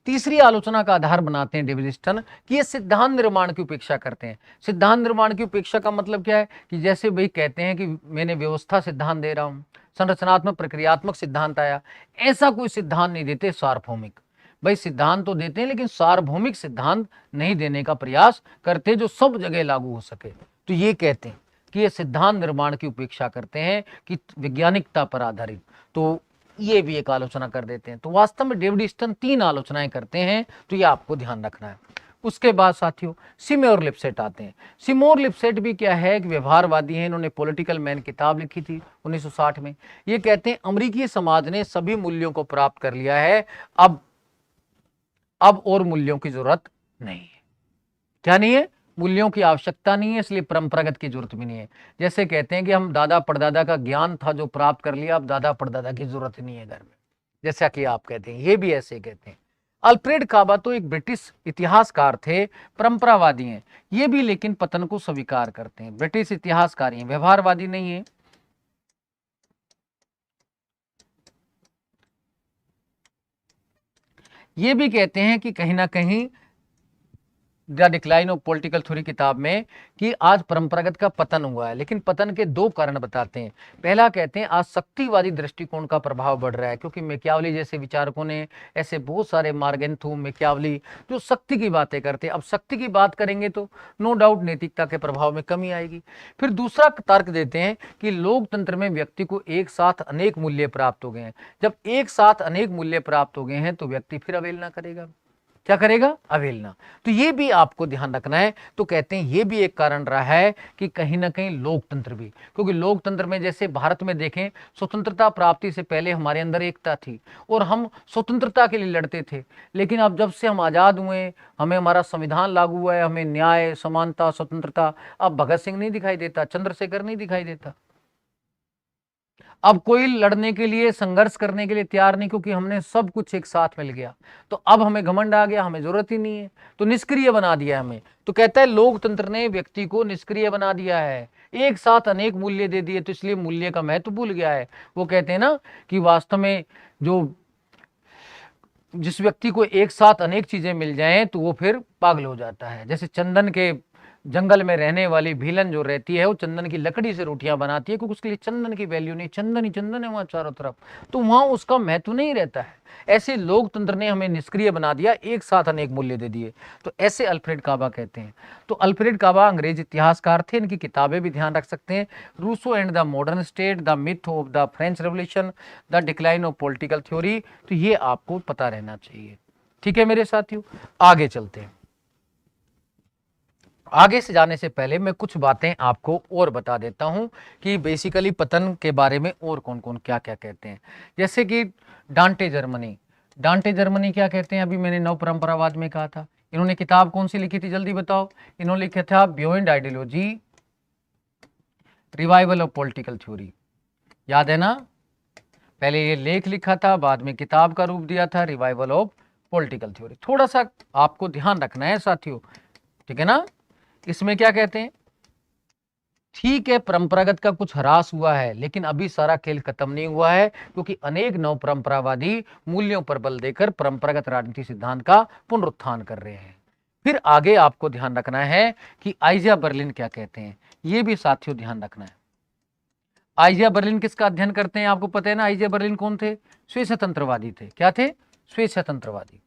तीसरी आलोचना का आधार बनाते हैं डेविड स्टन कि ये सिद्धांत निर्माण की उपेक्षा करते हैं। सिद्धांत निर्माण की उपेक्षा का मतलब क्या है कि जैसे भाई कहते हैं कि मैंने व्यवस्था सिद्धांत दे रहा हूं, संरचनात्मक प्रक्रियात्मक सिद्धांत आया, ऐसा कोई सिद्धांत नहीं देते सार्वभौमिक। भाई सिद्धांत तो देते हैं लेकिन सार्वभौमिक सिद्धांत नहीं देने का प्रयास करते जो सब जगह लागू हो सके। तो ये कहते हैं कि ये सिद्धांत निर्माण की उपेक्षा करते हैं कि वैज्ञानिकता पर आधारित। तो ये भी एक आलोचना कर देते हैं। तो वास्तव में डेविड स्टन 3 आलोचनाएं करते हैं, तो ये आपको ध्यान रखना है। उसके बाद साथियों सिमोर लिपसेट आते हैं। सिमोर लिपसेट भी क्या है कि व्यवहारवादी हैं। इन्होंने पॉलिटिकल मैन किताब लिखी थी 1960 में। ये कहते हैं अमेरिकी समाज ने सभी मूल्यों को प्राप्त कर लिया है, अब और मूल्यों की जरूरत नहीं है। क्या नहीं है? मूल्यों की आवश्यकता नहीं है, इसलिए परंपरागत की जरूरत भी नहीं है। जैसे कहते हैं कि हम दादा परदादा का ज्ञान था जो प्राप्त कर लिया, अब दादा परदादा की जरूरत नहीं है घर में, जैसा कि आप कहते हैं। ये भी ऐसे कहते हैं। अल्फ्रेड काबा तो एक ब्रिटिश इतिहासकार थे, परंपरावादी हैं ये भी, लेकिन पतन को स्वीकार करते हैं। ब्रिटिश इतिहासकार हैं, व्यवहारवादी नहीं है। ये भी कहते हैं कि कहीं ना कहीं the decline of political theory किताब में कि आज परंपरागत का पतन हुआ है, लेकिन पतन के दो कारण बताते हैं। पहला कहते हैं आज शक्तिवादी दृष्टिकोण का प्रभाव बढ़ रहा है, क्योंकि मैकियावली जैसे विचारकों ने, ऐसे बहुत सारे मार्गेंथू, मैकियावली जो शक्ति की बातें करते हैं, अब शक्ति की बात करेंगे तो नो डाउट नैतिकता के प्रभाव में कमी आएगी। फिर दूसरा तर्क देते हैं कि लोकतंत्र में व्यक्ति को एक साथ अनेक मूल्य प्राप्त हो गए हैं। जब एक साथ अनेक मूल्य प्राप्त हो गए हैं तो व्यक्ति फिर अवहेलना करेगा। क्या करेगा? अवहेलना। तो ये भी आपको ध्यान रखना है। तो कहते हैं ये भी एक कारण रहा है कि कहीं ना कहीं लोकतंत्र भी, क्योंकि लोकतंत्र में जैसे भारत में देखें, स्वतंत्रता प्राप्ति से पहले हमारे अंदर एकता थी और हम स्वतंत्रता के लिए लड़ते थे। लेकिन अब जब से हम आजाद हुए, हमें हमारा संविधान लागू हुआ है, हमें न्याय, समानता, स्वतंत्रता, अब भगत सिंह नहीं दिखाई देता, चंद्रशेखर नहीं दिखाई देता, अब कोई लड़ने के लिए, संघर्ष करने के लिए तैयार नहीं, क्योंकि हमने सब कुछ एक साथ मिल गया। तो अब हमें घमंड आ गया, हमें जरूरत ही नहीं है, तो निष्क्रिय बना दिया हमें। तो कहता है लोकतंत्र ने व्यक्ति को निष्क्रिय बना दिया है, एक साथ अनेक मूल्य दे दिए, तो इसलिए मूल्य का महत्व भूल गया है। वो कहते हैं ना कि वास्तव में जिस व्यक्ति को एक साथ अनेक चीजें मिल जाएं तो वो फिर पागल हो जाता है। जैसे चंदन के जंगल में रहने वाली भीलन जो रहती है, वो चंदन की लकड़ी से रोटियां बनाती है, क्योंकि उसके लिए चंदन की वैल्यू नहीं, चंदन ही चंदन है वहां चारों तरफ, तो वहां उसका महत्व नहीं रहता है। ऐसे लोकतंत्र ने हमें निष्क्रिय बना दिया, एक साथ अनेक मूल्य दे दिए। तो ऐसे अल्फ्रेड काबा कहते हैं। तो अल्फ्रेड काबा अंग्रेज इतिहासकार थे, इनकी किताबें भी ध्यान रख सकते हैं, Rousseau and the modern state, the myth of the French revolution, the decline of political theory. तो ये आपको पता रहना चाहिए। ठीक है मेरे साथियों, आगे चलते हैं। आगे से जाने से पहले मैं कुछ बातें आपको और बता देता हूं कि बेसिकली पतन के बारे में और कौन कौन क्या क्या कहते हैं। जैसे कि डांटे जर्मनी, डांटे जर्मनी क्या कहते हैं, अभी मैंने नव परंपरावाद में कहा था। इन्होंने किताब कौन सी लिखी थी, जल्दी बताओ। इन्होंने लिखा था beyond ideology, revival of political theory. याद है ना, पहले ये लेख लिखा था, बाद में किताब का रूप दिया था, रिवाइवल ऑफ पॉलिटिकल थ्योरी। थोड़ा सा आपको ध्यान रखना है साथियों, ठीक है ना। इसमें क्या कहते हैं, ठीक है परंपरागत का कुछ ह्रास हुआ है, लेकिन अभी सारा खेल खत्म नहीं हुआ है, क्योंकि अनेक नव परंपरावादी मूल्यों पर बल देकर परंपरागत राजनीति सिद्धांत का पुनरुत्थान कर रहे हैं। फिर आगे आपको ध्यान रखना है कि आइजा बर्लिन क्या कहते हैं, ये भी साथियों ध्यान रखना है। आइजा बर्लिन किसका अध्ययन करते हैं, आपको पता है ना। आइजा बर्लिन कौन थे? स्वेच्छातंत्रवादी थे। क्या थे? स्वेच्छातंत्रवादी।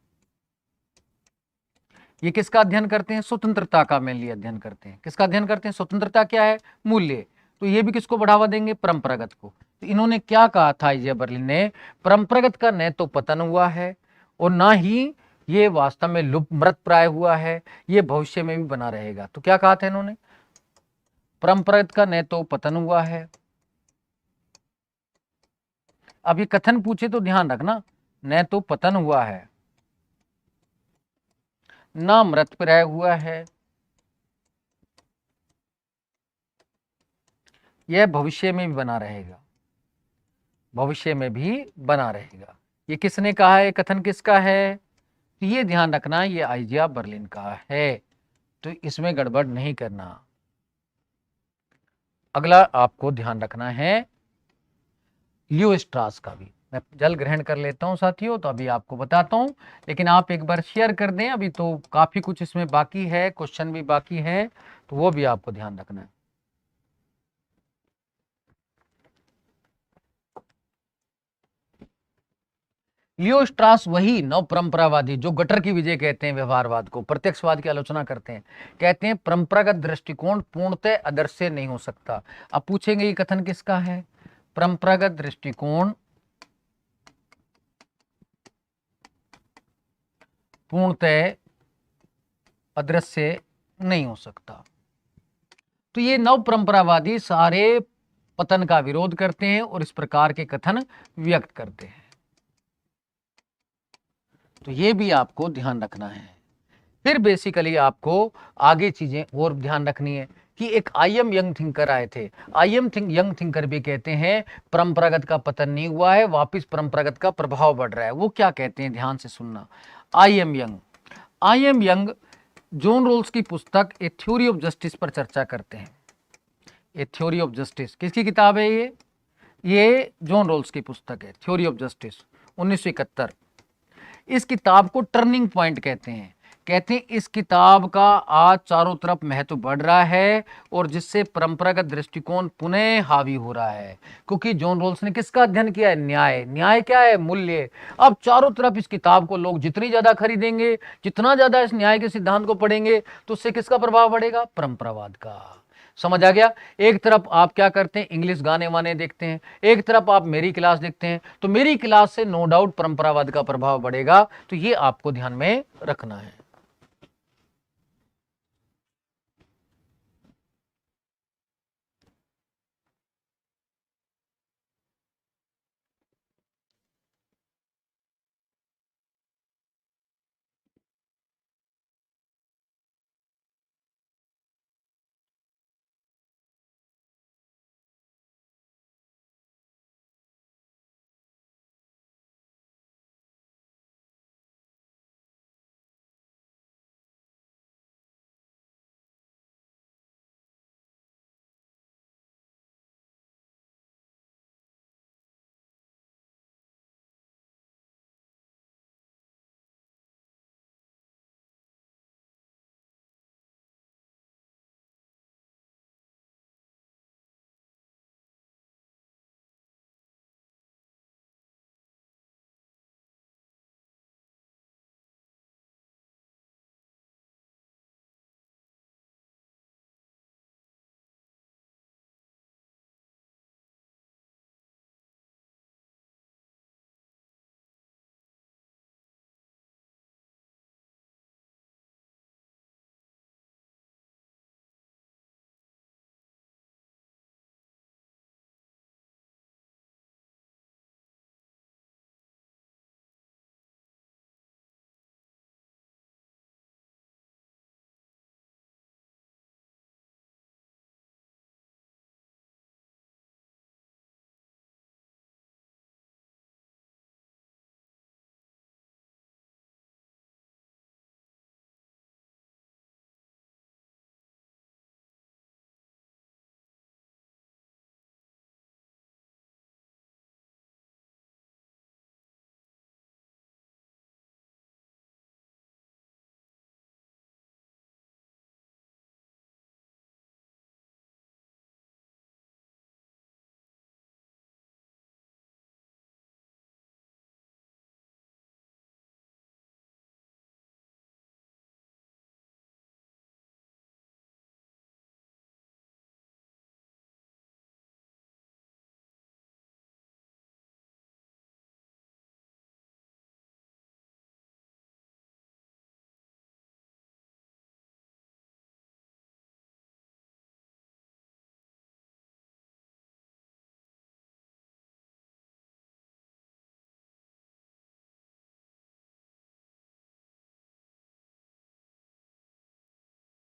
ये किसका अध्ययन करते हैं? स्वतंत्रता का मेनली अध्ययन करते हैं। किसका अध्ययन करते हैं? स्वतंत्रता क्या है? मूल्य। तो ये भी किसको बढ़ावा देंगे? परंपरागत को। तो इन्होंने क्या कहा था आइजा बर्लिन ने, परंपरागत का न तो पतन हुआ है और ना ही ये वास्तव में लुप्त मृत प्राय हुआ है, ये भविष्य में भी बना रहेगा। तो क्या कहा था इन्होंने, परंपरागत का न तो पतन हुआ है, अब ये कथन पूछे तो ध्यान रखना, न तो पतन हुआ है, ना मृत प्राय हुआ है, यह भविष्य में भी बना रहेगा, भविष्य में भी बना रहेगा। ये किसने कहा है? कथन किसका है? तो ये ध्यान रखना, ये आइजा बर्लिन का है, तो इसमें गड़बड़ नहीं करना। अगला आपको ध्यान रखना है लियो स्ट्रास का भी। मैं जल ग्रहण कर लेता हूं साथियों, तो अभी आपको बताता हूं, लेकिन आप एक बार शेयर कर दें, अभी तो काफी कुछ इसमें बाकी है, क्वेश्चन भी बाकी है, तो वो भी आपको ध्यान रखना है। लियो स्ट्रास वही नव परंपरावादी जो गटर की विजय कहते हैं, व्यवहारवाद को, प्रत्यक्षवाद की आलोचना करते हैं। कहते हैं परंपरागत दृष्टिकोण पूर्णतः आदर्श नहीं हो सकता। अब पूछेंगे ये कथन किसका है? परंपरागत दृष्टिकोण पूर्णतः अदृश्य नहीं हो सकता। तो ये नव परंपरावादी सारे पतन का विरोध करते हैं और इस प्रकार के कथन व्यक्त करते हैं। तो ये भी आपको ध्यान रखना है। फिर बेसिकली आपको आगे चीजें और ध्यान रखनी है कि एक आई.एम. यंग थिंकर आए थे। आई.एम. यंग थिंकर भी कहते हैं परंपरागत का पतन नहीं हुआ है, वापिस परंपरागत का प्रभाव बढ़ रहा है। वो क्या कहते हैं, ध्यान से सुनना। आई.एम. यंग जॉन रोल्स की पुस्तक ए थ्योरी ऑफ जस्टिस पर चर्चा करते हैं। ए थ्योरी ऑफ जस्टिस किसकी किताब है? ये जॉन रोल्स की पुस्तक है, थ्योरी ऑफ जस्टिस, 1971। इस किताब को टर्निंग पॉइंट कहते हैं। कहते हैं इस किताब का आज चारों तरफ महत्व बढ़ रहा है और जिससे परंपरागत दृष्टिकोण पुनः हावी हो रहा है, क्योंकि जॉन रॉल्स ने किसका अध्ययन किया है? न्याय। न्याय क्या है? मूल्य। अब चारों तरफ इस किताब को लोग जितनी ज्यादा खरीदेंगे, जितना ज्यादा इस न्याय के सिद्धांत को पढ़ेंगे, तो उससे किसका प्रभाव बढ़ेगा? परंपरावाद का। समझ आ गया? एक तरफ आप क्या करते हैं? इंग्लिश गाने वाने देखते हैं, एक तरफ आप मेरी क्लास देखते हैं, तो मेरी क्लास से नो डाउट परंपरावाद का प्रभाव बढ़ेगा। तो ये आपको ध्यान में रखना है।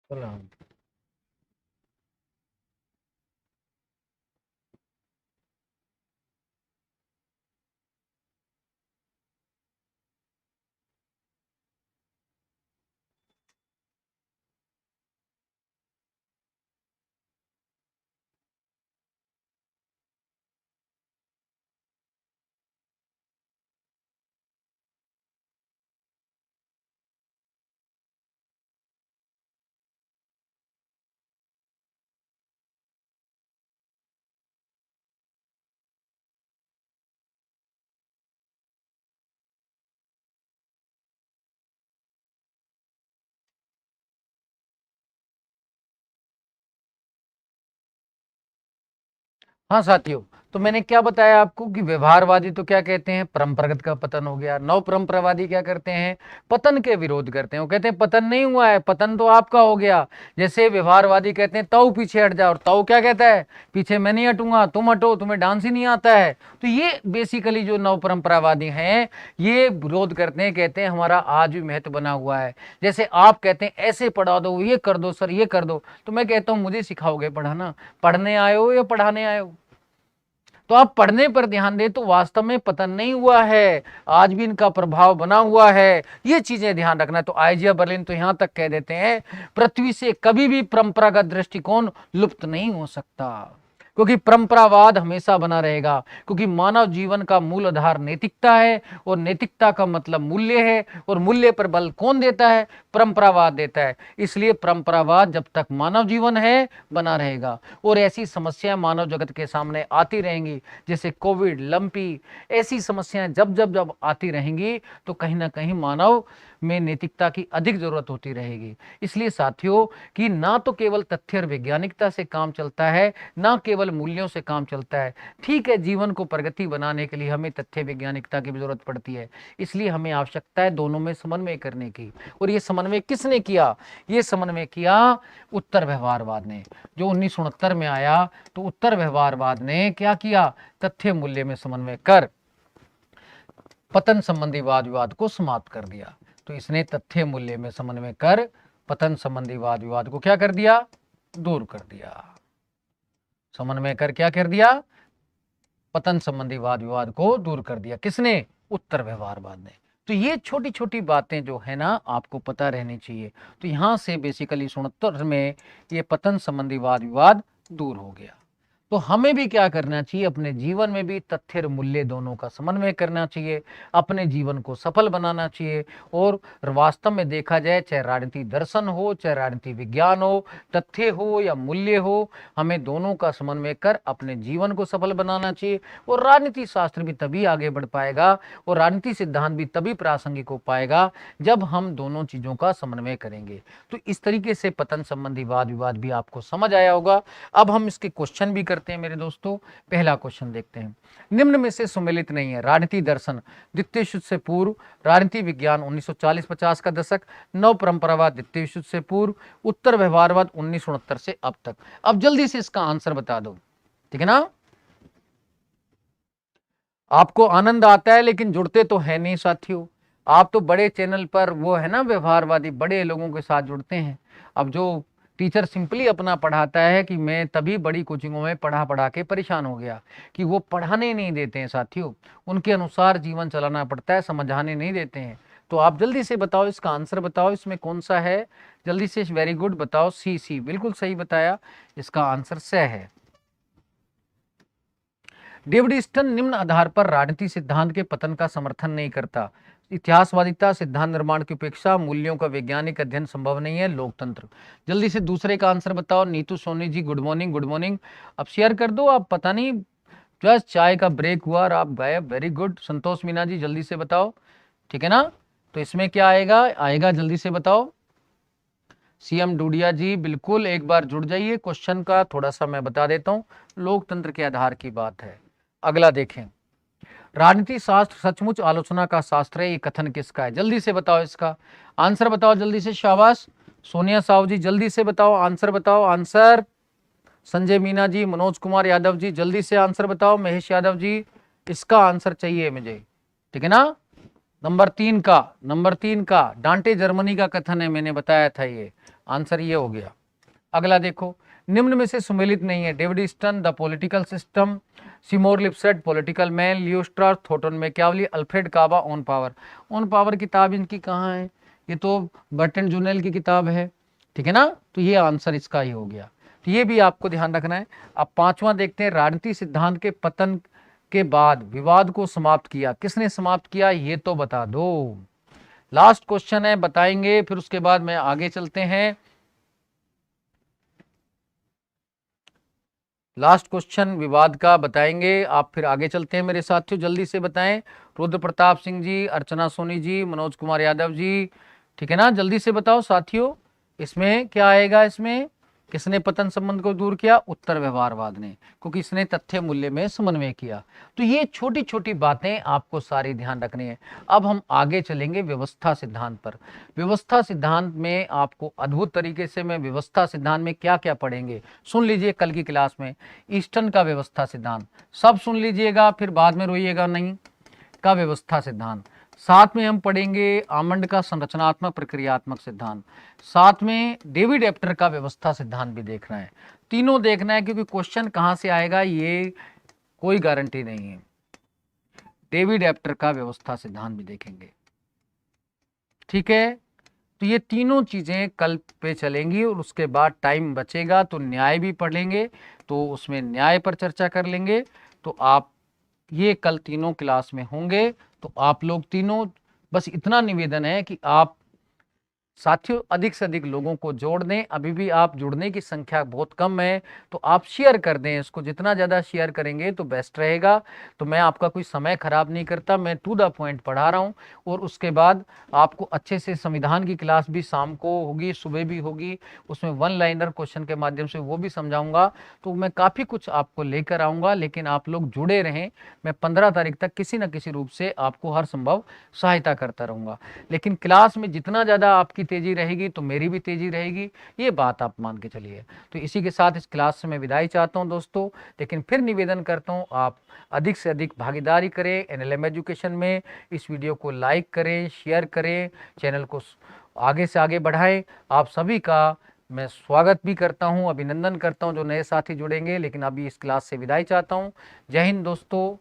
चलो। हाँ साथियों, तो मैंने क्या बताया आपको कि व्यवहारवादी तो क्या कहते हैं? परंपरागत का पतन हो गया। नव परंपरावादी क्या करते हैं? पतन के विरोध करते हैं। वो कहते हैं पतन नहीं हुआ है, पतन तो आपका हो गया। जैसे व्यवहारवादी कहते हैं ताऊ पीछे हट जाओ, और ताऊ क्या कहता है? पीछे मैं नहीं हटूंगा, तुम हटो, तुम्हें डांस ही नहीं आता है। तो ये बेसिकली जो नव परंपरावादी हैं, ये विरोध करते हैं, कहते हैं हमारा आज भी महत्व बना हुआ है। जैसे आप कहते हैं ऐसे पढ़ा दो, ये कर दो सर, ये कर दो, तो मैं कहता हूं मुझे सिखाओगे पढ़ाना? पढ़ने आए हो या पढ़ाने आए हो? तो आप पढ़ने पर ध्यान दें तो वास्तव में पतन नहीं हुआ है, आज भी इनका प्रभाव बना हुआ है। ये चीजें ध्यान रखना। तो आइजिया बर्लिन तो यहां तक कह देते हैं पृथ्वी से कभी भी परंपरागत दृष्टिकोण लुप्त नहीं हो सकता, क्योंकि परंपरावाद हमेशा बना रहेगा, क्योंकि मानव जीवन का मूल आधार नैतिकता है, और नैतिकता का मतलब मूल्य है, और मूल्य पर बल कौन देता है? परंपरावाद देता है। इसलिए परंपरावाद जब तक मानव जीवन है बना रहेगा, और ऐसी समस्याएं मानव जगत के सामने आती रहेंगी, जैसे कोविड, लंपी, ऐसी समस्याएं जब जब जब आती रहेंगी तो कहीं ना कहीं मानव में नैतिकता की अधिक जरूरत होती रहेगी। इसलिए साथियों कि ना तो केवल तथ्य और वैज्ञानिकता से काम चलता है, ना केवल मूल्यों से काम चलता है। ठीक है, जीवन को प्रगति बनाने के लिए हमें तथ्य वैज्ञानिकता की भी जरूरत पड़ती है, इसलिए हमें आवश्यकता है दोनों में समन्वय करने की। और ये समन्वय किसने किया? ये समन्वय किया उत्तर व्यवहारवाद ने, जो 1969 में आया। तो उत्तर व्यवहारवाद ने क्या किया? तथ्य मूल्य में समन्वय कर पतन संबंधी वाद विवाद को समाप्त कर दिया। तो इसने तथ्य मूल्य में समन्वय कर पतन संबंधी वाद विवाद को क्या कर दिया? दूर कर दिया। समन्वय कर क्या कर दिया? पतन संबंधी वाद विवाद को दूर कर दिया। किसने? उत्तर व्यवहारवाद ने। तो ये छोटी छोटी बातें जो है ना आपको पता रहनी चाहिए। तो यहां से बेसिकली 69 में ये पतन संबंधी वाद विवाद दूर हो गया। तो हमें भी क्या करना चाहिए? अपने जीवन में भी तथ्य और मूल्य दोनों का समन्वय करना चाहिए, अपने जीवन को सफल बनाना चाहिए। और वास्तव में देखा जाए, चाहे राजनीति दर्शन हो, चाहे राजनीति विज्ञान हो, तथ्य हो या मूल्य हो, हमें दोनों का समन्वय कर अपने जीवन को सफल बनाना चाहिए। और राजनीति शास्त्र भी तभी आगे बढ़ पाएगा, और राजनीति सिद्धांत भी तभी प्रासंगिक हो पाएगा जब हम दोनों चीजों का समन्वय करेंगे। तो इस तरीके से पतन संबंधी वाद विवाद भी आपको समझ आया होगा। अब हम इसके क्वेश्चन भी करते हैं मेरे दोस्तों। पहला क्वेश्चन देखते हैं, निम्न में से सुमेलित नहीं है? राजनीति दर्शन द्वितीय विश्व से पूर्व, राजनीति विज्ञान 1940-50 का दशक, नव परंपरावाद द्वितीय विश्व से पूर्व, उत्तर व्यवहारवाद 1969 से अब तक। अब जल्दी से इसका आंसर बता दो, ठीक है ना? आपको आनंद आता है लेकिन जुड़ते तो है नहीं साथियों। आप तो बड़े चैनल पर वो है ना व्यवहारवादी बड़े लोगों के साथ जुड़ते हैं। अब जो टीचर सिंपली अपना पढ़ाता है कि मैं तभी बड़ी कोचिंगों में पढ़ा पढ़ा के परेशान हो गया कि वो पढ़ाने नहीं देते हैं साथियों, उनके अनुसार जीवन चलाना पड़ता है, समझाने नहीं देते हैं। तो आप जल्दी से बताओ, इसका आंसर बताओ, इसमें कौन सा है? जल्दी से, वेरी गुड, बताओ। सी बिल्कुल सही बताया, इसका आंसर स है। डेविड ईस्टन निम्न आधार पर राजनीति सिद्धांत के पतन का समर्थन नहीं करता। इतिहासवादिता सिद्धांत निर्माण की उपेक्षा, मूल्यों का वैज्ञानिक अध्ययन संभव नहीं है, लोकतंत्र। जल्दी से दूसरे का आंसर बताओ। Neetu Soni ji good morning, good morning. अब शेयर कर दो, आप पता नहीं जस्ट चाय का ब्रेक हुआ और आप गए। Very good. संतोष मीना जी जल्दी से बताओ, ठीक है ना? तो इसमें क्या आएगा जल्दी से बताओ। सीएम डूडिया जी बिल्कुल एक बार जुड़ जाइए। क्वेश्चन का थोड़ा सा मैं बता देता हूं, लोकतंत्र के आधार की बात है। अगला देखें, राजनीति शास्त्र सचमुच आलोचना का शास्त्र है, ये कथन किसका है? जल्दी से बताओ, इसका आंसर बताओ जल्दी से। शाबाश सोनिया साहू जी, जल्दी से बताओ, आंसर बताओ, आंसर। संजय मीना जी, मनोज कुमार यादव जी जल्दी से आंसर बताओ। महेश यादव जी, इसका आंसर चाहिए मुझे, ठीक है ना? नंबर 3 का डांटे जर्मनी का कथन है, मैंने बताया था, ये आंसर ये हो गया। अगला देखो, निम्न में से सुमेलित नहीं है? David Easton the political system, Seymour Lipset political man, Leo Strauss thought on Machiavelli, Alfred Cobban on power. On power किताब इनकी कहाँ है? ये तो बर्टन जूनेल की किताब है, ठीक है ना? तो ये आंसर इसका ही हो गया। तो ये भी आपको ध्यान रखना है। अब पांचवा देखते हैं, राजनीति सिद्धांत के पतन के बाद विवाद को समाप्त किया, किसने समाप्त किया ये तो बता दो। लास्ट क्वेश्चन है, बताएंगे, फिर उसके बाद में आगे चलते हैं। लास्ट क्वेश्चन विवाद का बताएंगे आप, फिर आगे चलते हैं मेरे साथियों। जल्दी से बताएं। रुद्र प्रताप सिंह जी, अर्चना सोनी जी, मनोज कुमार यादव जी, ठीक है ना? जल्दी से बताओ साथियों, इसमें क्या आएगा? इसमें किसने पतन संबंध को दूर किया? उत्तर व्यवहारवाद ने, क्योंकि इसने तथ्य मूल्य में समन्वय किया। तो ये छोटी छोटी बातें आपको सारी ध्यान रखनी है। अब हम आगे चलेंगे व्यवस्था सिद्धांत पर। व्यवस्था सिद्धांत में आपको अद्भुत तरीके से मैं व्यवस्था सिद्धांत में क्या क्या पढ़ेंगे सुन लीजिए कल की क्लास में। ईस्टर्न का व्यवस्था सिद्धांत सब सुन लीजिएगा, फिर बाद में रोइएगा नहीं। का व्यवस्था सिद्धांत, साथ में हम पढ़ेंगे आमंड का संरचनात्मक प्रक्रियात्मक सिद्धांत, साथ में डेविड एप्टर का व्यवस्था सिद्धांत भी देखना है। तीनों देखना है, क्योंकि क्वेश्चन कहां से आएगा ये कोई गारंटी नहीं है। डेविड एप्टर का व्यवस्था सिद्धांत भी देखेंगे, ठीक है? तो ये तीनों चीजें कल पे चलेंगी, और उसके बाद टाइम बचेगा तो न्याय भी पढ़ेंगे। तो उसमें न्याय पर चर्चा कर लेंगे। तो आप ये कल तीनों क्लास में होंगे। तो आप लोग तीनों, बस इतना निवेदन है कि आप साथियों अधिक से अधिक लोगों को जोड़ दें। अभी भी आप जुड़ने की संख्या बहुत कम है, तो आप शेयर कर दें इसको। जितना ज़्यादा शेयर करेंगे तो बेस्ट रहेगा। तो मैं आपका कोई समय खराब नहीं करता, मैं टू द पॉइंट पढ़ा रहा हूँ। और उसके बाद आपको अच्छे से संविधान की क्लास भी शाम को होगी, सुबह भी होगी, उसमें वन लाइनर क्वेश्चन के माध्यम से वो भी समझाऊंगा। तो मैं काफ़ी कुछ आपको लेकर आऊँगा, लेकिन आप लोग जुड़े रहें। मैं 15 तारीख तक किसी न किसी रूप से आपको हर संभव सहायता करता रहूँगा। लेकिन क्लास में जितना ज़्यादा आपकी तेज़ी रहेगी तो मेरी भी तेज़ी रहेगी, ये बात आप मान के चलिए। तो इसी के साथ इस क्लास से मैं विदाई चाहता हूँ दोस्तों। लेकिन फिर निवेदन करता हूँ, आप अधिक से अधिक भागीदारी करें एनएलएम एजुकेशन में। इस वीडियो को लाइक करें, शेयर करें, चैनल को आगे से आगे बढ़ाएं। आप सभी का मैं स्वागत भी करता हूं, अभिनंदन करता हूं जो नए साथी जुड़ेंगे। लेकिन अभी इस क्लास से विदाई चाहता हूं। जय हिंद दोस्तों,